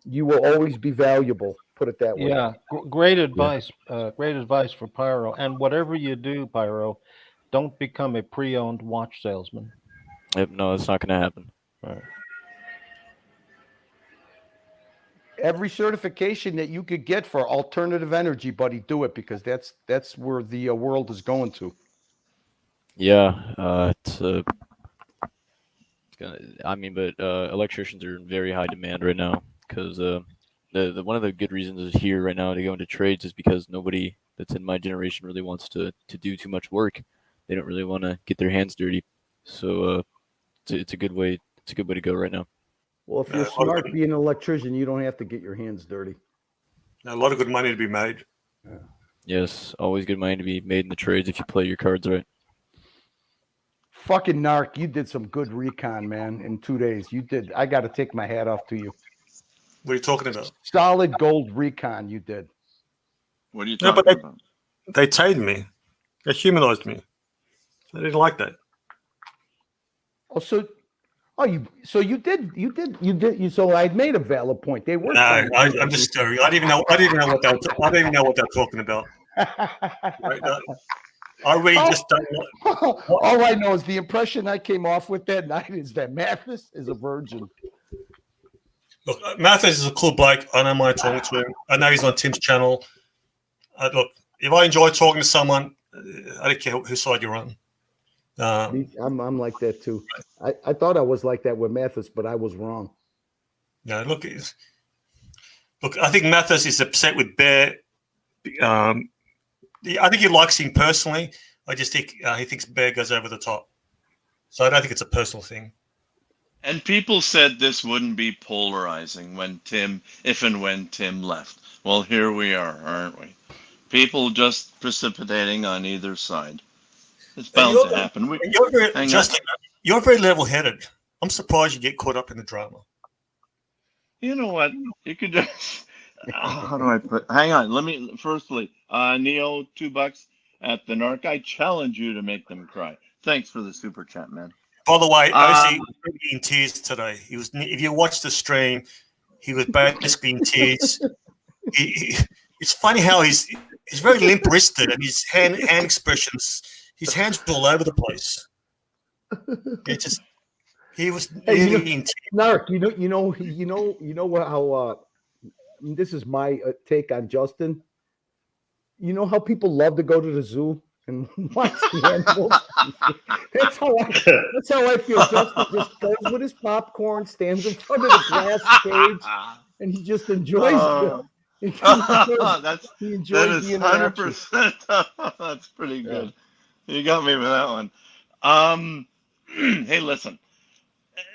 you will always be valuable. Put it that way. Yeah, great advice. Great advice for Pyro. And whatever you do, Pyro, don't become a pre-owned watch salesman. Yep, no, it's not going to happen. All right. Every certification that you could get for alternative energy, buddy, do it, because that's where the world is going to. Yeah, it's I mean, but electricians are in very high demand right now because the one of the good reasons is here right now to go into trades is because nobody that's in my generation really wants to do too much work. They don't really want to get their hands dirty, so it's a good way. It's a good way to go right now. Well, if you're smart being an electrician, you don't have to get your hands dirty. A lot of good money to be made. Yes, always good money to be made in the trades if you play your cards right. Fucking Narc, you did some good recon, man, in 2 days. You did. I got to take my hat off to you. What are you talking about? Solid gold recon you did. What are you No, talking but about? they tamed me. They humanized me. I didn't like that. Oh, so you did. So I'd made a valid point. They were. No, I'm just stirring. I didn't even know what they were. I didn't even know what they were talking about. Right? I really just don't know. All I know is the impression I came off with that night is that Mathis is a virgin. Look, Mathis is a cool bloke. I don't mind talking to him. I know he's on Tim's channel. Look, if I enjoy talking to someone, I don't care whose side you're on. I'm like that too. I thought I was like that with Mathis, but I was wrong. No, look, I think Mathis is upset with Bear. I think he likes him personally. I just think he thinks Bear goes over the top. So I don't think it's a personal thing. And people said this wouldn't be polarizing if and when Tim left. Well, here we are, aren't we? People just precipitating on either side. It's bound to happen. You're very level-headed. I'm surprised you get caught up in the drama. You know what? You could just. How do I put? Hang on. Let me. Firstly, Neo, $2 at the Narc. I challenge you to make them cry. Thanks for the super chat, man. By the way, OC was in tears today. He was. If you watch the stream, he was basically in tears. It's funny how he's very limp-wristed and his hand expressions. His hands were all over the place. He was really in tears. Narc, you know how this is my take on Justin. You know how people love to go to the zoo and watch the animals. That's how I feel. Justin just goes with his popcorn, stands in front of the glass cage, and he just enjoys it. He enjoys the interaction. 100%. That's pretty good. You got me with that one. Hey, listen.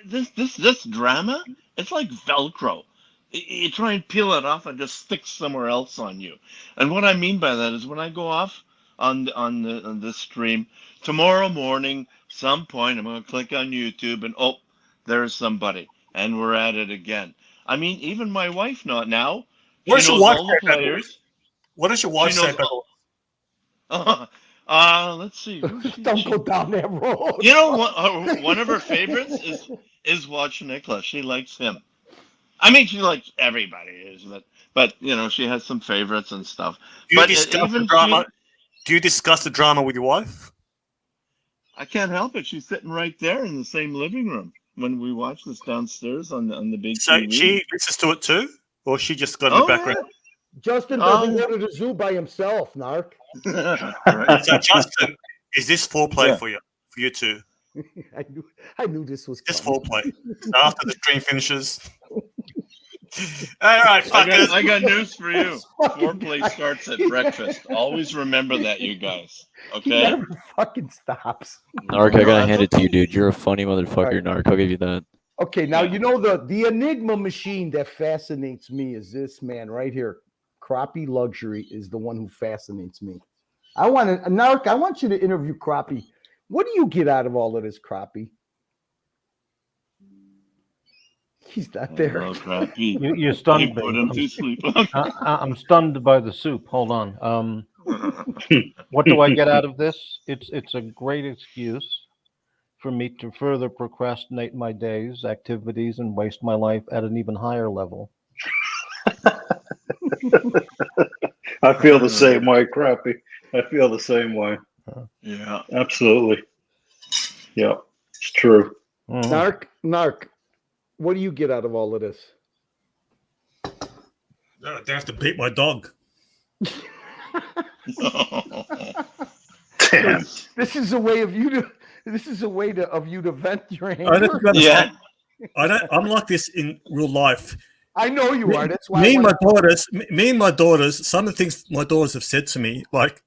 This drama, it's like Velcro. You try and peel it off and just stick somewhere else on you. And what I mean by that is when I go off on this stream tomorrow morning, some point I'm going to click on YouTube and there's somebody, and we're at it again. I mean, even my wife now. What does your wife say about players. What does your wife say about? Let's see. Don't go down that road. You know what? One of her favorites is Watch Nicholas. She likes him. I mean, she likes everybody, but she has some favorites and stuff. Do you discuss the drama? Do you discuss the drama with your wife? I can't help it. She's sitting right there in the same living room when we watch this downstairs on the big So TV. she listens to it too, or she just got in Oh, the background? Justin doesn't go to the zoo by himself, Narc. Right. So Justin, is this foreplay Yeah. for you two? I knew this was Just coming. foreplay. After the stream finishes. All right, fuckers. I got news for you. Foreplay starts at breakfast. Always remember that, you guys. He Okay? never fucking stops. Narc, I gotta hand it to you, okay. dude. You're a funny motherfucker, Narc. I'll give you that. Okay, now you know the Enigma machine that fascinates me is this man right here. Crappie Luxury is the one who fascinates me. Narc, I want you to interview Crappie. What do you get out of all of this, Crappie? He's not there. Oh, Crappie. You stunned You put me. him to sleep. I'm stunned by the soup. Hold on. What do I get out of this? It's a great excuse for me to further procrastinate my days, activities, and waste my life at an even higher level. I feel the same way, Crappy. I feel the same way. Yeah. Absolutely. Yeah, it's true. Narc, what do you get out of all of this? They have to beat my dog. Damn. This is a way of you to. This is a way of you to vent your anger. I don't understand. I'm like this in real life. I know you are. That's why me and my daughters. Some of the things my daughters have said to me, like,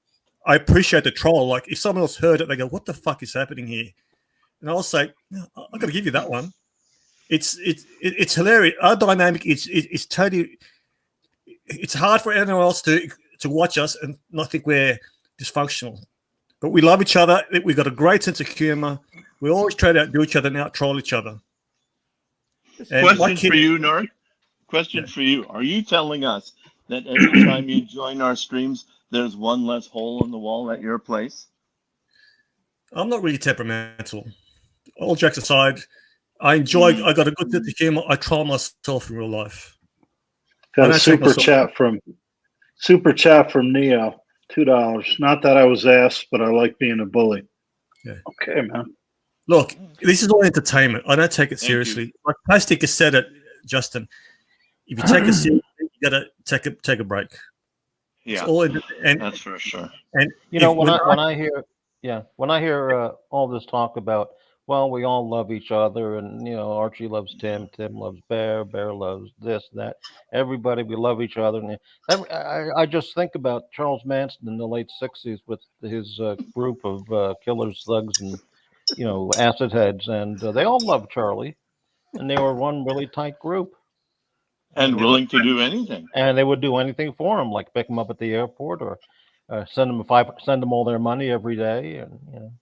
I appreciate the troll. Like, if someone else heard it, they go, "What the fuck is happening here?" And I'll say, "No, "I got to give you that one." It's hilarious. Our dynamic it's totally. It's hard for anyone else to watch us and not think we're dysfunctional, but we love each other. We've got a great sense of humor. We always try to outdo each other and out troll each other. And Question for you, Nord. Question for you. Are you telling us that every time you join our streams, there's one less hole in the wall at your place? I'm not really temperamental. All jokes aside, I enjoy. I got a good sense of humor. I troll myself in real life. Got a super chat from Neo, $2. Not that I was asked, but I like being a bully. Yeah. Okay, man. Look, this is all entertainment. I don't take it seriously. Like Plastic has said it, Justin. If you take it seriously, you got to take a break. Yeah, it's all that's for sure. And you know, when I hear all this talk about, well, we all love each other, and you know, Archie loves Tim, Tim loves Bear, Bear loves this, that. Everybody, we love each other. And I just think about Charles Manson in the late '60s with his group of killers, thugs, and you know, acid heads, and they all loved Charlie, and they were one really tight group, and willing to do anything. And they would do anything for him, like pick him up at the airport or send them all their money every day, and you know.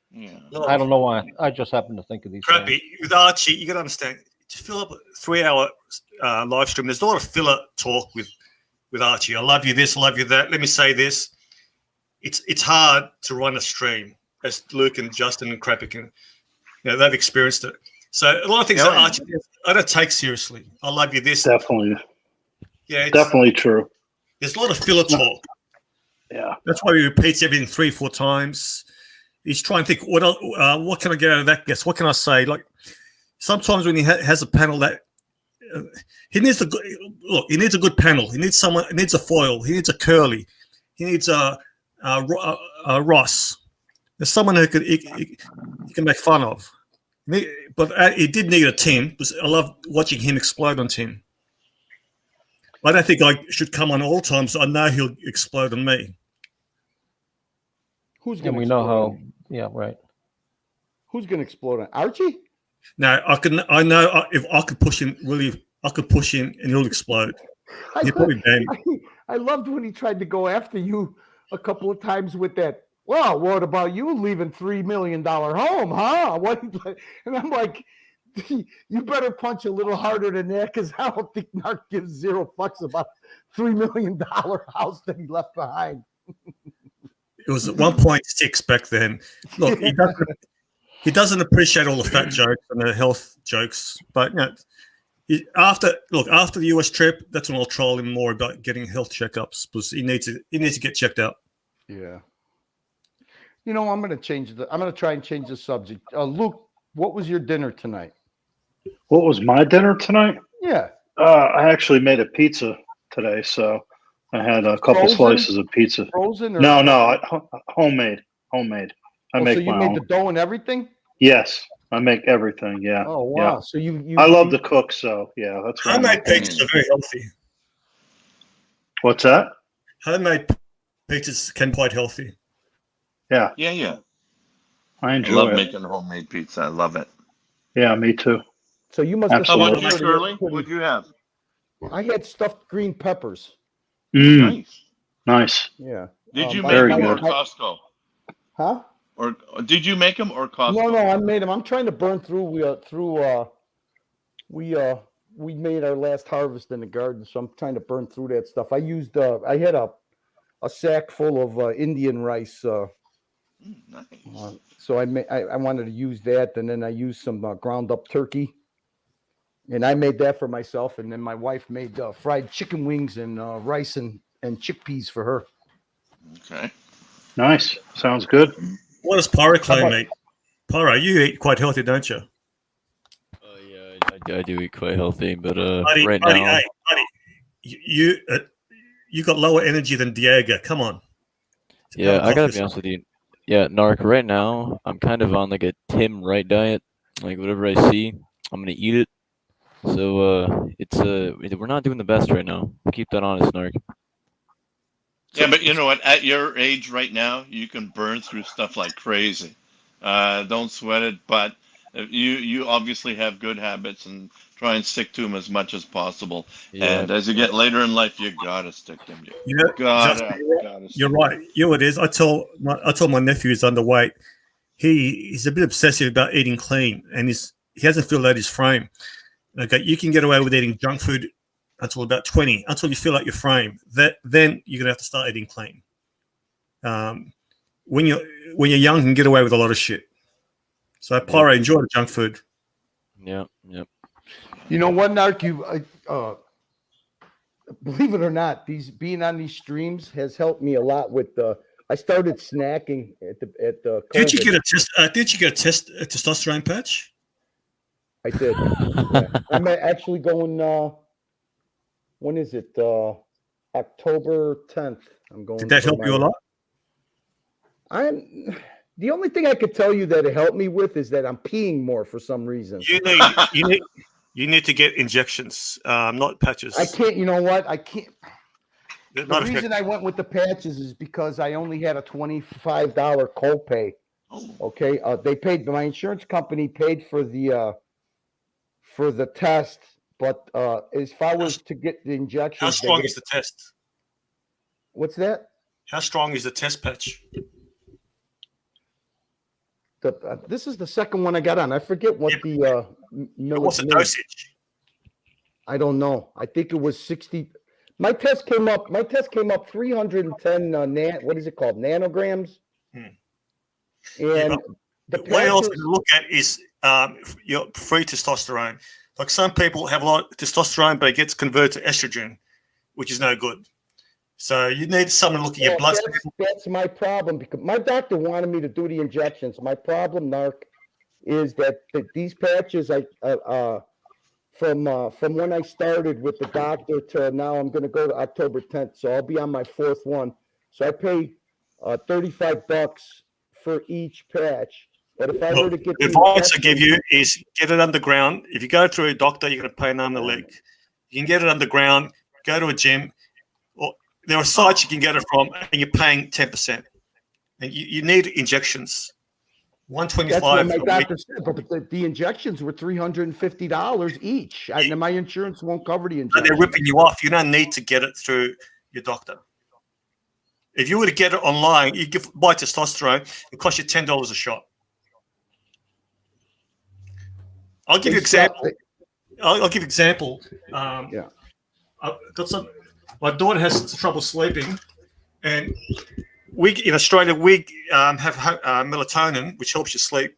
Yeah. I don't know why. I just happen to think of these Crappy. things. With Archie, you got to understand, to fill up a 3-hour live stream, there's a lot of filler talk with Archie. I love you this, I love you that. Let me say this. It's hard to run a stream, as Luke and Justin and Crappy can, you know, they've experienced it. So a lot of things that Archie, I don't take seriously. I love you this. Definitely. Yeah, definitely true. There's a lot of filler talk. Yeah. That's why he repeats everything 3-4 times. He's trying to think, what can I get out of that guest? What can I say? Like sometimes when he has a panel that he needs he needs a good panel. He needs someone. He needs a foil. He needs a Curly. He needs a Ross. There's someone who he can make fun of. But he did need a Tim because I love watching him explode on Tim. I don't think I should come on all times. I know he'll explode on me. Who's going And to we know how. Yeah, right. Who's going to explode on Archie? No, I know if I could push him. Really, I could push him and he'll explode. He'll probably ban. I loved when he tried to go after you a couple of times with that. Well, what about you leaving $3 million home, huh? What? And I'm like, you better punch a little harder than that because I don't think Narc gives 0 fucks about $3 million house that he left behind. It was at 1.6 back then. Look, he doesn't appreciate all the fat jokes and the health jokes, but you know, after the US trip, that's when I'll troll him more about getting health checkups because he needs to get checked out. Yeah. You know, I'm going to try and change the subject. Luke, what was your dinner tonight? What was my dinner tonight? Yeah. I actually made a pizza today, so I had a couple Frozen? slices of pizza. Frozen or No, homemade. Homemade. I so make you my made own. the dough and everything? Yes, I make everything. Yeah. Oh Yeah. wow! So you I love to cook, so yeah, that's one of my Homemade pizzas things. are very healthy. What's that? Homemade pizzas can be quite healthy. Yeah. Yeah. I I enjoy love it. making homemade pizza. I love it. Yeah, me too. So you must have How about Absolutely. you, Curly? What'd you have? I had stuffed green peppers. Nice. Nice. Yeah. Did you Very make them or good. Costco? Huh? Or did you make them or Costco? No, I made them. I'm trying to burn through. We made our last harvest in the garden, so I'm trying to burn through that stuff. I used. I had a sack full of Indian rice. Nice. So I wanted to use that, and then I used some ground up turkey, and I made that for myself, and then my wife made fried chicken wings and rice and chickpeas for her. Okay. Nice. Sounds good. What does Pyro claim, mate? Pyro, you eat quite healthy, don't you? I do eat quite healthy, but Buddy, right buddy, now, hey, buddy, you got lower energy than Diego. Come on. yeah, I gotta yourself. be honest with you. Yeah, Narc, right now, I'm kind of on like a Tim Wright diet. Like whatever I see, I'm gonna eat it. So we're not doing the best right now. Keep that honest, Narc. Yeah, but you know what? At your age right now, you can burn through stuff like crazy. Don't sweat it, but you obviously have good habits and try and stick to them as much as possible. Yeah. And as you get later in life, you gotta stick to them. You know, Gotta you're right. You know what it is? I told my nephew he's underweight. He's a bit obsessive about eating clean, and he hasn't filled out his frame. Okay, you can get away with eating junk food until about 20, until you fill out your frame. Then you're gonna have to start eating clean. When you're young, you can get away with a lot of shit. So Pyro, enjoy the junk food. Yep. You know what, Narc? Believe it or not, being on these streams has helped me a lot with I started snacking at the. Did you COVID. get a test? Did you get a testosterone patch? I did. Yeah. I'm actually going. When is it? October 10th. I'm going. Did that help you a lot? The only thing I could tell you that it helped me with is that I'm peeing more for some reason. You need to get injections, not patches. I can't. You know what? I can't. They're The not reason effective. I went with the patches is because I only had a $25 copay. Okay, my insurance company paid for the test, but as far as to get the injections, How strong is the test? What's that? How strong is the test patch? This is the second one I got on. I forget what What's the dosage? I don't know. I think it was 60. My test came up 310 what is it called? Nanograms. And the what else patches- to look at is your free testosterone. Like some people have a lot of testosterone, but it gets converted to estrogen, which is no good. So you need someone looking at your blood. That's my problem, because my doctor wanted me to do the injections. My problem, Narc, is that these patches, from when I started with the doctor to now, I'm going to go to October 10th, so I'll be on my fourth one. So I pay $35 for each patch. But if I were to get The advice I give you is get it underground. If you go through a doctor, you're going to pay an arm and a leg. You can get it underground, go to a gym, or there are sites you can get it from, and you're paying 10%. And you need injections. That's $125 what my a week. doctor said, but the injections were $350 each. And my insurance won't cover the But injections. they're ripping you off. You don't need to get it through your doctor. If you were to get it online, you could buy testosterone. It costs you $10 a shot. I'll give you an example. I'll give you an example. Yeah. I've got my daughter has trouble sleeping, and in Australia we have melatonin, which helps you sleep.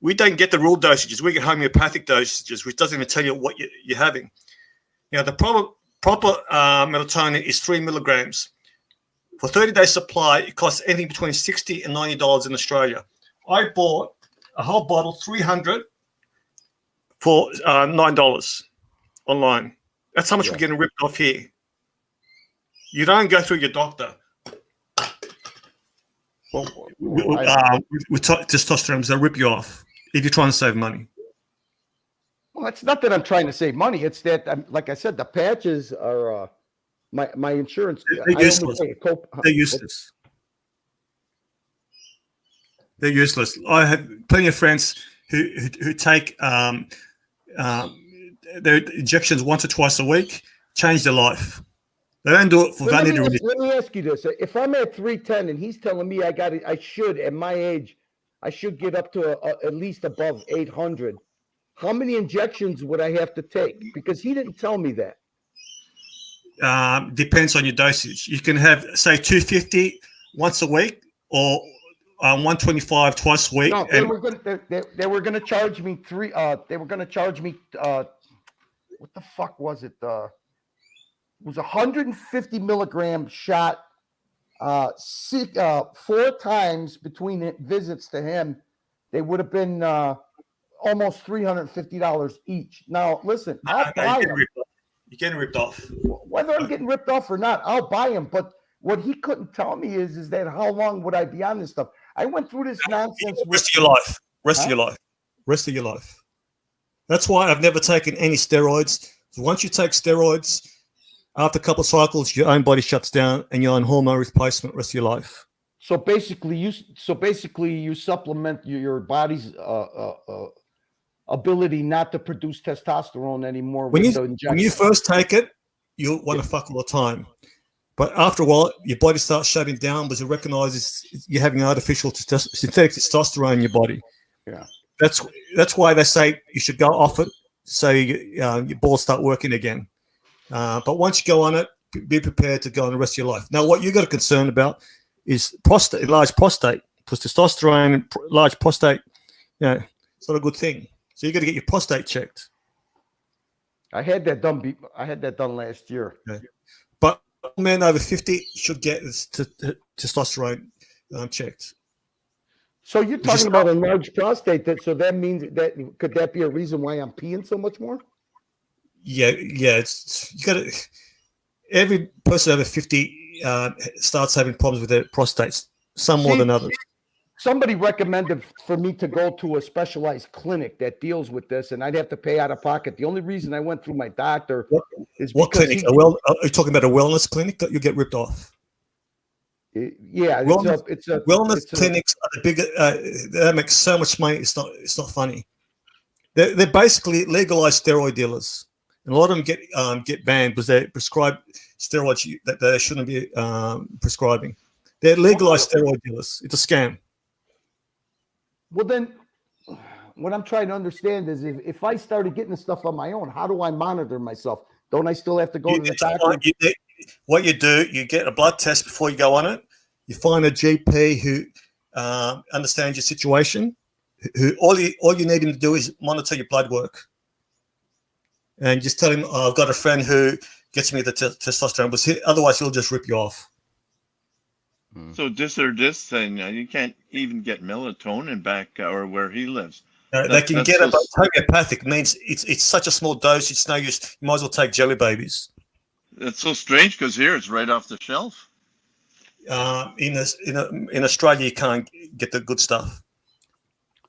We don't get the real dosages. We get homeopathic dosages, which doesn't even tell you what you're having. The proper melatonin is 3 milligrams. For 30-day supply, it costs anything between $60 and $90 in Australia. I bought a whole bottle, 300, for $9 online. That's how much we're getting ripped off here. You don't go through your doctor. With testosterone, they'll rip you off if you're trying to save money. Well, it's not that I'm trying to save money. It's that, like I said, the patches are my insurance. They're useless. They're useless. They're useless. I have plenty of friends who take their injections once or twice a week, change their life. They don't do it for vanity reasons. Let me ask you this: if I'm at 310 and he's telling me I should at my age, I should get up to at least above 800. How many injections would I have to take? Because he didn't tell me that. Depends on your dosage. You can have, say, 250 once a week or 125 twice a week. No, they were going to charge me they were going to charge me what the fuck was it? It was 150 milligram shot 4 times between visits to him. They would have been almost $350 each. Now, listen, I'll buy them. You're getting ripped off. Whether I'm getting ripped off or not, I'll buy them. But what he couldn't tell me is that how long would I be on this stuff? I went through this nonsense. Rest of your life. Rest of your life. Rest of your life. That's why I've never taken any steroids. So once you take steroids, after a couple of cycles, your own body shuts down and you're on hormone replacement rest of your life. So basically, you supplement your body's ability not to produce testosterone anymore. When you first take it, you'll want to fuck all the time. But after a while, your body starts shutting down because it recognizes you're having artificial synthetic testosterone in your body. Yeah, that's why they say you should go off it so your balls start working again. But once you go on it, be prepared to go on the rest of your life. Now, what you got a concern about is large prostate, because testosterone and large prostate, it's not a good thing. So you got to get your prostate checked. I had that done. I had that done last year. Okay. But men over 50 should get testosterone checked. So you're talking about a large prostate. So that means could that be a reason why I'm peeing so much more? Yeah. It's you got to. Every person over 50 starts having problems with their prostates. Some more than others. Somebody recommended for me to go to a specialized clinic that deals with this, and I'd have to pay out of pocket. The only reason I went through my doctor is what because clinic? Are you talking about a wellness clinic that you get ripped off? Yeah, wellness clinics are the bigger. They make so much money. It's not funny. They're basically legalized steroid dealers, and a lot of them get banned because they prescribe steroids that they shouldn't be prescribing. They're legalized steroid dealers. It's a scam. Well, then, what I'm trying to understand is if I started getting the stuff on my own, how do I monitor myself? Don't I still have to go to the doctor? What you do, you get a blood test before you go on it. You find a GP who understands your situation. Who all you need him to do is monitor your blood work, and just tell him, I've got a friend who gets me the testosterone, but otherwise he'll just rip you off. So this thing, you can't even get melatonin back or where he lives. They can get it, but homeopathic means it's such a small dose. It's no use. You might as well take jelly babies. It's so strange because here it's right off the shelf. In Australia, you can't get the good stuff.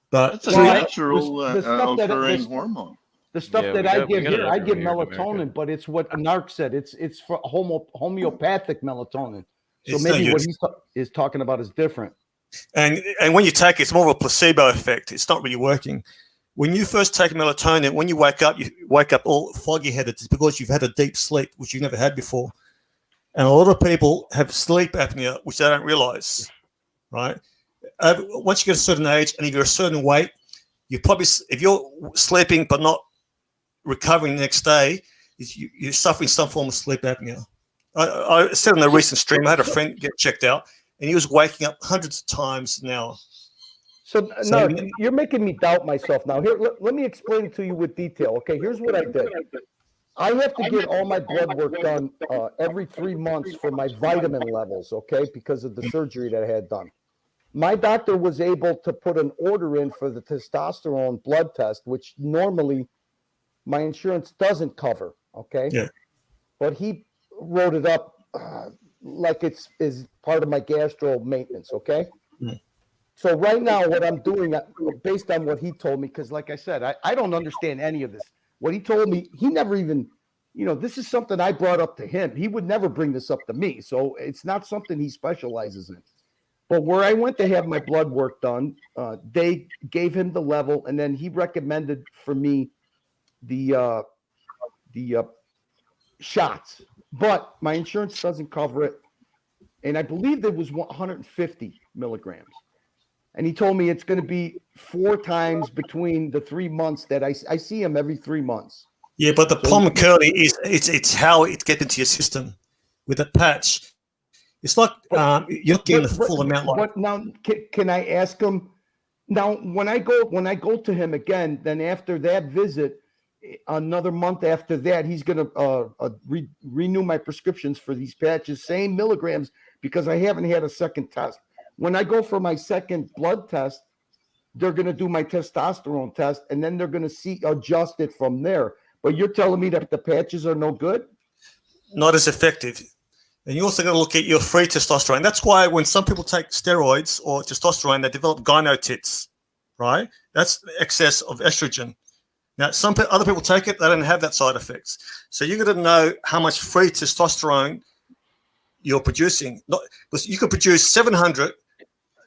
But it's a natural occurring hormone. The stuff that I get here, I get melatonin, but it's what Narc said. It's for homeopathic melatonin. So maybe what he's talking about is different. And when you take it, it's more of a placebo effect. It's not really working. When you first take melatonin, when you wake up all foggy-headed. It's because you've had a deep sleep, which you've never had before. And a lot of people have sleep apnea, which they don't realize, right? Once you get a certain age and if you're a certain weight, if you're sleeping but not recovering the next day, you're suffering some form of sleep apnea. I said in a recent stream, I had a friend get checked out, and he was waking up hundreds of times an hour. So no, you're making me doubt myself now. Here, let me explain it to you with detail. Okay, here's what I did. I have to get all my blood work done every 3 months for my vitamin levels, okay, because of the surgery that I had done. My doctor was able to put an order in for the testosterone blood test, which normally my insurance doesn't cover, okay? Yeah. But he wrote it up like it's is part of my gastro maintenance, okay? Mm. So right now, what I'm doing, based on what he told me, because like I said, I don't understand any of this. What he told me, he never even, this is something I brought up to him. He would never bring this up to me. So it's not something he specializes in. But where I went to have my blood work done, they gave him the level, and then he recommended for me the shots. But my insurance doesn't cover it. And I believe there was 150 milligrams. And he told me it's going to be 4 times between the 3 months that I see him every 3 months. Yeah, but the problem, Curly, is it's how it gets into your system with a patch. It's like you're not getting the full amount. But now, can I ask him? Now, when I go to him again, then after that visit, another month after that, he's going to renew my prescriptions for these patches, same milligrams, because I haven't had a second test. When I go for my second blood test, they're going to do my testosterone test, and then they're going to adjust it from there. But you're telling me that the patches are no good? Not as effective. And you also got to look at your free testosterone. That's why when some people take steroids or testosterone, they develop gyno tits, right? That's excess of estrogen. Now, other people take it, they don't have that side effects. So you got to know how much free testosterone you're producing. Because you could produce 700,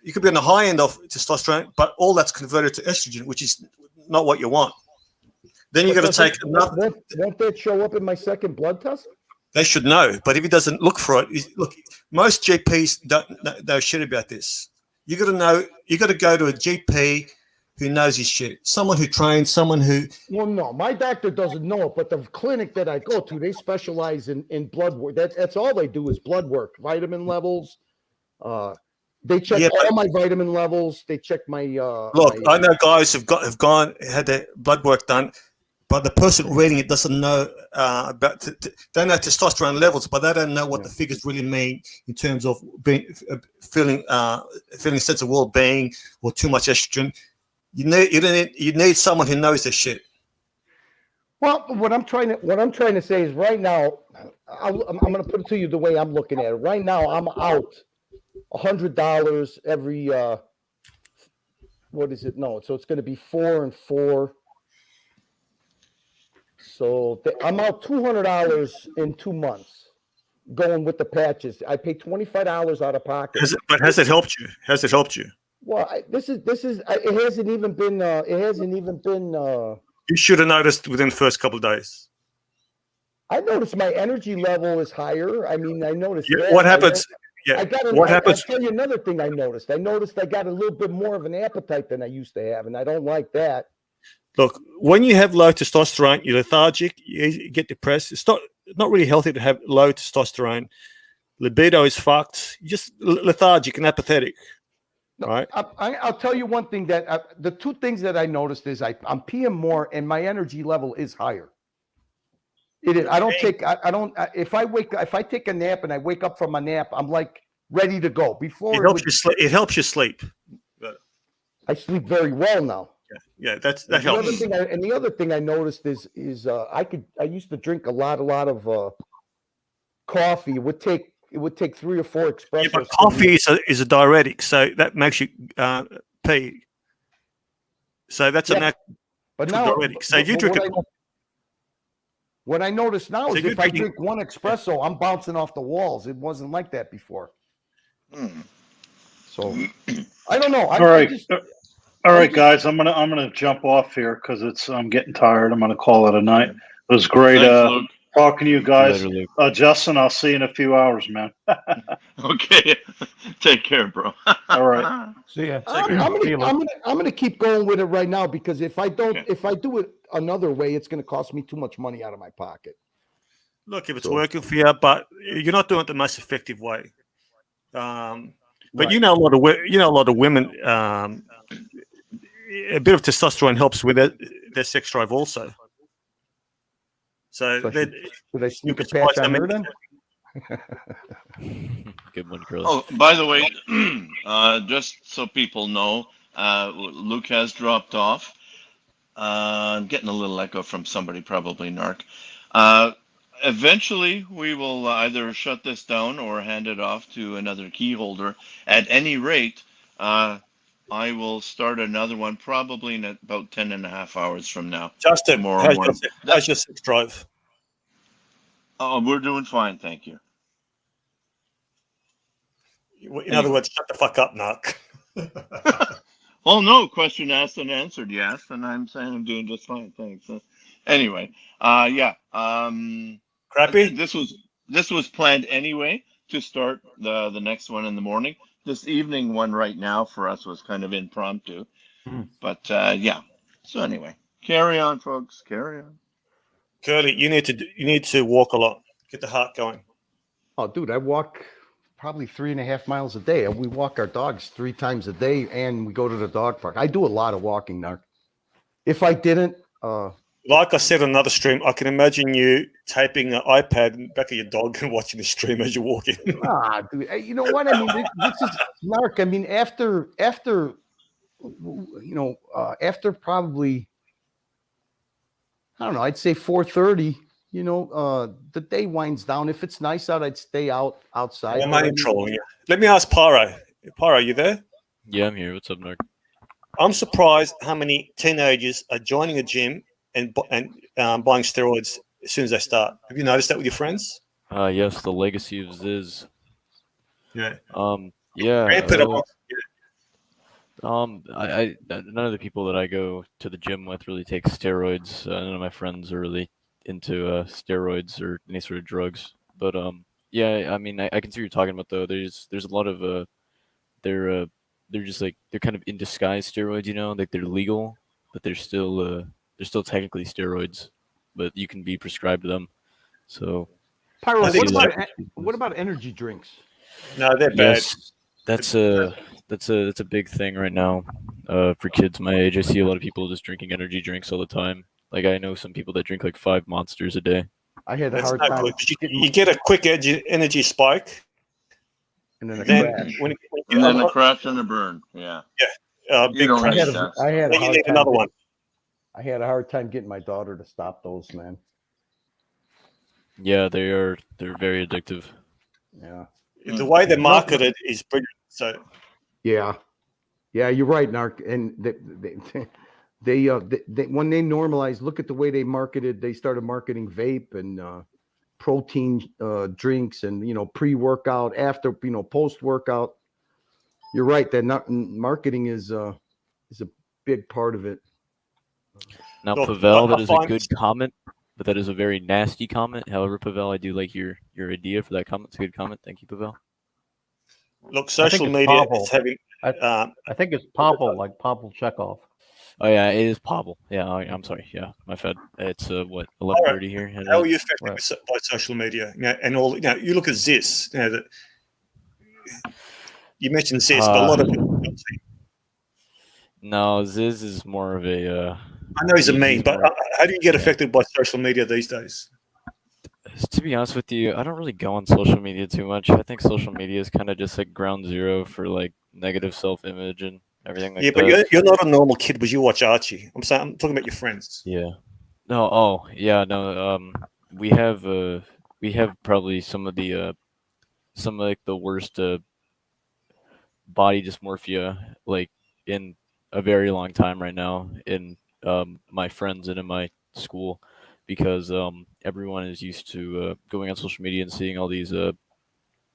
you could be on the high end of testosterone, but all that's converted to estrogen, which is not what you want. Then you got to take another. Won't that show up in my second blood test? They should know, but if he doesn't look for it, look. Most GPs don't know shit about this. You got to know. You got to go to a GP who knows his shit. Someone who trains. Someone who. Well, no, my doctor doesn't know it, but the clinic that I go to, they specialize in blood work. That's all they do is blood work, vitamin levels. They check all my vitamin levels. They check my. Look, I know guys have had their blood work done. But the person reading it doesn't know they know testosterone levels, but they don't know what the figures really mean in terms of feeling a sense of well-being or too much estrogen. You need someone who knows this shit. Well, what I'm trying to say is right now, I'm going to put it to you the way I'm looking at it. Right now, I'm out $100 every. What is it? No, so it's going to be 4 and 4. So I'm out $200 in 2 months going with the patches. I pay $25 out of pocket. Has it helped you? Has it helped you? Well, this is it hasn't even been You should have noticed within the first couple of days. I noticed my energy level is higher. I mean, I noticed what happens. What happens? I'll tell you another thing I noticed. I got a little bit more of an appetite than I used to have, and I don't like that. Look, when you have low testosterone, you're lethargic, you get depressed. It's not really healthy to have low testosterone. Libido is fucked. You're just lethargic and apathetic, right? I'll tell you one thing that the 2 things that I noticed is I'm peeing more and my energy level is higher. It is. I don't. If I take a nap and I wake up from a nap, I'm like ready to go. Before it helps you sleep. It helps you sleep. I sleep very well now. Yeah, that helps. The other thing I noticed is I used to drink a lot of coffee. It would take 3 or 4 espressos. Yeah, but coffee is a diuretic, so that makes you pee. So that's a natural diuretic. So if you drink what I notice now is if I drink 1 espresso, I'm bouncing off the walls. It wasn't like that before. So I don't know. All right, guys, I'm gonna jump off here because I'm getting tired. I'm gonna call it a night. It was great talking to you guys. Justin, I'll see you in a few hours, man. Okay, take care, bro. All right, see ya. I'm gonna keep going with it right now because if I do it another way, it's gonna cost me too much money out of my pocket. Look, if it's working for you, but you're not doing it the most effective way. But you know a lot of women. A bit of testosterone helps with their sex drive also. So, So that, should I sneak a you'd be surprised patch how on her many- then? Good one, Curly. Oh, by the way, just so people know, Luke has dropped off. I'm getting a little echo from somebody, probably Narc. Uh, Eventually, we will either shut this down or hand it off to another key holder. At any rate, I will start another one probably in about 10 and a half hours from now. Justin, Tomorrow how's morning. your sex drive? Oh, we're doing fine, thank you. In other words, shut the fuck up, Narc. Well, no, question asked and answered, yes, and I'm saying I'm doing just fine, thanks. Anyway, yeah. Crappy? This was planned anyway to start the next one in the morning. This evening one right now for us was kind of impromptu. But yeah. So anyway, carry on, folks. Carry on. Curly, you need to walk a lot. Get the heart going. Oh, dude, I walk probably 3.5 miles a day. We walk our dogs 3 times a day, and we go to the dog park. I do a lot of walking, Narc. If I didn't, like I said on another stream, I can imagine you taping an iPad in the back of your dog and watching the stream as you're walking. dude, you know what? I mean, this is Narc. I mean, after after probably, I don't know, I'd say 4:30. The day winds down. If it's nice out, I'd stay outside. I'm only trolling you. Let me ask Pyro. Pyro, you there? Yeah, I'm here. What's up, Narc? I'm surprised how many teenagers are joining a gym and buying steroids as soon as they start. Have you noticed that with your friends? Yes, the legacy of Ziz. Yeah. Yeah. Rampant None of the people that I go to the gym with really take steroids. None of my friends are really into steroids or any sort of drugs. But yeah, I mean, I can see what you're talking about though. There's a lot of they're just like they're kind of in disguise steroids, like they're legal, but they're still technically steroids, but you can be prescribed them. So Pyro, what about energy drinks? No, they're bad. Yes, that's a big thing right now for kids my age. I see a lot of people just drinking energy drinks all the time. Like I know some people that drink like 5 Monsters a day. I had a That's hard not time. good. You get a quick energy spike, and then a crash. And then a crash and a burn. Yeah. Yeah. You Big don't crash. need that. I had a Then you hard need time another one. I had a hard time getting my daughter to stop those, man. Yeah, they're very addictive. Yeah. The way they market it is brilliant. So Yeah, you're right, Narc. And they when they normalized, look at the way they marketed. They started marketing vape and protein drinks and pre-workout, after post-workout. You're right. That marketing is a big part of it. Now, Look, Pavel, I that is a find- good comment, but that is a very nasty comment. However, Pavel, I do like your idea for that comment. It's a good comment. Thank you, Pavel. Look, I think social it's media Pavel. is having. I think it's Pavel, like Pavel Chekhov. Oh yeah, it is Pavel. Yeah, I'm sorry. Yeah, my bad. It's what 11:30 here. How are you affected by social media? And all. You look at Ziz. You mentioned Ziz, but a lot of people. No, Ziz is more of a. I know he's a meme, but how do you get affected by social media these days? To be honest with you, I don't really go on social media too much. I think social media is kind of just like ground zero for like negative self-image and everything like Yeah, that. but you're not a normal kid, but you watch Archie. I'm talking about your friends. Yeah. No. Oh, yeah. No. We have probably some of like the worst body dysmorphia like in a very long time right now in my friends and in my school, because everyone is used to going on social media and seeing all these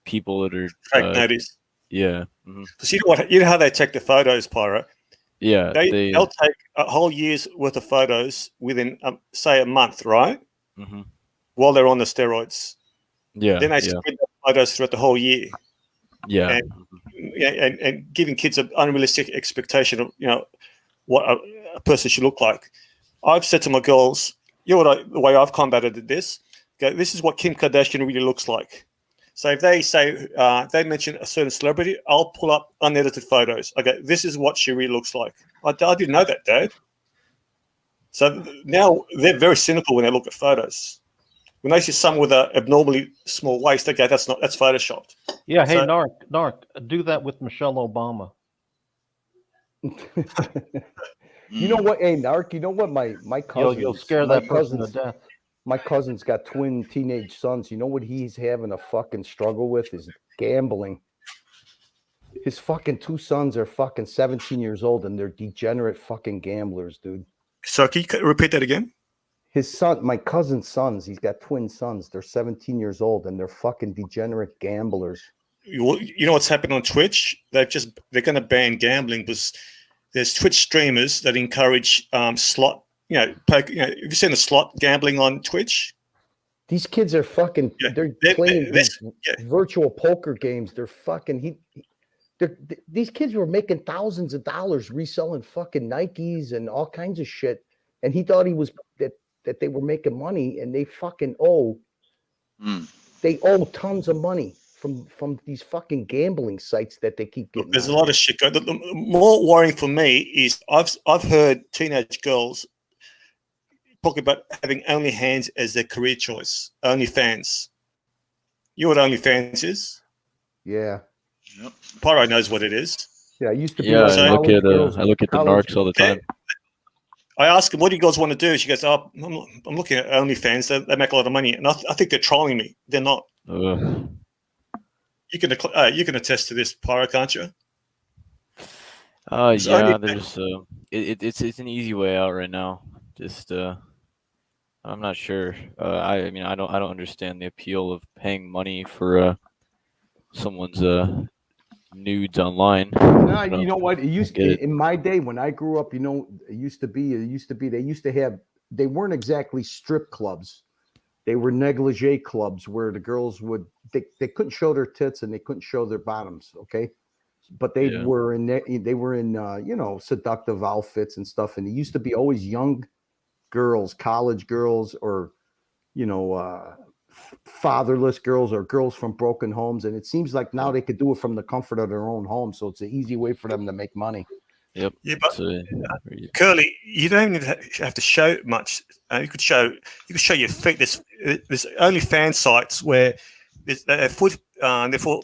people that are Fake notice. Yeah. Mm-hmm. So you know how they take the photos, Pyro? Yeah. They'll take a whole year's worth of photos within, say, a month, right? Mm-hmm. While they're on the steroids. Yeah. Then they spread the photos throughout the whole year. Yeah. And giving kids an unrealistic expectation of what a person should look like. I've said to my girls, the way I've combated this. Okay, this is what Kim Kardashian really looks like. So if they say they mention a certain celebrity, I'll pull up unedited photos. Okay, this is what she really looks like. I didn't know that, Dad. So now they're very cynical when they look at photos. when they see someone with an abnormally small waist, okay, that's photoshopped. Yeah, hey, So- Narc, do that with Michelle Obama. You know what, hey Narc, you know what my cousins, You'll scare my that person to cousins, death. my cousin's got twin teenage sons. You know what he's having a fucking struggle with is gambling. His fucking two sons are fucking 17 years old and they're degenerate fucking gamblers, dude. So can you repeat that again? His son, my cousin's sons, he's got twin sons. They're 17 years old and they're fucking degenerate gamblers. You know what's happened on Twitch? They're going to ban gambling because there's Twitch streamers that encourage slot. Poker. Have you seen the slot gambling on Twitch? These kids are fucking. They're playing these virtual poker games. They're fucking. These kids were making thousands of dollars reselling fucking Nikes and all kinds of shit, and he thought he was that they were making money, and they fucking owe. They owe tons of money from these fucking gambling sites that they keep getting. There's a lot of shit going. The more worrying for me is I've heard teenage girls talk about having OnlyFans as their career choice. OnlyFans. You know what OnlyFans is? Yeah. Yep. Pyro knows what it is. Yeah, I used to be. Yeah, I look at the narcs all the time. I ask them, "What do you guys want to do?" She goes, "Oh, I'm looking at OnlyFans. They make a lot of money," and I think they're trolling me. They're not. You can attest to this, Pyro, can't you? Yeah. There's it's an easy way out right now. Just I'm not sure. I mean, I don't understand the appeal of paying money for someone's nudes online. No, you know what? It used in my day when I grew up. You know, it used to be. They weren't exactly strip clubs. They were negligee clubs where the girls they couldn't show their tits and they couldn't show their bottoms. Okay, but they were in seductive outfits and stuff. And it used to be always young girls, college girls, or fatherless girls or girls from broken homes. And it seems like now they could do it from the comfort of their own home. So it's an easy way for them to make money. Yep. Yeah, but Curly, you don't even have to show much. You could show your feet. There's OnlyFans sites where they're for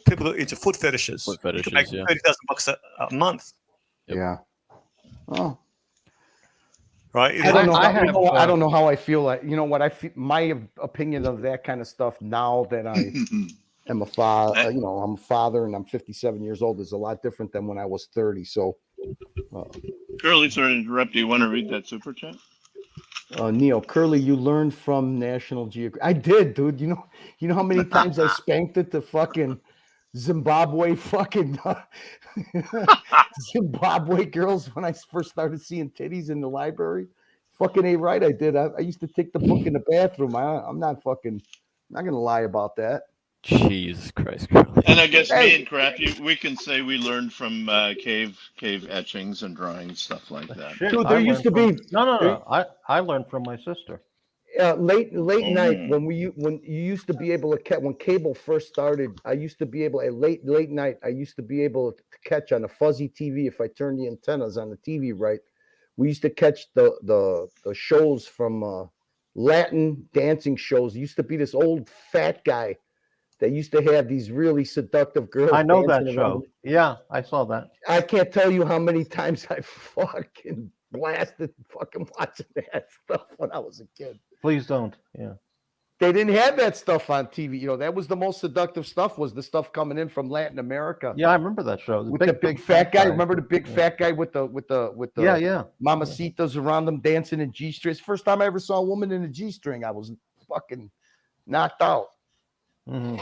people into foot fetishes. Foot fetishes, you can make $30,000 a month. Yep. Yeah. Oh. Right. I don't know how I feel. Like, you know what I feel. My opinion of that kind of stuff now that I am a father. I'm a father and I'm 57 years old is a lot different than when I was 30. So. Curly, sorry to interrupt. Do you want to read that super chat? Neil, Curly, you learned from National Geographic. I did, dude. You know how many times I spanked it to fucking Zimbabwe fucking Zimbabwe girls when I first started seeing titties in the library. Fucking ain't right. I did. I used to take the book in the bathroom. I'm not gonna lie about that. Jesus Christ. And I guess me and Crappy, we can say we learned from cave etchings and drawings, stuff like that. Dude, there used to be no. I learned from my sister. Late night when you used to be able to catch when cable first started. I used to be able at late night. I used to be able to catch on a fuzzy TV if I turned the antennas on the TV right. We used to catch the shows from Latin dancing shows. It used to be this old fat guy that used to have these really seductive girls. I know that dancing show. around. Yeah, I saw that. I can't tell you how many times I fucking blasted fucking watching that stuff when I was a kid. Please don't. Yeah. They didn't have that stuff on TV. You know, that was the most seductive stuff, was the stuff coming in from Latin America. Yeah, I remember that show. With the big fat guy. Remember the big fat guy with the mamacitas around them dancing in G-strings. First time I ever saw a woman in a G-string, I was fucking knocked out. Mm-hmm.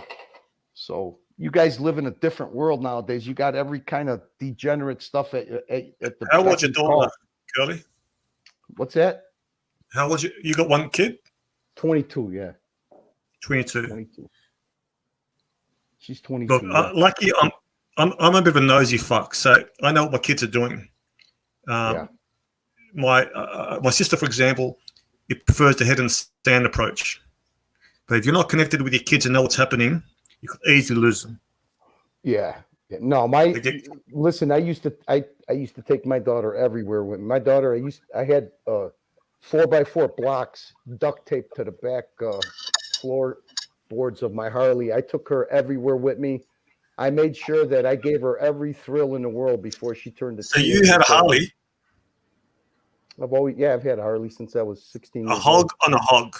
So you guys live in a different world nowadays. You got every kind of degenerate stuff at the. How old's your daughter, Curly? What's that? How old you got one kid? 22, yeah. 22. She's 22. Look, lucky I'm a bit of a nosy fuck, so I know what my kids are doing. My sister, for example, it prefers the head and stand approach. But if you're not connected with your kids and know what's happening, you could easily lose them. Yeah. No, listen, I used to take my daughter everywhere. With my daughter, I had 4x4 blocks duct taped to the back floorboards of my Harley. I took her everywhere with me. I made sure that I gave her every thrill in the world before she turned the So you had a Harley? I've had a Harley since I was 16 A years hog old. on a hog.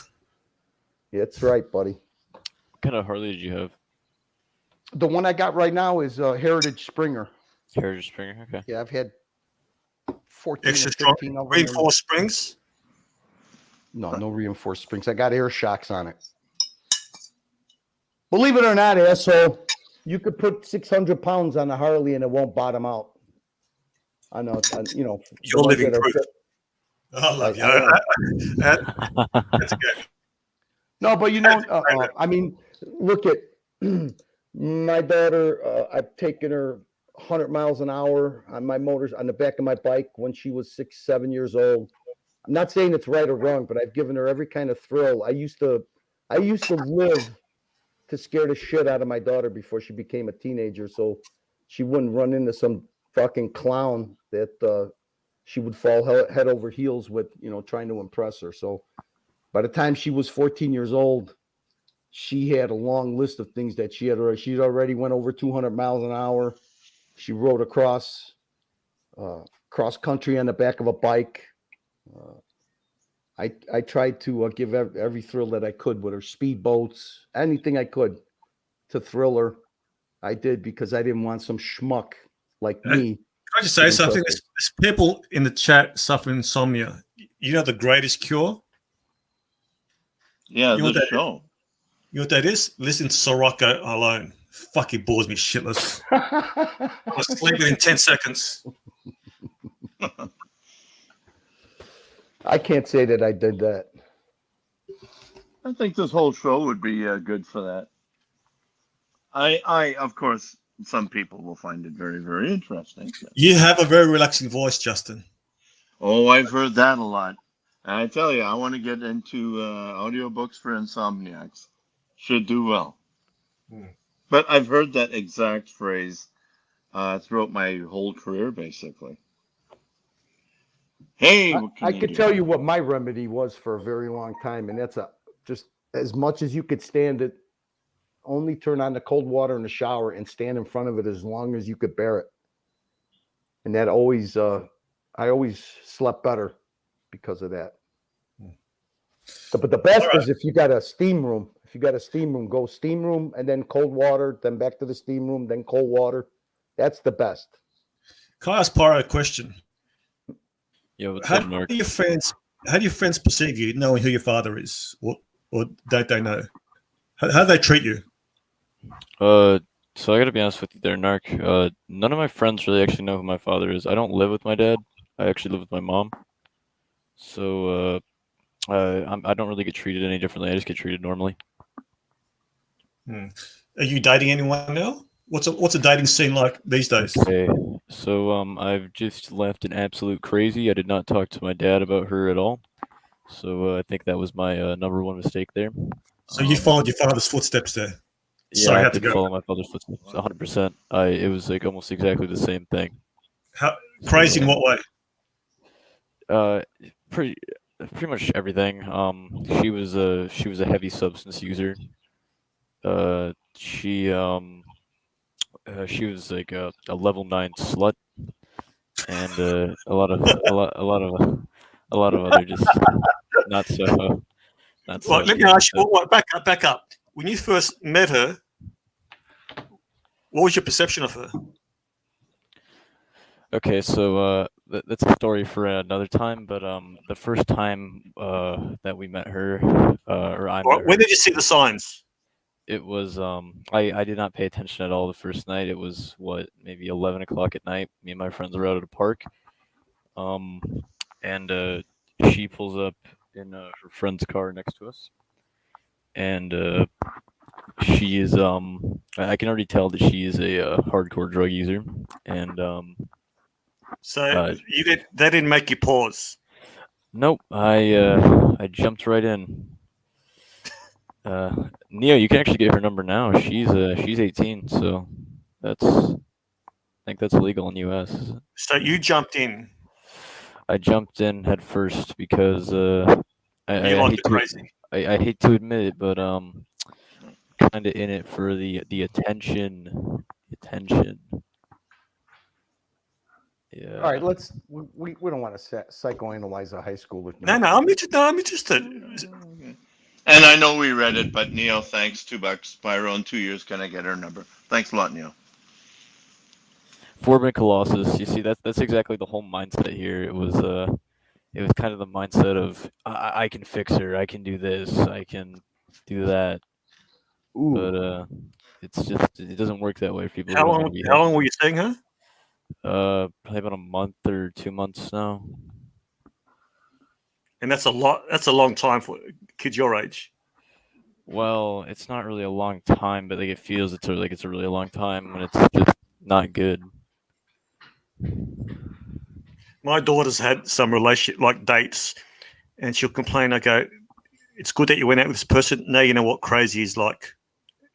Yeah, that's right, buddy. What kind of Harley did you have? The one I got right now is a Heritage Springer. Heritage Springer. Okay. Yeah, I've had 14 Extra or strong 15 of them. reinforced springs. No reinforced springs. I got air shocks on it. Believe it or not, asshole, you could put 600 pounds on a Harley and it won't bottom out. I know, you know. You're living proof. I love you. That's good. No, but you know, I mean, look at my daughter. I've taken her 100 miles an hour on my motors on the back of my bike when she was 6, 7 years old. I'm not saying it's right or wrong, but I've given her every kind of thrill. I used to live to scare the shit out of my daughter before she became a teenager, so she wouldn't run into some fucking clown that she would fall head over heels with, you know, trying to impress her. So by the time she was 14 years old, she had a long list of things that she'd already went over 200 miles an hour. She rode across cross country on the back of a bike. I tried to give every thrill that I could with her, speedboats, anything I could to thrill her. I did because I didn't want some schmuck like me. Can I just say something? There's people in the chat suffering insomnia. You know the greatest cure? Yeah, you know this show. You know what that is? Listen to Sirocco alone. Fucking bores me shitless. I was sleeping in 10 seconds. I can't say that I did that. I think this whole show would be good for that. I, of course, some people will find it very, very interesting. You have a very relaxing voice, Justin. Oh, I've heard that a lot. And I tell you, I want to get into audiobooks for insomniacs. Should do well. But I've heard that exact phrase throughout my whole career, basically. Hey, what can I you could do? tell you what my remedy was for a very long time, and that's just as much as you could stand it. Only turn on the cold water in the shower and stand in front of it as long as you could bear it. And that always, I always slept better because of that. But the best is if you got a steam room. If you got a steam room, go steam room and then cold water, then back to the steam room, then cold water. That's the best. Can I ask Pyro a question? Yeah, what's how up, Mark? do your friends perceive you, knowing who your father is, or don't they know? How do they treat you? So I gotta be honest with you there, Narc. None of my friends really actually know who my father is. I don't live with my dad. I actually live with my mom. So I don't really get treated any differently. I just get treated normally. Are you dating anyone now? What's a dating scene like these days? Okay, so I've just left an absolute crazy. I did not talk to my dad about her at all. So I think that was my number one mistake there. So you followed your father's footsteps there. Yeah, Sorry, I I had to did go. follow my father's footsteps 100%. It was like almost exactly the same thing. How crazy in what way? Pretty much everything. She was a heavy substance user. She was like a level 9 slut, and a lot of other just not so. Well, let me ask you. Back up. When you first met her, what was your perception of her? Okay, so that's a story for another time. But the first time that we met her, or I met her, When did you see the signs? it was I did not pay attention at all the first night. It was maybe 11 o'clock at night. Me and my friends were out at a park, and she pulls up in her friend's car next to us, and she is I can already tell that she is a hardcore drug user, and So they didn't make you pause. nope, I jumped right in. Neo, you can actually get her number now. She's 18, so I think that's illegal in US. So you jumped in. I jumped in head first because You liked it crazy. I hate to admit it, but kind of in it for the attention. Attention. Yeah. All right, we don't want to psychoanalyze a high schooler. No, I'm interested. And I know we read it, but Neil, thanks. $2. Pyro in 2 years. Can I get her number? Thanks a lot, Neil. Foreman Colossus. You see, that's exactly the whole mindset here. It was kind of the mindset of I can fix her. I can do this. I can do that. Ooh. But it's just it doesn't work that way for people. How long were you seeing her? Probably about a month or 2 months now. And that's a lot. That's a long time for kids your age. Well, it's not really a long time, but like it feels it's a really long time when it's just not good. My daughter's had some relationship like dates, and she'll complain. I go, "It's good that you went out with this person. Now you know what crazy is like.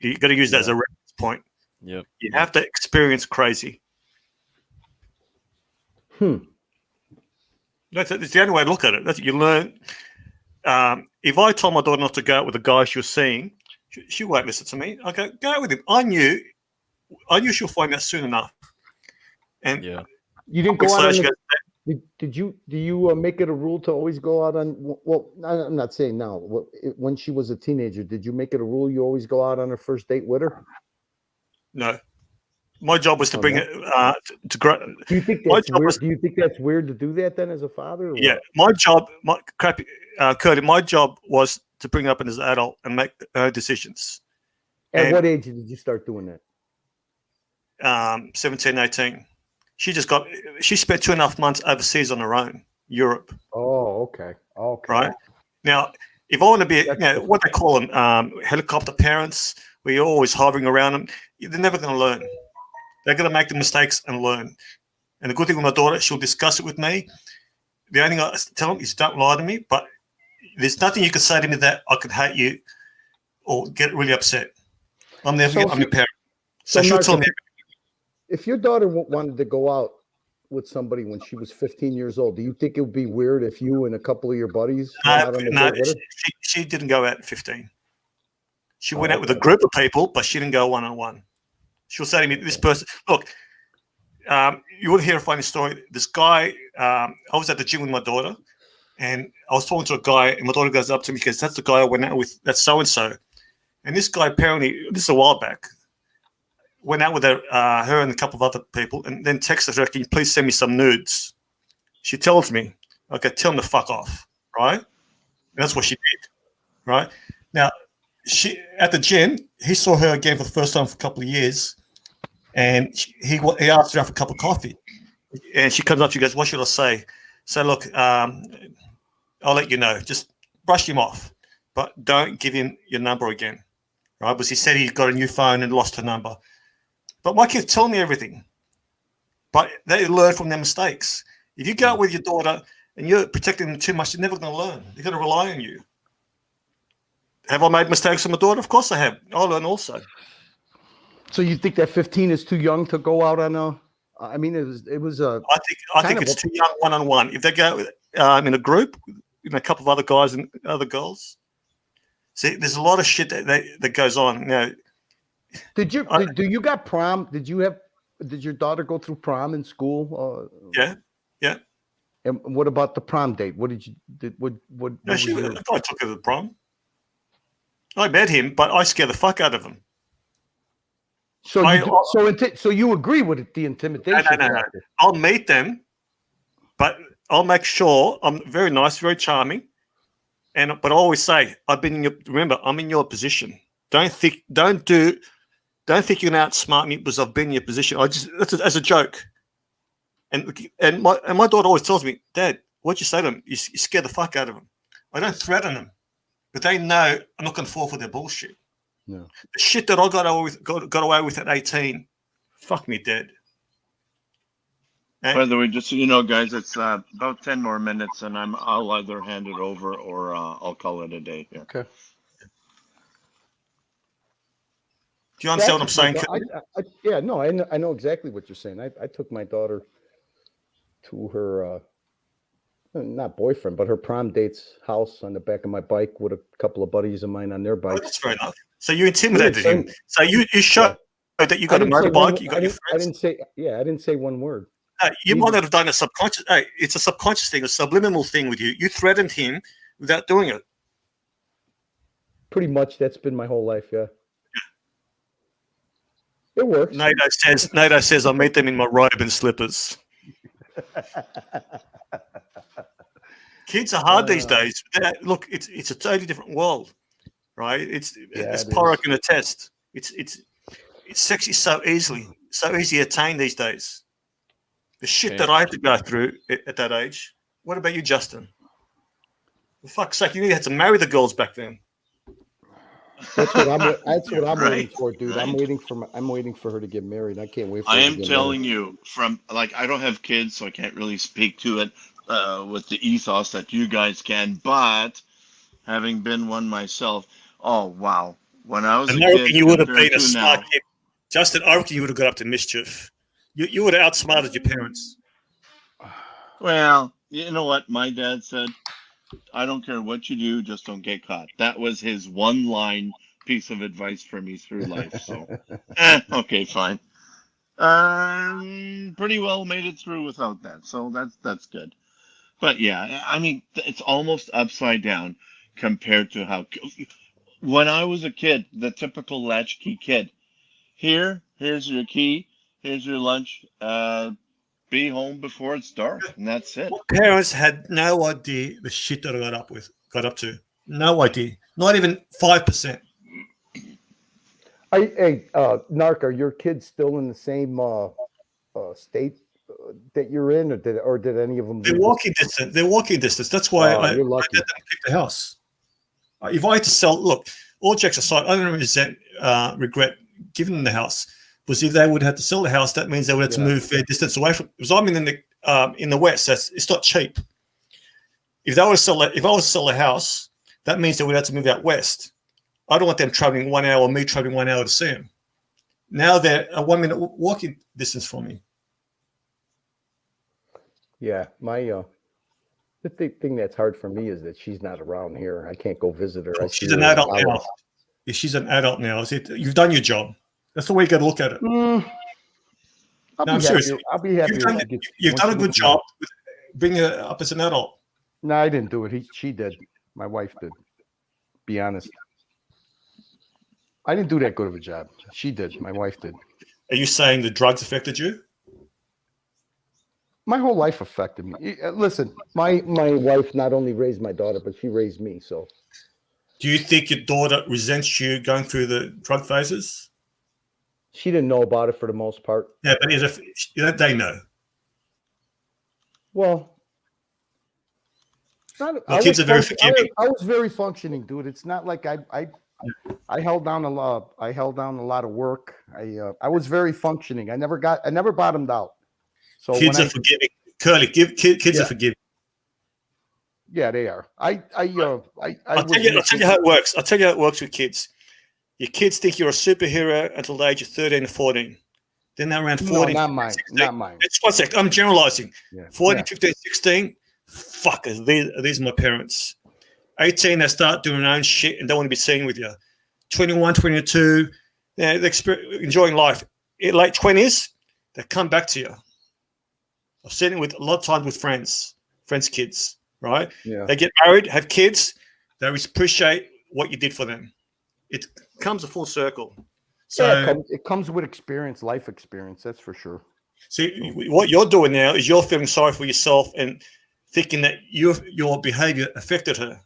You got to use that as a reference point. Yep. You have to experience crazy. That's the only way to look at it. That's you learn. If I told my daughter not to go out with a guy she was seeing, she won't listen to me. I go out with him. I knew she'll find out soon enough. And yeah, you didn't go out. Do you make it a rule to always go out on? Well, I'm not saying now. When she was a teenager, did you make it a rule you always go out on her first date with her? No. My job was to bring it to grow. Do you think that's weird? Do you think that's weird to do that then as a father? Yeah, my job, Curly, my job was to bring up as an adult and make her decisions. At what age did you start doing that? 17, 18. She spent 2.5 months overseas on her own, Europe. Oh, okay. Right now, if I want to be, what they call them, helicopter parents, where you're always hovering around them, they're never going to learn. They're going to make the mistakes and learn. And the good thing with my daughter, she'll discuss it with me. The only thing I tell them is don't lie to me, but there's nothing you can say to me that I could hate you or get really upset. I'm your parent. So she'll tell me. If your daughter wanted to go out with somebody when she was 15 years old, do you think it would be weird if you and a couple of your buddies went out on a date with her? She didn't go out at 15. She went out with a group of people, but she didn't go one-on-one. She'll say to me, this person, look, you would hear a funny story. This guy, I was at the gym with my daughter, and I was talking to a guy, and my daughter goes up to me because that's the guy I went out with, that's so-and-so. And this guy apparently, this is a while back, went out with her and a couple of other people, and then texted her, can you please send me some nudes? She tells me, okay, tell him to fuck off, right? And that's what she did, right? Now, she at the gym, he saw her again for the first time for a couple of years, and he asked her for a cup of coffee, and she comes up, she goes, what should I say? So look, I'll let you know. Just brush him off, but don't give him your number again, right? Because he said he got a new phone and lost her number. But my kids tell me everything, but they learn from their mistakes. If you go out with your daughter and you're protecting them too much, they're never going to learn. They're going to rely on you. Have I made mistakes with my daughter? Of course I have. I'll learn also. So you think that 15 is too young to go out on a? I mean, it was a. I think it's too young one-on-one. If they go in a group, a couple of other guys and other girls. See, there's a lot of shit that goes on. Now, do you got prom? Did your daughter go through prom in school? Yeah. And what about the prom date? What did you what? No, I took her to the prom. I met him, but I scared the fuck out of him. So you agree with the intimidation? No. I'll meet them, but I'll make sure I'm very nice, very charming, but I always say I'm in your position. Don't think you're gonna outsmart me because I've been in your position. That's as a joke. And my daughter always tells me, Dad, what'd you say to them? You scared the fuck out of them. I don't threaten them, but they know I'm not going to fall for their bullshit. No. The shit that I got away with at 18, fuck me dead. By the way, just so you know, guys, it's about 10 more minutes, and I'll either hand it over or I'll call it a day here. Okay. Do you understand what I'm saying? Yeah, no, I know exactly what you're saying. I took my daughter to her not boyfriend, but her prom date's house on the back of my bike with a couple of buddies of mine on their Oh, bikes. that's fair enough. So you intimidated him. So you showed that you I got a didn't say motorbike, one- you I got your didn't, I friends. didn't say, yeah, I didn't say one word. You He might was- not have done a subconscious. Hey, it's a subconscious thing, a subliminal thing with you. You threatened him without doing it. Pretty much, that's been my whole life. Yeah, it works. NATO says I meet them in my robe and slippers. Kids are hard these days. Look, it's a totally different world, right? As it Pyro is. can attest. It's sexy so easily, so easy to attain these days. The shit that I had to go through at that age. What about you, Justin? For fuck's sake, you had to marry the girls back then. That's what I'm. That's what I'm Right, waiting for, dude. I'm right. waiting for her to get married. I can't wait for I her to am get telling married. you, from like, I don't have kids, so I can't really speak to it with the ethos that you guys can. But having been one myself, oh wow, when I was a And I reckon kid you would have compared been a to smart now, kid. Justin, I reckon you would have got up to mischief. You would have outsmarted your parents. well, you know what my dad said? I don't care what you do, just don't get caught. That was his one line piece of advice for me through life. So, okay, fine. Pretty well made it through without that. So that's good. But yeah, I mean, it's almost upside down compared to how when I was a kid, the typical latchkey kid. Here's your key. Here's your lunch. Be home before it's dark, and that's it. Parents had no idea the shit that I got up to. No idea. Not even 5%. Hey, Narc, are your kids still in the same state that you're in, or did any of them? They're walking distance. They're walking distance. That's why I You're let lucky. them keep the house. If I had to sell, look, all jokes aside, I don't regret giving them the house. Because if they would have to sell the house, that means they would have to move fair distance away from. Because I'm in the west, so it's not cheap. If I was to sell the house, that means they would have to move out west. I don't want them traveling 1 hour, or me traveling 1 hour to see them. Now they're a 1 minute walking distance from me. Yeah, the thing that's hard for me is that she's not around here. I can't go visit her. She's an adult now. Yeah, she's an adult now. You've done your job. That's the way you got to look at it. I'm serious. I'll be happy. You've done a good job with bringing her up as an adult. No, I didn't do it. She did. My wife did. Be honest. I didn't do that good of a job. She did. My wife did. Are you saying the drugs affected you? My whole life affected me. Listen, my wife not only raised my daughter, but she raised me. So, do you think your daughter resents you going through the drug phases? She didn't know about it for the most part. Yeah, but they know. Well, kids are very forgiving. I was very functioning, dude. It's not like I held down a lot. I held down a lot of work. I was very functioning. I never bottomed out. So kids are forgiving. Curly, kids are forgiving. Yeah, they are. I'll tell you how it works. I'll tell you how it works with kids. Your kids think you're a superhero until the age of 13 or 14. Then they're around 14. No, not mine. 16. Not mine. It's 1 sec. I'm generalizing. Yeah. 14, 15, 16. Fuckers. These are my parents. 18, they start doing their own shit and don't want to be seen with you. 21, 22, they're enjoying life. In late 20s, they come back to you. I've seen it with a lot of times with friends' kids, right? Yeah. They get married, have kids, they appreciate what you did for them. It comes a full circle. So yeah, it comes with experience, life experience, that's for sure. See, what you're doing now is you're feeling sorry for yourself and thinking that your behavior affected her.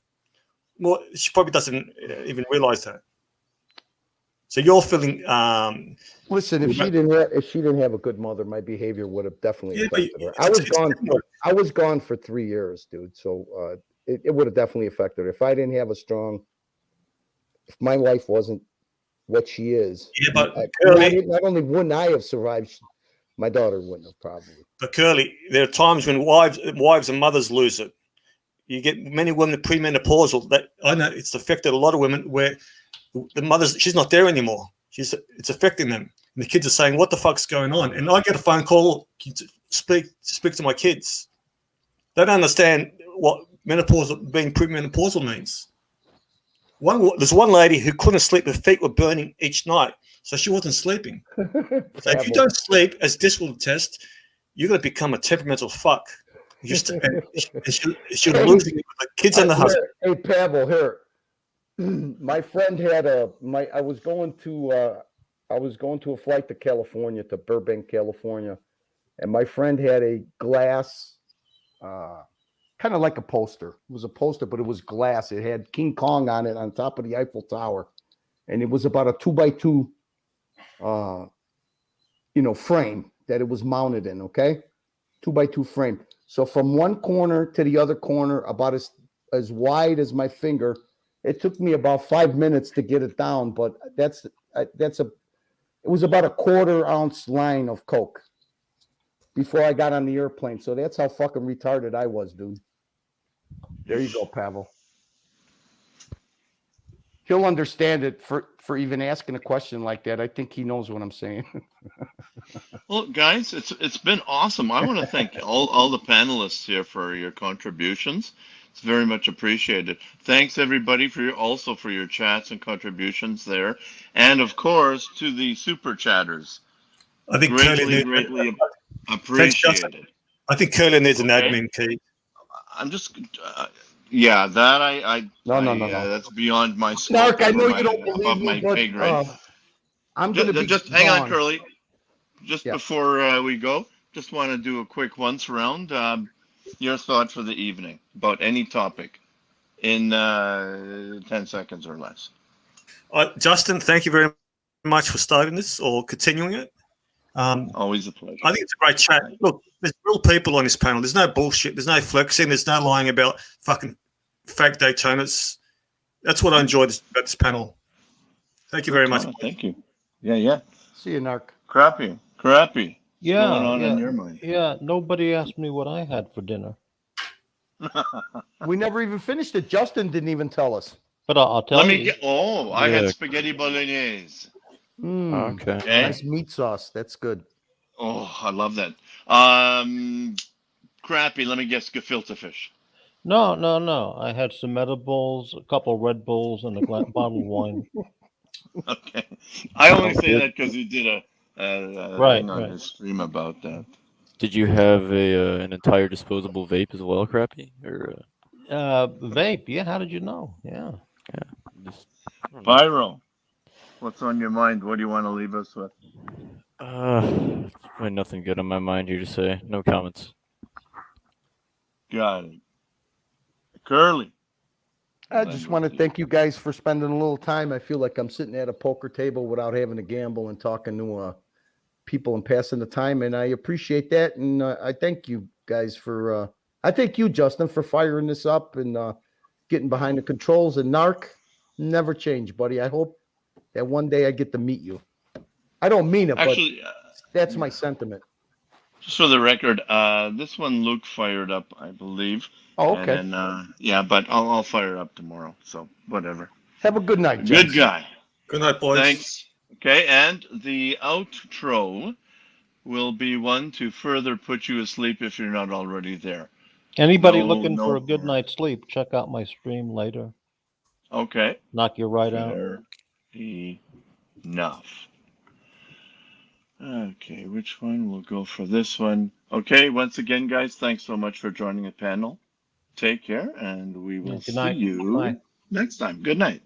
Well, she probably doesn't even realize that. So you're feeling. Listen, if she didn't have a good mother, my behavior would have definitely affected her. I was gone for 3 years, dude. So it would have definitely affected her. If I didn't have if my wife wasn't what she is, but not only wouldn't I have survived, my daughter wouldn't have probably. But Curly, there are times when wives and mothers lose it. You get many women premenopausal. That I know it's affected a lot of women where the mother's she's not there anymore. It's affecting them. And the kids are saying, "What the fuck's going on?" And I get a phone call to speak to my kids. They don't understand what menopause, being premenopausal means. There's one lady who couldn't sleep; her feet were burning each night, so she wasn't sleeping. So if you don't sleep, as this will test, you're going to become a temperamental fuck. She'll losing it with the kids and the husband. Hey, Pavel, here. My friend had I was going to a flight to California, to Burbank, California, and my friend had a glass, kind of like a poster. It was a poster, but it was glass. It had King Kong on it on top of the Eiffel Tower, and it was about a 2x2, frame that it was mounted in. Okay, 2x2 frame. So from one corner to the other corner, about as wide as my finger. It took me about 5 minutes to get it down, but it was about a 1/4 ounce line of Coke before I got on the airplane. So that's how fucking retarded I was, dude. There you go, Pavel. He'll understand it for even asking a question like that. I think he knows what I'm saying. Well, guys, it's been awesome. I want to thank all the panelists here for your contributions. It's very much appreciated. Thanks everybody for your chats and contributions there, and of course to the super chatters. I think greatly appreciated. I think Curly needs an admin key. I'm just, yeah, that I no. That's beyond my scope. Mark, I know you don't believe my me, but pay grade. I'm going to be just hang on, gone. Curly. Just before we go, just want to do a quick once round. Your thought for the evening about any topic in 10 seconds or less. Justin, thank you very much for starting this or continuing it. Always a pleasure. I think it's a great chat. Look, there's real people on this panel. There's no bullshit. There's no flexing. There's no lying about fucking fake Daytonas. That's what I enjoyed about this panel. Thank you very much. Thank you. Yeah. See you, Narc. Crappy. Yeah, What's going on in your mind? Yeah, nobody asked me what I had for dinner. We never even finished it. Justin didn't even tell us. But I'll tell you. I had spaghetti bolognese. Okay. Nice meat sauce. That's good. Oh, I love that. Crappy. Let me guess. Gefilte fish. No. I had some edibles, a couple Red Bulls, and a bottle of wine. Okay. I only say that because he did a thing on his stream about that. Did you have an entire disposable vape as well, Crappy? Or vape? Yeah. How did you know? Yeah. Pyro, what's on your mind? What do you want to leave us with? Really nothing good on my mind here to say. No comments. Got it. Curly. I just want to thank you guys for spending a little time. I feel like I'm sitting at a poker table without having to gamble and talking to people and passing the time, and I appreciate that. And I thank you guys for. I thank you, Justin, for firing this up and getting behind the controls. And Narc, never change, buddy. I hope that one day I get to meet you. I don't mean it, Actually, but that's my sentiment. Just for the record, this one Luke fired up, I believe. Oh, okay. And then, but I'll fire it up tomorrow. So whatever. Have a good night, Good gents. guy. Good night, boys. Thanks. Okay, and the outro will be one to further put you asleep if you're not already there. Anybody looking for a good night's sleep, check out my stream later. Okay. Knock you right out. Fair enough. Okay, which one? We'll go for this one. Okay, once again, guys, thanks so much for joining the panel. Take care, and we will Good night. see you Bye. next time. Good night.